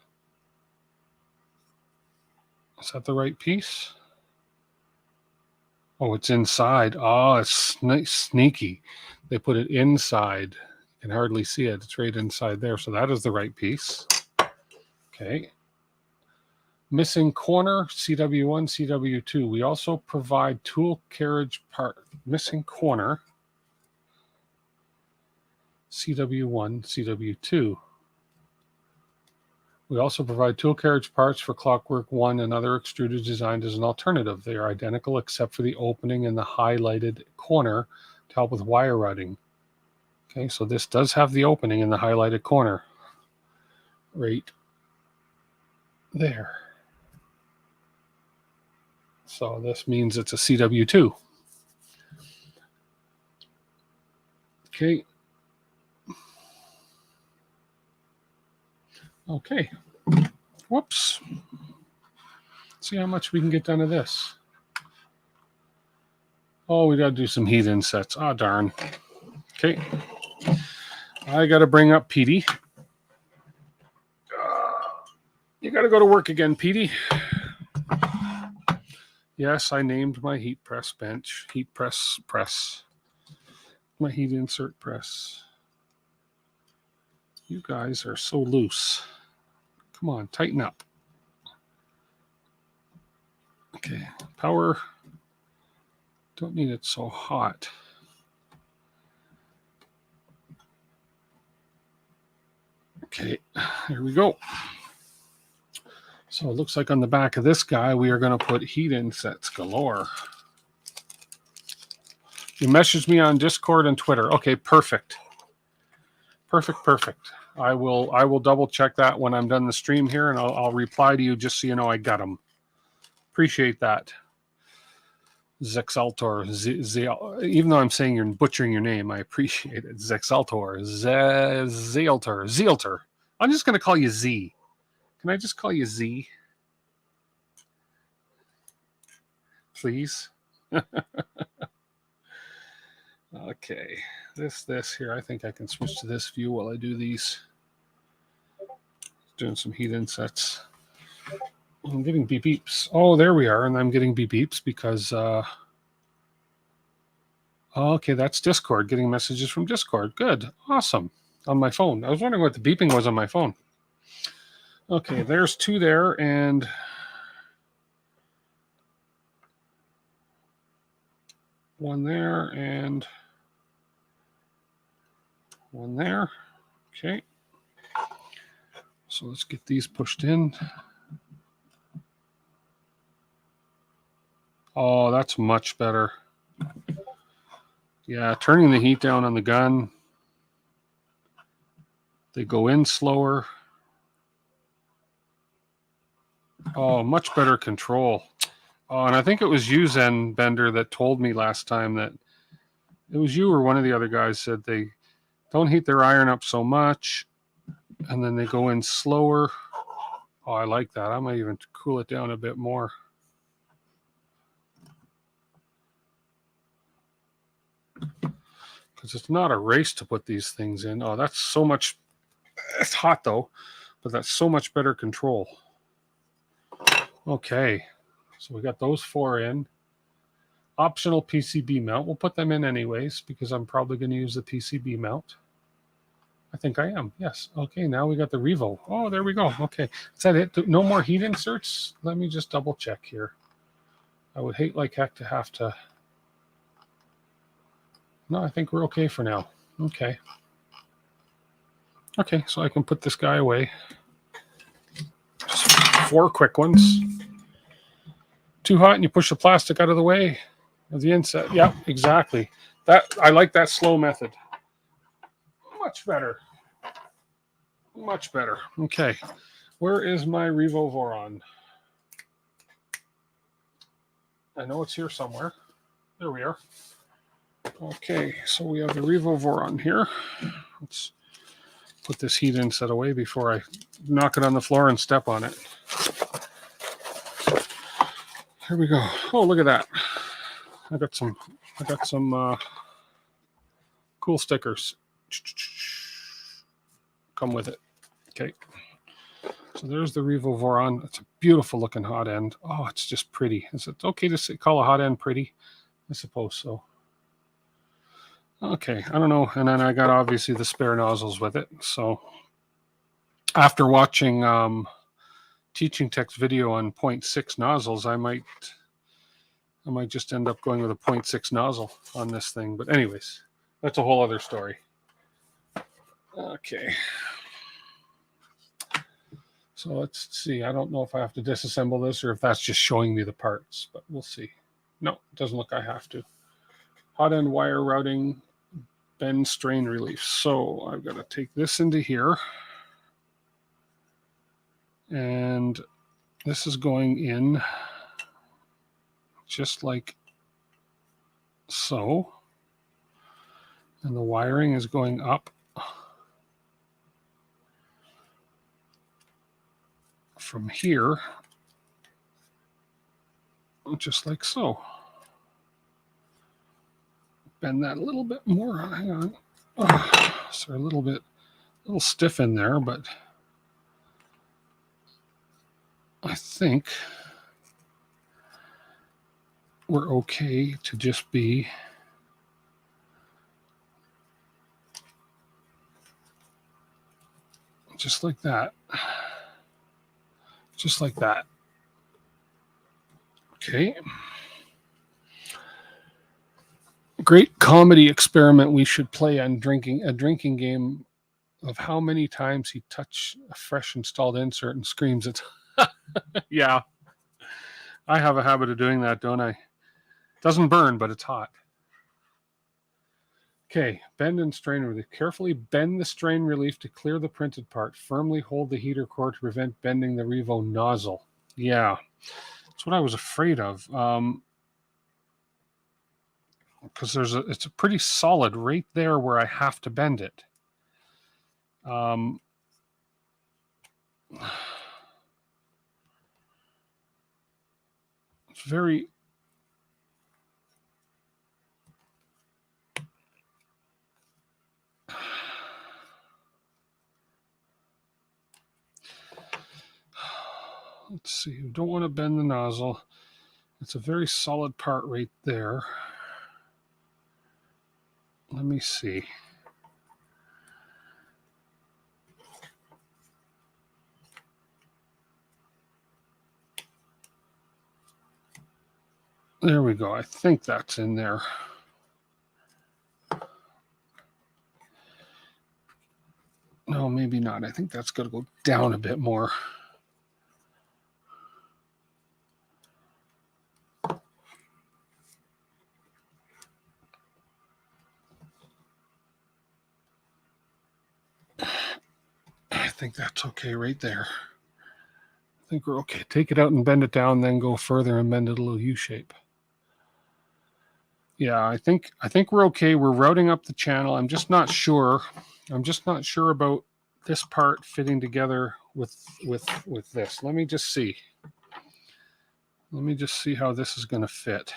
Is that the right piece? Oh, it's inside. Oh, it's sneaky. They put it inside. You can hardly see it. It's right inside there. So that is the right piece. Okay. Missing corner, CW1, CW2. We also provide tool carriage part. Missing corner, CW1, CW2. We also provide tool carriage parts for Clockwork 1 and other extruders designed as an alternative. They are identical except for the opening in the highlighted corner to help with wire routing. Okay, so this does have the opening in the highlighted corner. Right there. So this means it's a CW2. Okay. Okay. Whoops. See how much we can get done of this. Oh, we got to do some heat insets. Ah, darn. Okay. I got to bring up Ptfe. You got to go to work again, Ptfe. Yes, I named my heat press bench. Heat press. My heat insert press. You guys are so loose. Come on, tighten up. Okay, power. Don't need it so hot. Okay, here we go. So it looks like on the back of this guy, we are going to put heat insets galore. You messaged me on Discord and Twitter. Okay, perfect. Perfect. I will double check that when I'm done the stream here, and I'll reply to you just so you know I got them. Appreciate that. Zexaltor, even though I'm saying you're butchering your name, I appreciate it. Zexaltor, Zealter. I'm just going to call you Z. Can I just call you Z? Please? Okay. This here, I think I can switch to this view while I do these. Doing some heat insets. I'm getting beep beeps. Oh, there we are. And I'm getting beep beeps because... okay, that's Discord. Getting messages from Discord. Good. Awesome. On my phone. I was wondering what the beeping was on my phone. Okay, there's two there, and... one there, and... one there. Okay. So let's get these pushed in. Oh, that's much better. Yeah, turning the heat down on the gun. They go in slower. Oh, much better control. Oh, and I think it was you, Zen Bender, that told me last time that it was you or one of the other guys said they don't heat their iron up so much, and then they go in slower. Oh, I like that. I might even cool it down a bit more. Because it's not a race to put these things in. Oh, that's so much. It's hot though, but that's so much better control. Okay, so we got those 4 in. Optional PCB mount. We'll put them in anyways because I'm probably going to use the PCB mount. I think I am. Yes. Okay, now we got the Revo. Oh, there we go. Okay. Is that it? No more heat inserts? Let me just double check here. I would hate like heck to have to. No, I think we're okay for now. Okay. Okay, so I can put this guy away. Just 4 quick ones. Too hot and you push the plastic out of the way of the inset. Yeah, exactly. That I like that slow method. Much better. Much better. Okay. Where is my Revo Voron? I know it's here somewhere. There we are. Okay, so we have the Revo Voron here. Let's put this heat inset away before I knock it on the floor and step on it. Here we go. Oh, look at that. I got some cool stickers. Come with it. Okay. So there's the Revo Voron. It's a beautiful looking hot end. Oh, it's just pretty. Is it okay to call a hot end pretty? I suppose so. Okay, I don't know. And then I got obviously the spare nozzles with it. So after watching Teaching Tech's video on 0.6 nozzles, I might just end up going with a 0.6 nozzle on this thing. But anyways, that's a whole other story. Okay. So let's see. I don't know if I have to disassemble this or if that's just showing me the parts, but we'll see. No, it doesn't look I have to. Hot end wire routing, bend strain relief. So I've got to take this into here. And this is going in just like so. And the wiring is going up from here, just like so. Bend that a little bit more. Hang on. Oh, so a little stiff in there, but I think we're okay to just be just like that. Just like that. Okay. Great comedy experiment we should play on a drinking game of how many times he touched a fresh installed insert and screams it. Yeah. I have a habit of doing that, don't I? Doesn't burn, but it's hot. Okay, bend and strain relief. Carefully bend the strain relief to clear the printed part. Firmly hold the heater core to prevent bending the Revo nozzle. Yeah, that's what I was afraid of. Because it's a pretty solid right there where I have to bend it. It's very. Let's see, you don't want to bend the nozzle. It's a very solid part right there. Let me see. There we go. I think that's in there. No, maybe not. I think that's going to go down a bit more. think that's okay right there. I think we're okay. Take it out and bend it down, then go further and bend it a little U-shape. Yeah, I think we're okay. We're routing up the channel. I'm just not sure. I'm just not sure about this part fitting together with this. Let me just see. Let me just see how this is going to fit.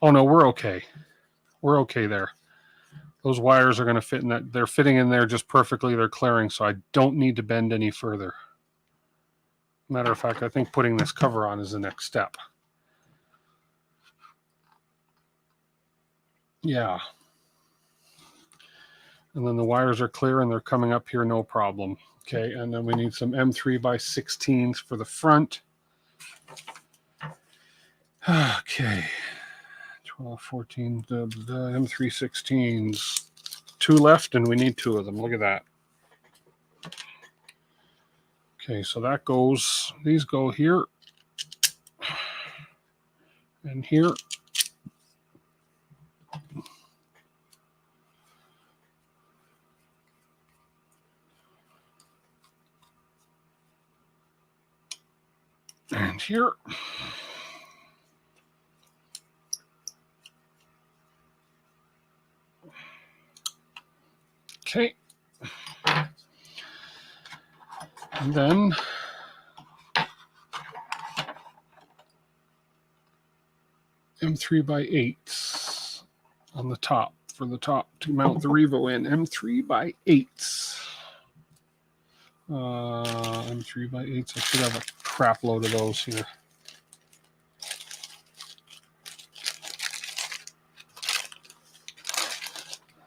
Oh no, we're okay. We're okay there. Those wires are going to fit in that. They're fitting in there just perfectly. They're clearing, so I don't need to bend any further. Matter of fact, I think putting this cover on is the next step. Yeah. And then the wires are clear and they're coming up here, no problem. Okay, and then we need some M3x16s for the front. Okay. 12, 14, the M316s. 2 left and we need 2 of them. Look at that. Okay, so that goes, these go here and here. And here. Okay. And then M3x8s on the top, for the top to mount the Revo in. M3x8s. M3x8s. I should have a crap load of those here.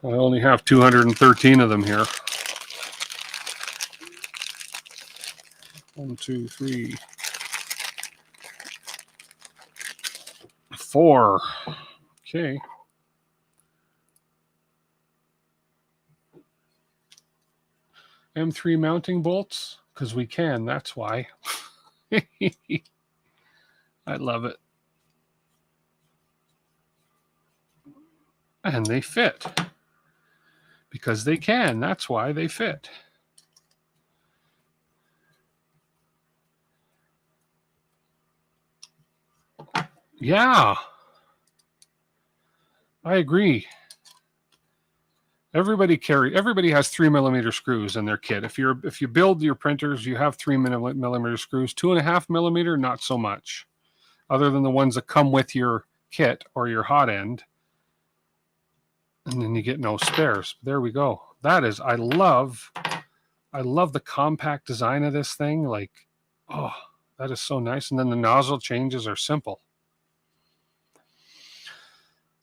I only have 213 of them here. 1, 2, 3, 4. Okay. M3 mounting bolts, because we can, that's why. I love it. And they fit. Because they can, that's why they fit. Yeah. I agree. Everybody has 3mm screws in their kit. If you build your printers, you have 3mm screws. 2.5mm, not so much. Other than the ones that come with your kit or your hot end. And then you get no spares. There we go. That is, I love the compact design of this thing. Like, oh, that is so nice. And then the nozzle changes are simple.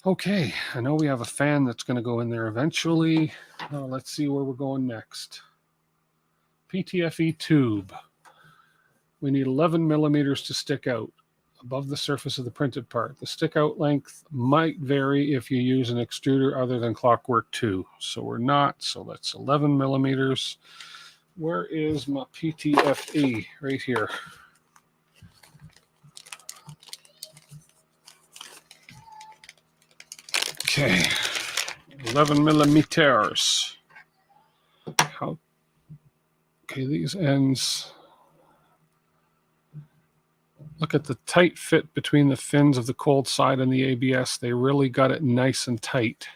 Okay, I know we have a fan that's going to go in there eventually. Let's see where we're going next. Ptfe tube. We need 11mm to stick out above the surface of the printed part. The stick out length might vary if you use an extruder other than Clockwork 2. So we're not, so that's 11mm. Where is my Ptfe? Right here. Okay, 11mm. How? Okay, these ends. Look at the tight fit between the fins of the cold side and the ABS. They really got it nice and tight.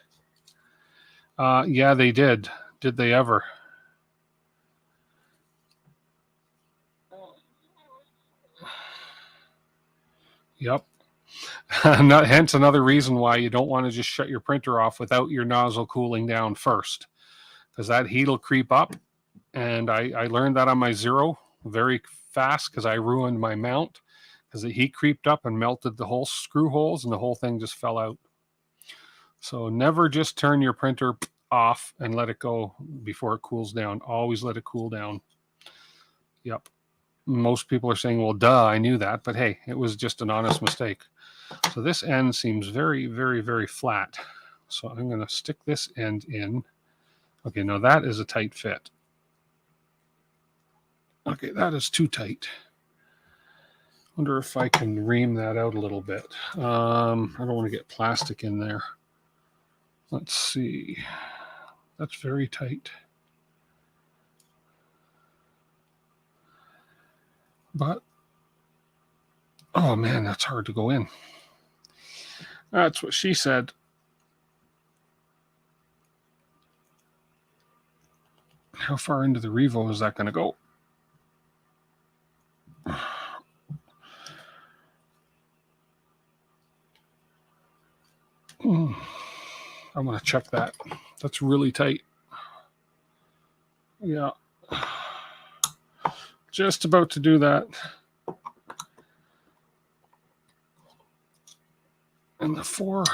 Yeah, they did. Did they ever? Yep. Hence another reason why you don't want to just shut your printer off without your nozzle cooling down first, because that heat will creep up. And I learned that on my Zero very fast because I ruined my mount because the heat creeped up and melted the whole screw holes and the whole thing just fell out. So never just turn your printer off and let it go before it cools down. Always let it cool down. Yep. Most people are saying, well, duh, I knew that. But hey, it was just an honest mistake. So this end seems very, very, very flat. So I'm going to stick this end in. Okay, now that is a tight fit. Okay, that is too tight. Wonder if I can ream that out a little bit. I don't want to get plastic in there. Let's see. That's very tight. But, oh man, that's hard to go in. That's what she said. How far into the Revo is that going to go? I'm going to check that. That's really tight. Yeah. Just about to do that. And the 4.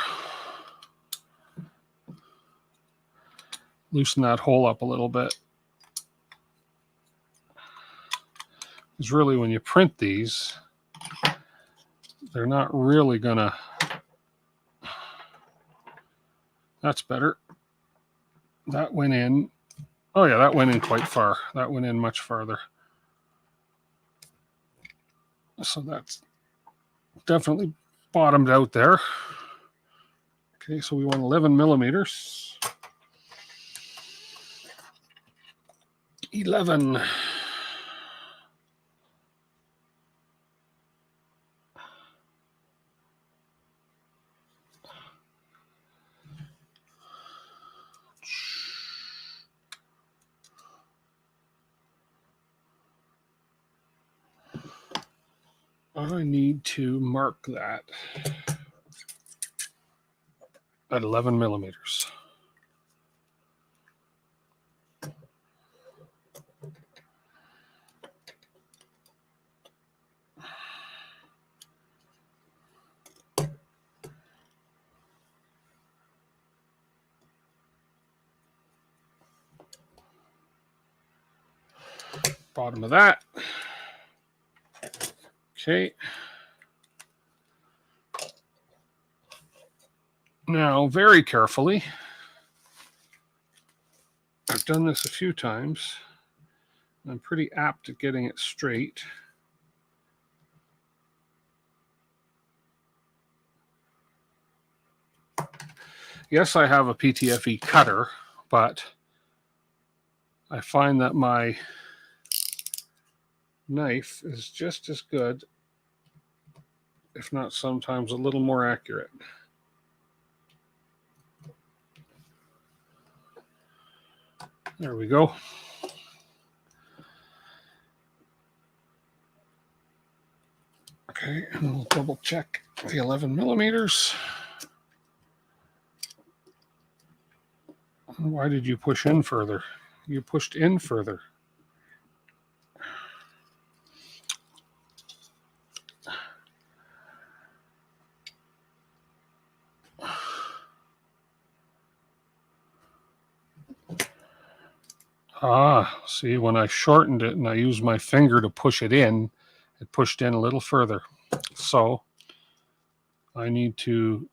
Loosen that hole up a little bit. Because really when you print these, they're not really going to... That's better. That went in. Oh yeah, that went in quite far. That went in much farther. So that's definitely bottomed out there. Okay, so we want 11 millimeters. 11. I need to mark that at 11 millimeters. Bottom of that. Okay. Now, very carefully, I've done this a few times. I'm pretty apt at getting it straight. Yes, I have a Ptfe cutter, but I find that my knife is just as good, if not sometimes a little more accurate. There we go. Okay, and we'll double check the 11 millimeters. Why did you push in further? You pushed in further. Ah, see, when I shortened it and I used my finger to push it in, it pushed in a little further. So I need to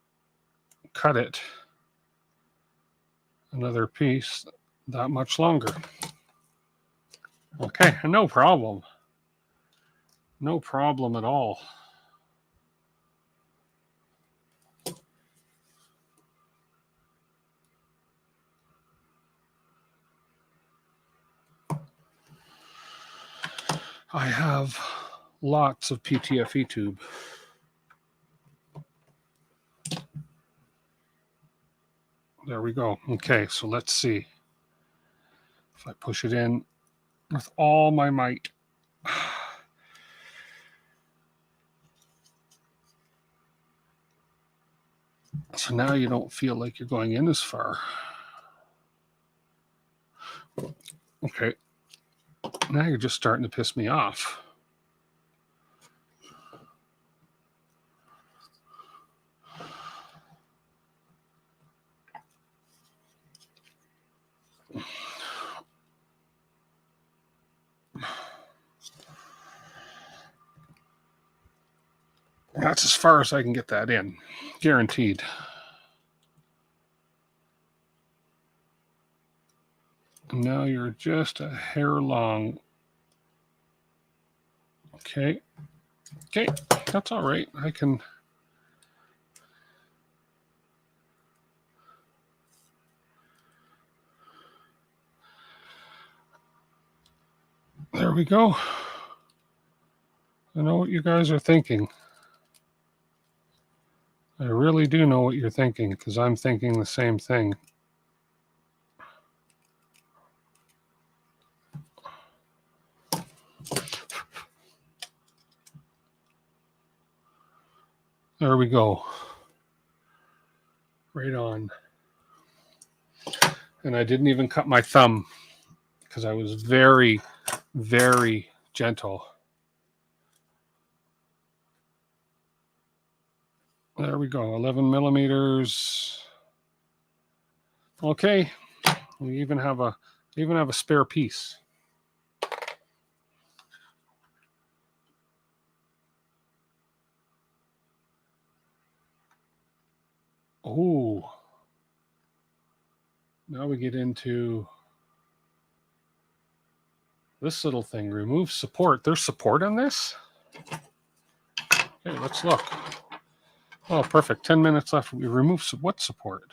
cut it another piece that much longer. Okay, no problem. No problem at all. I have lots of Ptfe tube. There we go. Okay, so let's see. If I push it in with all my might. So now you don't feel like you're going in as far. Okay. Now you're just starting to piss me off. That's as far as I can get that in. Guaranteed. Now you're just a hair long. Okay. Okay, that's all right. I can... There we go. I know what you guys are thinking. I really do know what you're thinking, because I'm thinking the same thing. There we go. Right on. And I didn't even cut my thumb, because I was very, very gentle. There we go, 11 millimeters. Okay, we even have a spare piece. Oh, now we get into this little thing. Remove support. There's support on this? Okay, let's look. Oh, perfect. 10 minutes left. We remove what support?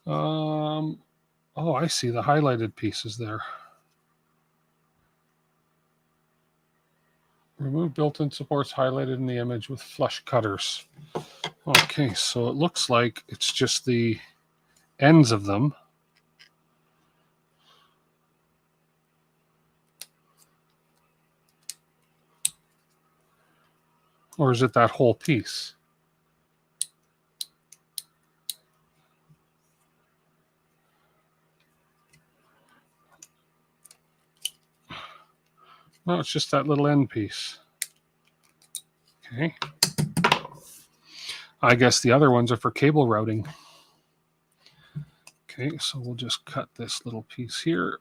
Oh, I see the highlighted pieces there. Remove built-in supports highlighted in the image with flush cutters. Okay, so it looks like it's just the ends of them. Or is it that whole piece? No, it's just that little end piece. Okay. I guess the other ones are for cable routing. Okay, so we'll just cut this little piece here.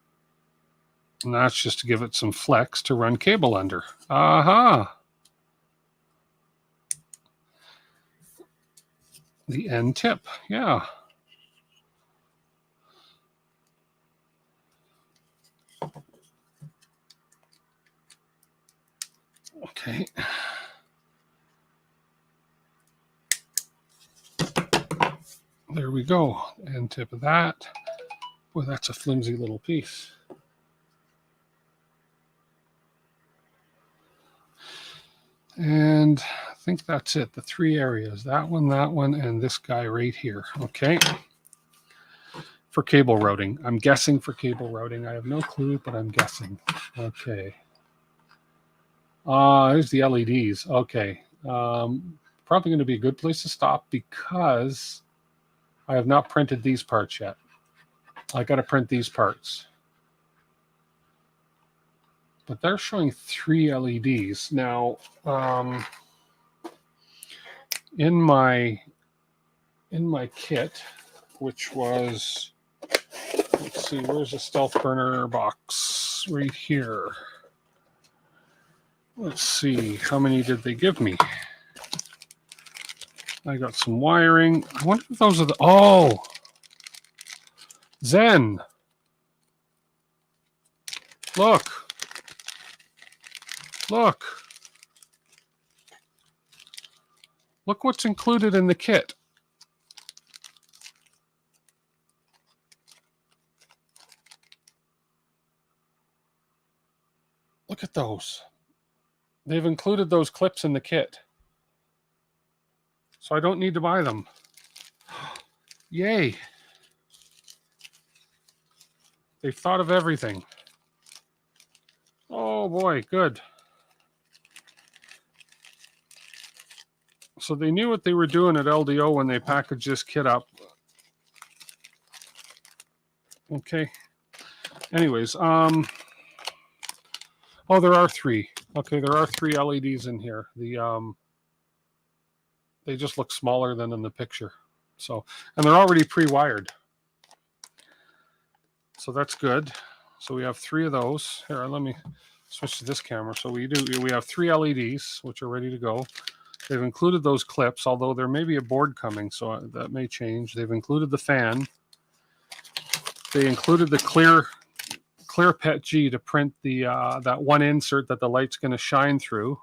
And that's just to give it some flex to run cable under. Aha! The end tip, yeah. Okay. There we go. End tip of that. Boy, that's a flimsy little piece. And I think that's it. The three areas. That one, and this guy right here. Okay. For cable routing. I'm guessing for cable routing. I have no clue, but I'm guessing. Okay. There's the LEDs. Okay. Probably going to be a good place to stop because I have not printed these parts yet. I got to print these parts. But they're showing 3 LEDs. Now, in my kit, which was, let's see, where's the stealth burner box? Right here. Let's see, how many did they give me? I got some wiring. I wonder if those are the, oh, Zen. Look. Look. Look what's included in the kit. Look at those. They've included those clips in the kit. So I don't need to buy them. Yay. They've thought of everything. Oh boy, good. So they knew what they were doing at LDO when they packaged this kit up. Okay. Anyways, oh, there are 3. Okay, there are 3 LEDs in here. They just look smaller than in the picture. So, and they're already pre-wired. So that's good. So we have 3 of those. Here, let me switch to this camera. So we have 3 LEDs, which are ready to go. They've included those clips, although there may be a board coming, so that may change. They've included the fan. They included the clear Ptfe to print the that one insert that the light's going to shine through.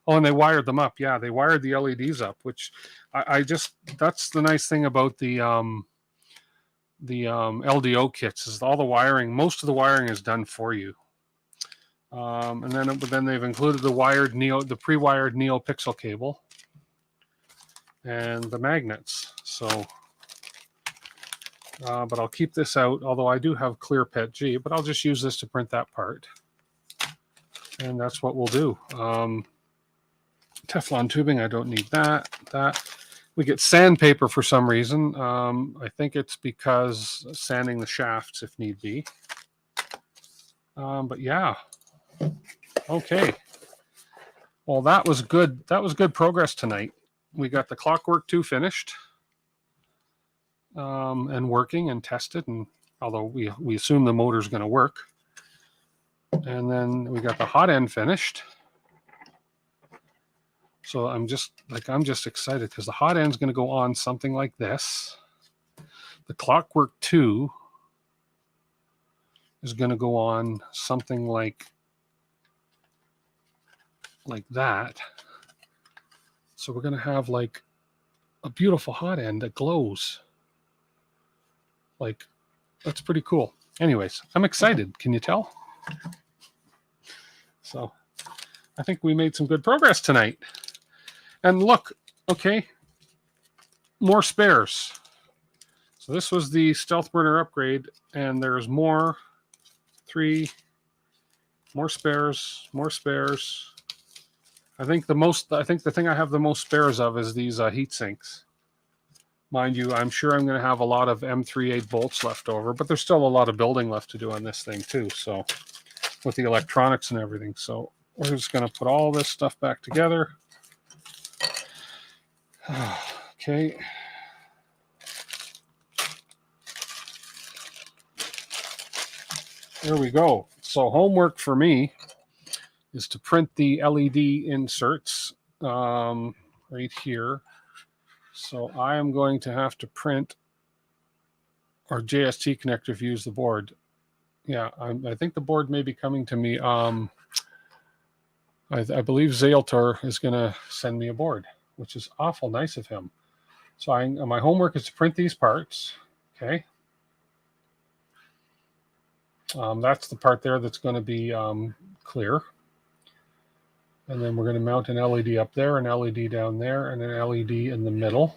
Oh, and they wired them up. Yeah, they wired the LEDs up, which I just, that's the nice thing about the LDO kits is all the wiring. Most of the wiring is done for you. And then they've included the pre-wired NeoPixel cable and the magnets. So, but I'll keep this out, although I do have clear PETG, but I'll just use this to print that part. And that's what we'll do. Teflon tubing, I don't need that. We get sandpaper for some reason. I think it's because sanding the shafts if need be. But yeah. Okay. Well, that was good. That was good progress tonight. We got the Clockwork 2 finished and working and tested, and although we assume the motor's going to work. And then we got the hot end finished. So I'm just excited because the hot end's going to go on something like this. The Clockwork 2 is going to go on something like that. So we're going to have like a beautiful hot end that glows. Like, that's pretty cool. Anyways, I'm excited. Can you tell? So I think we made some good progress tonight. And look, okay, more spares. So this was the Stealth Burner upgrade, and there's more. 3 more spares, more spares. I think the thing I have the most spares of is these heat sinks. Mind you, I'm sure I'm going to have a lot of M38 bolts left over, but there's still a lot of building left to do on this thing too. So with the electronics and everything. So we're just going to put all this stuff back together. Okay. There we go. So homework for me is to print the LED inserts right here. So I am going to have to print our JST connector if you use the board. Yeah, I think the board may be coming to me. I believe Zaltor is going to send me a board, which is awful nice of him. So my homework is to print these parts. Okay. That's the part there that's going to be clear. And then we're going to mount an LED up there, an LED down there, and an LED in the middle.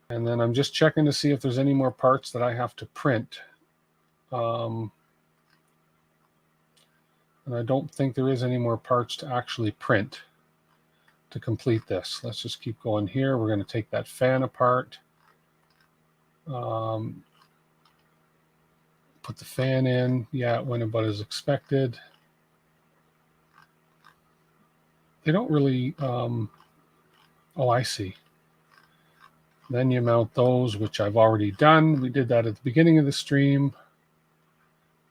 And then I'm just checking to see if there's any more parts that I have to print. And I don't think there is any more parts to actually print to complete this. Let's just keep going here. We're going to take that fan apart. Put the fan in. Yeah, it went about as expected. They don't really, oh, I see. Then you mount those, which I've already done. We did that at the beginning of the stream.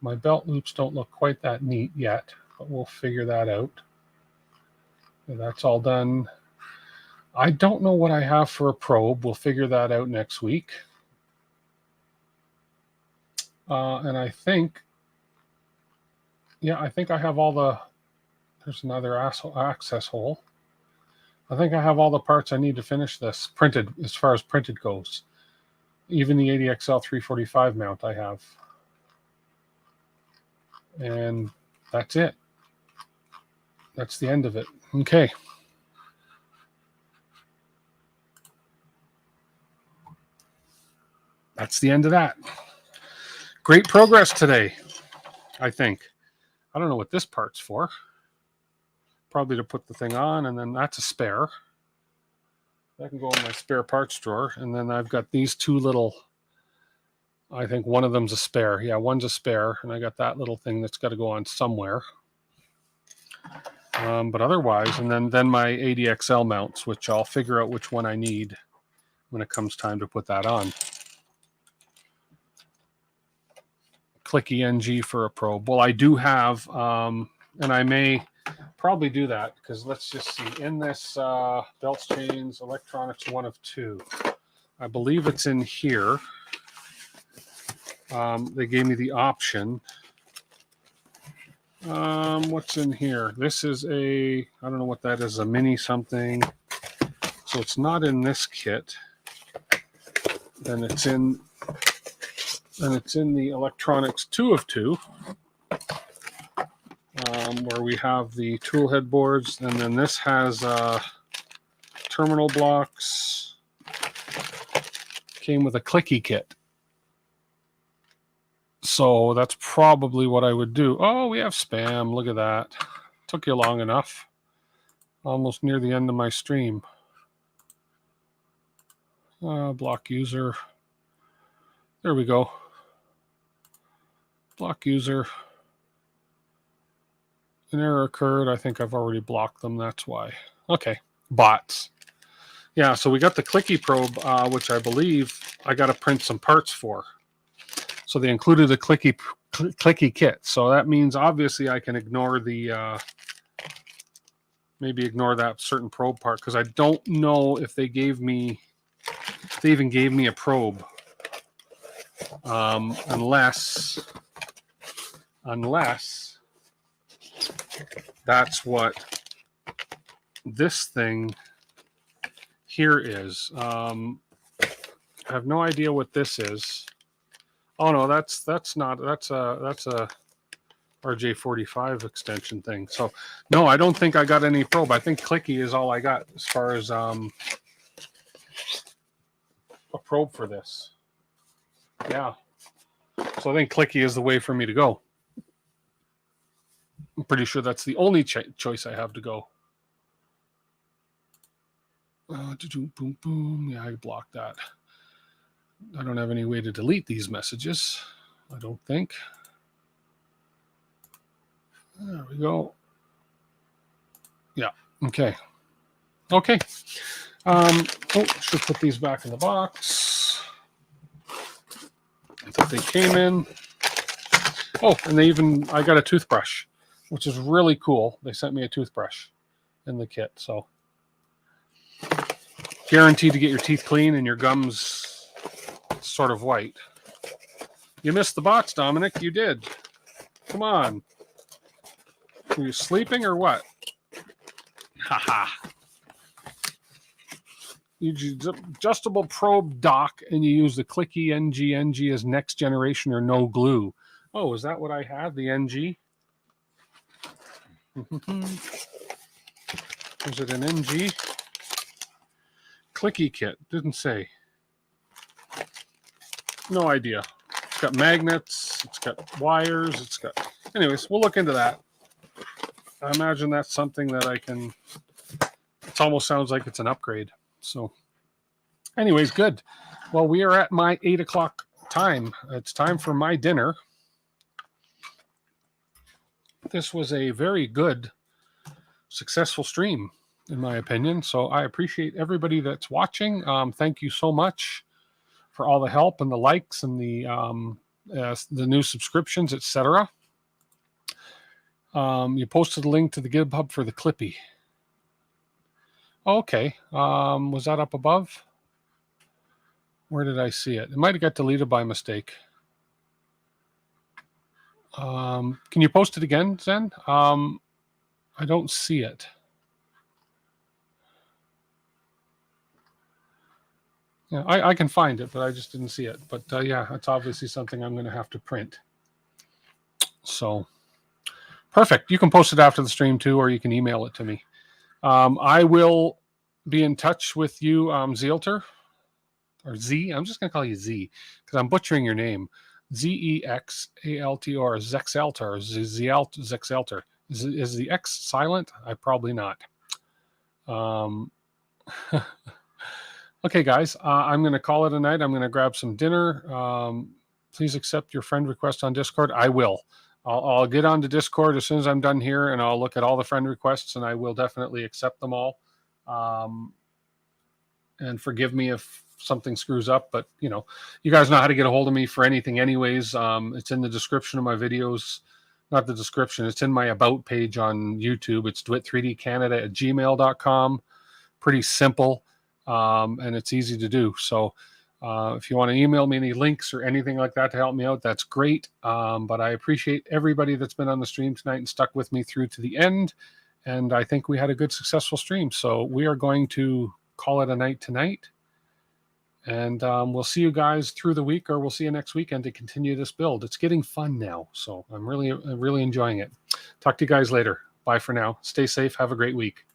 My belt loops don't look quite that neat yet, but we'll figure that out. And that's all done. I don't know what I have for a probe. We'll figure that out next week. And I think, yeah, I think I have all the, there's another access hole. I think I have all the parts I need to finish this printed, as far as printed goes. Even the ADXL 345 mount I have. And that's it. That's the end of it. Okay. That's the end of that. Great progress today, I think. I don't know what this part's for. Probably to put the thing on, and then that's a spare. That can go in my spare parts drawer. And then I've got these two little, I think one of them's a spare. Yeah, one's a spare, and I got that little thing that's got to go on somewhere. But otherwise, and then my ADXL mounts, which I'll figure out which one I need when it comes time to put that on. Click ENG for a probe. Well, I do have, and I may probably do that, because let's just see. In this belts, chains, electronics 1 of 2. I believe it's in here. They gave me the option. What's in here? This is a, I don't know what that is, a mini something. So it's not in this kit. Then it's in the electronics 2 of 2, where we have the tool head boards, and then this has terminal blocks. Came with a clicky kit. So that's probably what I would do. Oh, we have spam. Look at that. Took you long enough. Almost near the end of my stream. Block user. There we go. Block user. An error occurred. I think I've already blocked them. That's why. Okay. Bots. Yeah, so we got the clicky probe, which I believe I got to print some parts for. So they included a clicky kit. So that means obviously I can ignore the maybe ignore that certain probe part, because I don't know if they even gave me a probe, unless that's what this thing here is. I have no idea what this is. Oh no, that's a RJ45 extension thing. So no, I don't think I got any probe. I think clicky is all I got as far as a probe for this. Yeah. So I think clicky is the way for me to go. I'm pretty sure that's the only choice I have to go. Boom, boom. Yeah, I blocked that. I don't have any way to delete these messages, I don't think. There we go. Yeah, okay. Okay. Should put these back in the box. I thought they came in. Oh, and I got a toothbrush, which is really cool. They sent me a toothbrush in the kit, so guaranteed to get your teeth clean and your gums sort of white. You missed the box, Dominic. You did. Come on. Are you sleeping or what? Haha. You use adjustable probe dock, and you use the clicky NG as next generation or no glue. Oh, is that what I had? The NG? Was it an NG? Clicky kit. Didn't say. No idea. It's got magnets. It's got wires. It's got... Anyways, we'll look into that. I imagine that's something that I can... It almost sounds like it's an upgrade. So, anyways, good. Well, we are at my 8 o'clock time. It's time for my dinner. This was a very good, successful stream, in my opinion. So I appreciate everybody that's watching. Thank you so much for all the help and the likes and the new subscriptions, etc. You posted a link to the GitHub for the Clippy. Okay. Was that up above? Where did I see it? It might have got deleted by mistake. Can you post it again, Zen? I don't see it. Yeah, I can find it, but I just didn't see it. But yeah, it's obviously something I'm going to have to print. So, perfect. You can post it after the stream too, or you can email it to me. I will be in touch with you, Zealter, or Z. I'm just going to call you Z because I'm butchering your name. Zexalt or Zexalter, Zexalter. Is the X silent? Probably not. Okay, guys, I'm going to call it a night. I'm going to grab some dinner. Please accept your friend request on Discord. I will. I'll get onto Discord as soon as I'm done here, and I'll look at all the friend requests, and I will definitely accept them all. And forgive me if something screws up, but you know, you guys know how to get a hold of me for anything anyways. It's in the description of my videos. Not the description. It's in my about page on YouTube. It's dwit3dcanada@gmail.com. Pretty simple. And it's easy to do. So if you want to email me any links or anything like that to help me out, that's great. But I appreciate everybody that's been on the stream tonight and stuck with me through to the end. And I think we had a good, successful stream. So we are going to call it a night tonight. And we'll see you guys through the week, or we'll see you next weekend to continue this build. It's getting fun now, so I'm really enjoying it. Talk to you guys later. Bye for now. Stay safe. Have a great week.